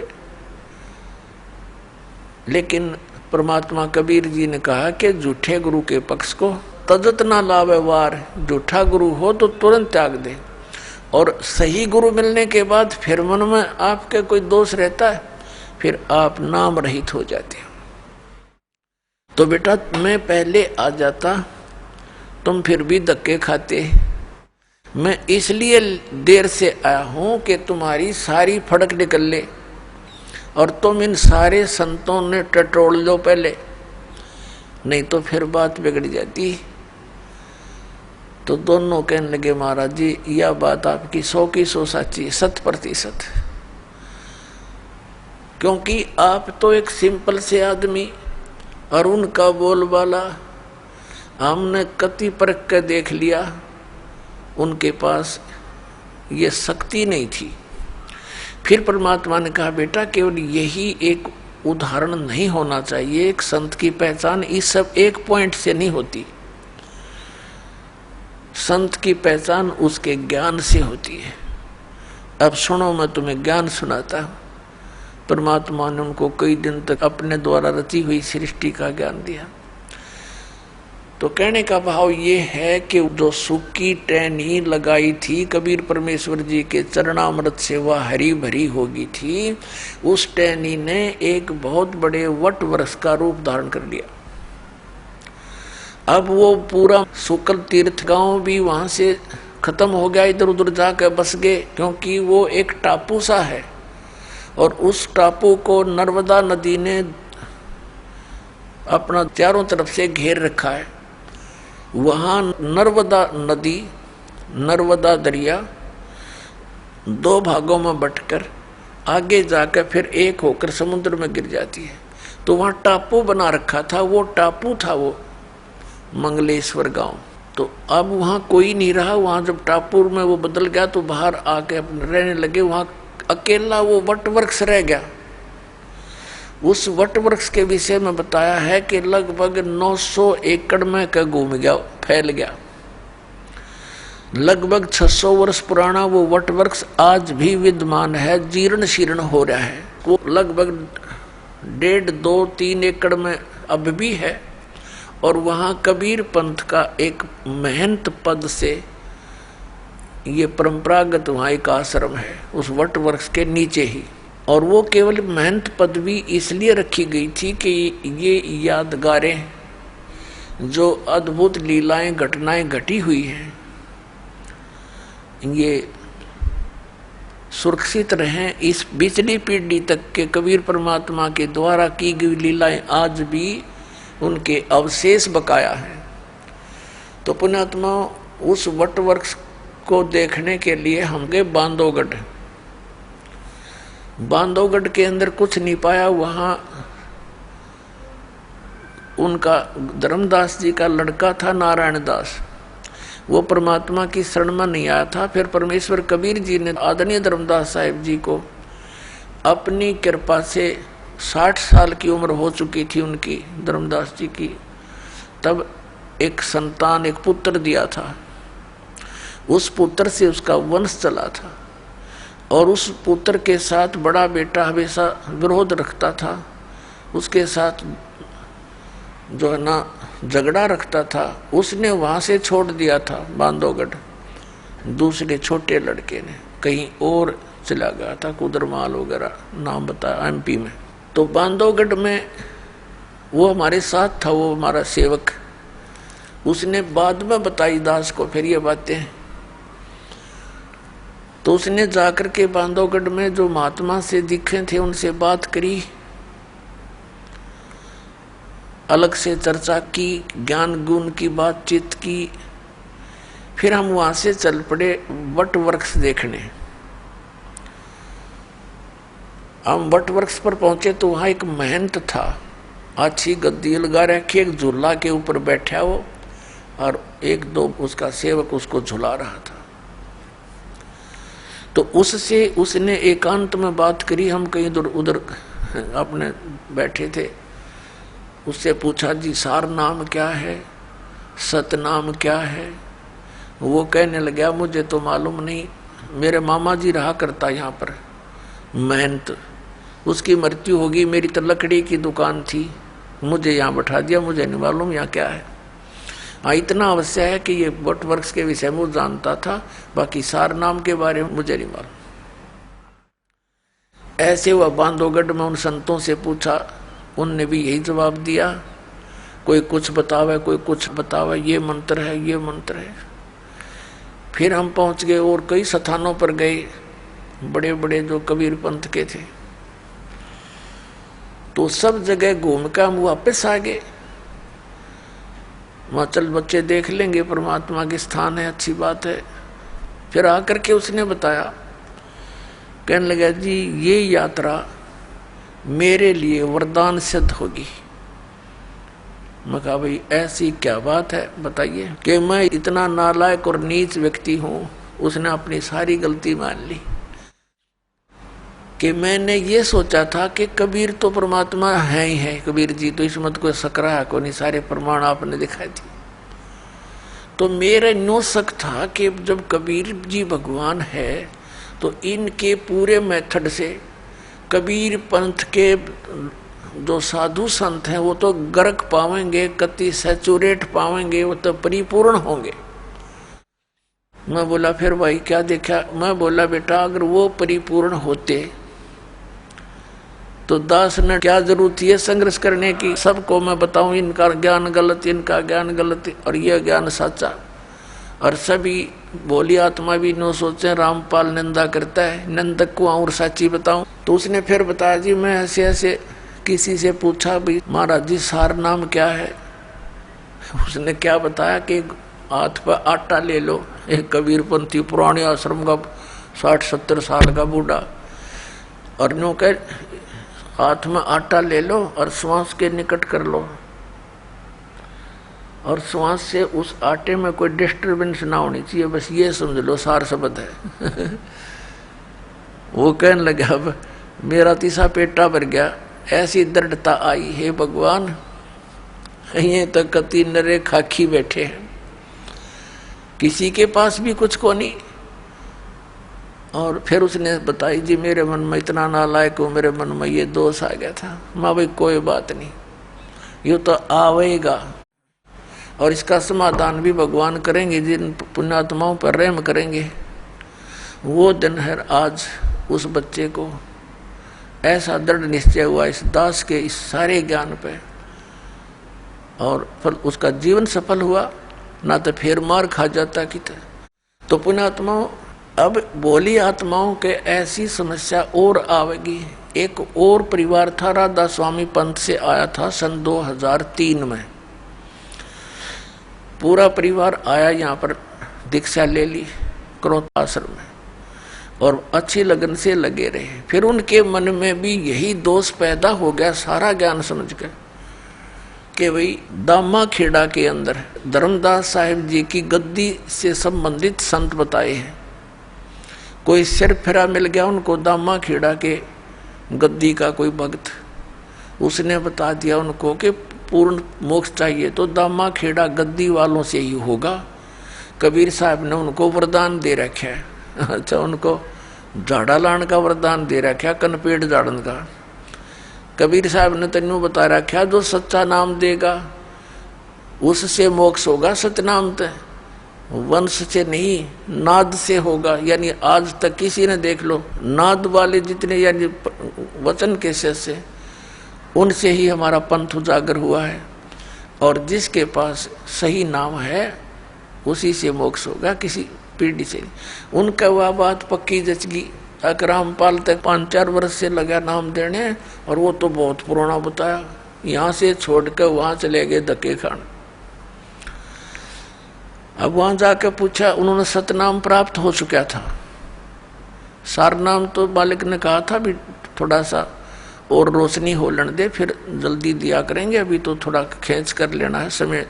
लेकिन परमात्मा कबीर जी ने कहा कि झूठे गुरु के पक्ष को तजत ना लावे वार, झूठा गुरु हो तो तुरंत त्याग दे। और सही गुरु मिलने के बाद फिर मन में आपके कोई दोष रहता है, फिर आप नाम रहित हो जाते हो। तो बेटा मैं पहले आ जाता तुम फिर भी धक्के खाते। मैं इसलिए देर से आया हूं कि तुम्हारी सारी फड़क निकल ले और तुम इन सारे संतों ने टटोल लो पहले, नहीं तो फिर बात बिगड़ जाती। तो दोनों कहने लगे महाराज जी यह बात आपकी 100 की 100 सच्ची, 100%। क्योंकि आप तो एक सिंपल से आदमी और उनका बोलबाला हमने कति परख कर देख लिया, उनके पास ये शक्ति नहीं थी। फिर परमात्मा ने कहा बेटा केवल यही एक उदाहरण नहीं होना चाहिए, एक संत की पहचान इस सब एक पॉइंट से नहीं होती। संत की पहचान उसके ज्ञान से होती है। अब सुनो मैं तुम्हें ज्ञान सुनाता हूं। परमात्मा ने उनको कई दिन तक अपने द्वारा रची हुई सृष्टि का ज्ञान दिया। तो कहने का भाव ये है कि जो सूखी टहनी लगाई थी कबीर परमेश्वर जी के चरणामृत से वह हरी भरी होगी थी, उस टहनी ने एक बहुत बड़े वट वृक्ष का रूप धारण कर लिया। अब वो पूरा शुक्ल तीर्थ गांव भी वहां से खत्म हो गया, इधर उधर जाकर बस गए, क्योंकि वो एक टापू सा है और उस टापू को नर्मदा नदी ने अपना चारों तरफ से घेर रखा है। वहाँ नर्मदा नदी, नर्मदा दरिया 2 भागों में बंटकर आगे जाकर फिर एक होकर समुद्र में गिर जाती है। तो वहाँ टापू बना रखा था, वो टापू था वो मंगलेश्वर गांव। तो अब वहाँ कोई नहीं रहा, वहाँ जब टापू में वो बदल गया तो बाहर आके अपने रहने लगे। वहाँ अकेला वो वट वृक्ष रह गया। उस वट वृक्ष के विषय में बताया है कि लगभग 900 एकड़ में का घूम गया, फैल गया। लगभग 600 वर्ष पुराना वो वट वृक्ष आज भी विद्यमान है, जीर्ण शीर्ण हो रहा है। वो लगभग 1.5, 2, 3 एकड़ में अब भी है और वहाँ कबीर पंथ का एक महंत पद से ये परंपरागत वहाँ एक आश्रम है उस वट वृक्ष के नीचे ही। और वो केवल महंत पदवी इसलिए रखी गई थी कि ये यादगारें जो अद्भुत लीलाएं घटनाएं घटी हुई हैं ये सुरक्षित रहें, इस पिछली पीढ़ी तक के कबीर परमात्मा के द्वारा की गई लीलाएं आज भी उनके अवशेष बकाया हैं। तो पुण्यात्मा उस वट वृक्ष को देखने के लिए हम गए बांधवगढ़। बांधवगढ़ के अंदर कुछ नहीं पाया। वहाँ उनका धर्मदास जी का लड़का था नारायण दास, वो परमात्मा की शरण में नहीं आया था। फिर परमेश्वर कबीर जी ने आदरणीय धर्मदास साहिब जी को अपनी कृपा से 60 साल की उम्र हो चुकी थी उनकी धर्मदास जी की, तब एक संतान एक पुत्र दिया था। उस पुत्र से उसका वंश चला था और उस पुत्र के साथ बड़ा बेटा हमेशा विरोध रखता था, उसके साथ जो है ना झगड़ा रखता था। उसने वहाँ से छोड़ दिया था बांधवगढ़, दूसरे छोटे लड़के ने कहीं और चला गया था, कुदरमाल वगैरह नाम बताया MP में। तो बांधवगढ़ में वो हमारे साथ था, वो हमारा सेवक। उसने बाद में बताई दास को फिर ये बातें। तो उसने जाकर के बांधवगढ़ में जो महात्मा से दिखे थे उनसे बात करी, अलग से चर्चा की, ज्ञान गुण की बातचीत की। फिर हम वहां से चल पड़े वट वृक्ष देखने। हम वट वृक्ष पर पहुंचे तो वहां एक महंत था, अच्छी गद्दी लगा रखी, एक झूला के ऊपर बैठा वो और एक दो उसका सेवक उसको झुला रहा था। तो उससे उसने एकांत में बात करी। हम कहीं इधर उधर अपने बैठे थे। उससे पूछा जी सार नाम क्या है, सत नाम क्या है। वो कहने लगा मुझे तो मालूम नहीं, मेरे मामा जी रहा करता यहाँ पर महंत, उसकी मृत्यु होगी, मेरी तो लकड़ी की दुकान थी, मुझे यहाँ बैठा दिया, मुझे नहीं मालूम यहाँ क्या है। हाँ इतना अवश्य है कि ये वट वृक्ष के विषय में जानता था, बाकी सार नाम के बारे में मुझे नहीं मालूम। ऐसे वह बांधवगढ़ में उन संतों से पूछा, उनने भी यही जवाब दिया, कोई कुछ बतावे कोई कुछ बतावे, ये मंत्र है ये मंत्र है। फिर हम पहुंच गए और कई स्थानों पर गए, बड़े बड़े जो कबीर पंथ के थे। तो सब जगह घूम कर हम वापस आ गए। वहाँ चल बच्चे देख लेंगे, परमात्मा के स्थान है, अच्छी बात है। फिर आकर के उसने बताया, कहने लगा जी ये यात्रा मेरे लिए वरदान सिद्ध होगी। मैं कहा भाई ऐसी क्या बात है बताइए। कि मैं इतना नालायक और नीच व्यक्ति हूँ। उसने अपनी सारी गलती मान ली कि मैंने ये सोचा था कि कबीर तो परमात्मा है ही है, कबीर जी तो इसमें तो कोई सकरा को नहीं, सारे प्रमाण आपने दिखाए थे। तो मेरा नो शक था कि जब कबीर जी भगवान है तो इनके पूरे मेथड से कबीर पंथ के जो साधु संत हैं वो तो गर्क पावेंगे, कति सैचुरेट पावेंगे, वो तो परिपूर्ण होंगे। मैं बोला फिर भाई क्या देखा। मैं बोला बेटा अगर वो परिपूर्ण होते तो दास ने क्या जरूरत है संघर्ष करने की। सबको मैं बताऊं इनका ज्ञान गलत, इनका ज्ञान गलत और यह ज्ञान सच्चा। और सभी बोली आत्मा भी नो सोचे रामपाल निंदा करता है, निंदक को और सच्ची बताऊं। तो उसने फिर बताया जी मैं ऐसे ऐसे किसी से पूछा भी महाराज जी सार नाम क्या है। उसने क्या बताया कि हाथ पर आटा ले लो। एक कबीर पंथी पुराने आश्रम का 60-70 साल का बूढ़ा, और नो कह हाथ में आटा ले लो और श्वास के निकट कर लो, और श्वास से उस आटे में कोई डिस्टर्बेंस ना होनी चाहिए, बस ये समझ लो सार शब्द है। वो कहने लगा अब मेरा तीसरा पेटा भर गया, ऐसी दृढ़ता आई है भगवान, ये तो कति नरे खाकी बैठे हैं, किसी के पास भी कुछ को नहीं। और फिर उसने बताई जी मेरे मन में इतना नालायक हूँ, मेरे मन में ये दोष आ गया था। माँ भाई कोई बात नहीं, ये तो आवेगा। और इसका समाधान भी भगवान करेंगे, जिन पुण्यात्माओं पर रहम करेंगे। वो दिन है आज। उस बच्चे को ऐसा दृढ़ निश्चय हुआ इस दास के इस सारे ज्ञान पे, और फल उसका जीवन सफल हुआ, ना तो फिर मार खा जाता किते। तो पुण्यात्माओं, अब भोली आत्माओं के ऐसी समस्या और आवेगी। एक और परिवार था, राधा स्वामी पंथ से आया था सन 2003 में। पूरा परिवार आया यहाँ पर, दीक्षा ले ली क्रोध आश्रम में, और अच्छी लगन से लगे रहे। फिर उनके मन में भी यही दोष पैदा हो गया, सारा ज्ञान समझ कर, कि भाई दामा खेड़ा के अंदर धर्मदास साहिब जी की गद्दी से संबंधित संत बताए हैं। कोई सिर फिरा मिल गया उनको दामा खेड़ा के गद्दी का कोई भक्त, उसने बता दिया उनको कि पूर्ण मोक्ष चाहिए तो दामा खेड़ा गद्दी वालों से ही होगा। कबीर साहब ने उनको वरदान दे रखा है। अच्छा, उनको झाड़ा लाने का वरदान दे रखा, कनपेड़ झाड़न का। कबीर साहब ने तेनों बता रखा, जो सच्चा नाम देगा उससे मोक्ष होगा। सतनाम तो वंश से नहीं, नाद से होगा। यानी आज तक किसी ने देख लो, नाद वाले जितने यानी वचन के से, उनसे ही हमारा पंथ उजागर हुआ है। और जिसके पास सही नाम है उसी से मोक्ष होगा, किसी पीढ़ी से। उनका वह बात पक्की जचगी। रामपाल तक 5-4 वर्ष से लगा नाम देने, और वो तो बहुत पुराना बताया। यहाँ से छोड़कर वहाँ चले गए धक्के खाने। अब वहाँ जाकर पूछा, उन्होंने सतनाम प्राप्त हो चुका था। सार नाम तो बालक ने कहा था भी थोड़ा सा और रोशनी हो लेने दे, फिर जल्दी दिया करेंगे, अभी तो थोड़ा खींच कर लेना है, समय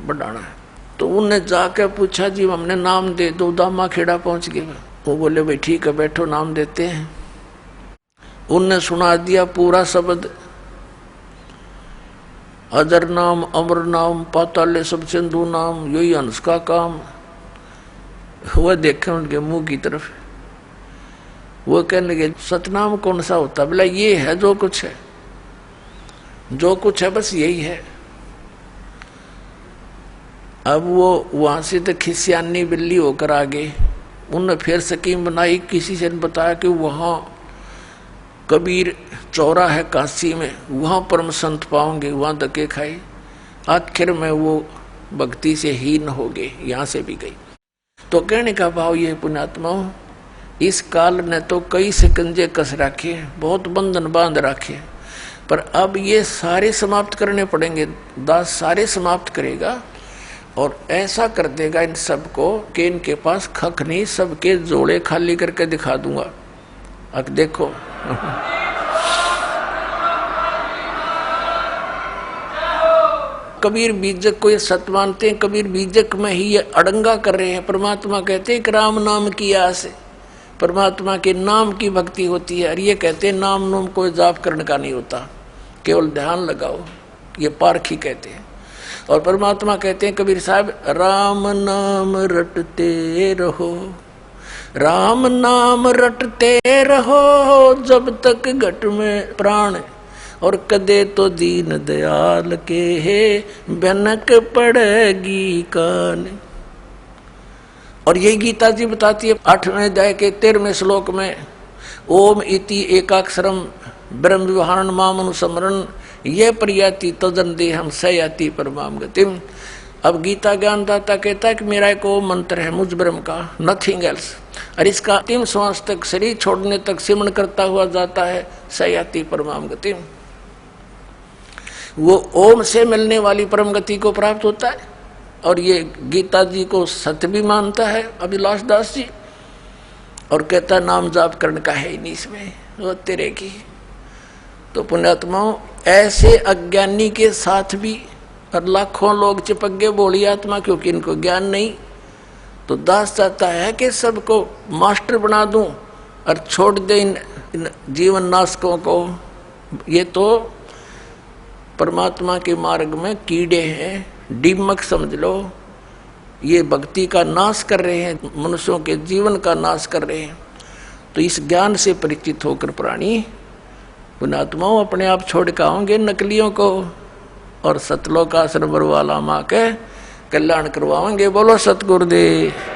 बढ़ाना है। तो उनने जाकर पूछा, जी हमने नाम दे दो। दामा खेड़ा पहुंच गए। वो बोले, भाई ठीक है, बैठो, नाम देते हैं। उनने सुना दिया पूरा शब्द, अजर नाम, अमर नाम, पाताले सब सिंधु नाम, यही हंस का काम। वह देखे उनके मुंह की तरफ, वो कहने लगे, सतनाम कौन सा होता? बोला, ये है जो कुछ है, जो कुछ है बस यही है। अब वो वहां से तो खिसियानी बिल्ली होकर आ गए। उन्होंने फिर स्कीम बनाई, किसी से बताया कि वहाँ कबीर चौरा है काशी में, वहाँ परम संत पाओगे, वहाँ धक्के खाए। आखिर में वो भक्ति से हीन हो गए, यहाँ से भी गई। तो कहने का भाव ये पुण्यात्माओं, इस काल ने तो कई शिकंजे कस रखे, बहुत बंधन बांध रखे, पर अब ये सारे समाप्त करने पड़ेंगे। दास सारे समाप्त करेगा और ऐसा कर देगा इन सबको कि इनके पास खख नहीं, सबके जोड़े खाली करके दिखा दूंगा। अब देखो कबीर बीजक को ये सत मानते हैं, कबीर बीजक में ही ये अड़ंगा कर रहे हैं। परमात्मा कहते हैं कि राम नाम की आस, परमात्मा के नाम की भक्ति होती है। और ये कहते हैं नाम नोम को जाप करने का नहीं होता, केवल ध्यान लगाओ, ये पारखी कहते हैं। और परमात्मा कहते हैं कबीर साहब, राम नाम रटते रहो, राम नाम रटते रहो, जब तक घट में प्राण, और कदे तो दीन दयाल के है भनक पड़ेगी कान। और यही गीता जी बताती है 8वें अध्याय के 13वें श्लोक में, ओम इति एकाक्षरम ब्रह्म विहारण माम अनुस्मरण ये प्रयाति तजन देहम सयाति परमाम गतिम। अब गीता ज्ञानदाता कहता है कि मेरा एक वो मंत्र है मुझ ब्रह्म का, नथिंग एल्स, और इसका अंतिम श्वास तक, शरीर छोड़ने तक सिमरण करता हुआ जाता है सयाति परमाम गतिम। वो ओम से मिलने वाली परम गति को प्राप्त होता है। और ये गीता जी को सत्य भी मानता है अभिलाष दास जी, और कहता नाम जाप करने का है ही नहीं इसमें, वो तेरे की। तो पुण्यात्माओं, ऐसे अज्ञानी के साथ भी और लाखों लोग चिपक गए बोली आत्मा, क्योंकि इनको ज्ञान नहीं। तो दास चाहता है कि सबको मास्टर बना दूं और छोड़ दे इन जीवन नाशकों को। ये तो परमात्मा के मार्ग में कीड़े हैं, दीमक समझ लो। ये भक्ति का नाश कर रहे हैं, मनुष्यों के जीवन का नाश कर रहे हैं। तो इस ज्ञान से परिचित होकर प्राणी पुण्यात्माओं अपने आप छोड़ के आओगे नकलियों को, और सतलोक आश्रम वाला माँ के कल्याण करवाएंगे। बोलो सतगुरुदेव।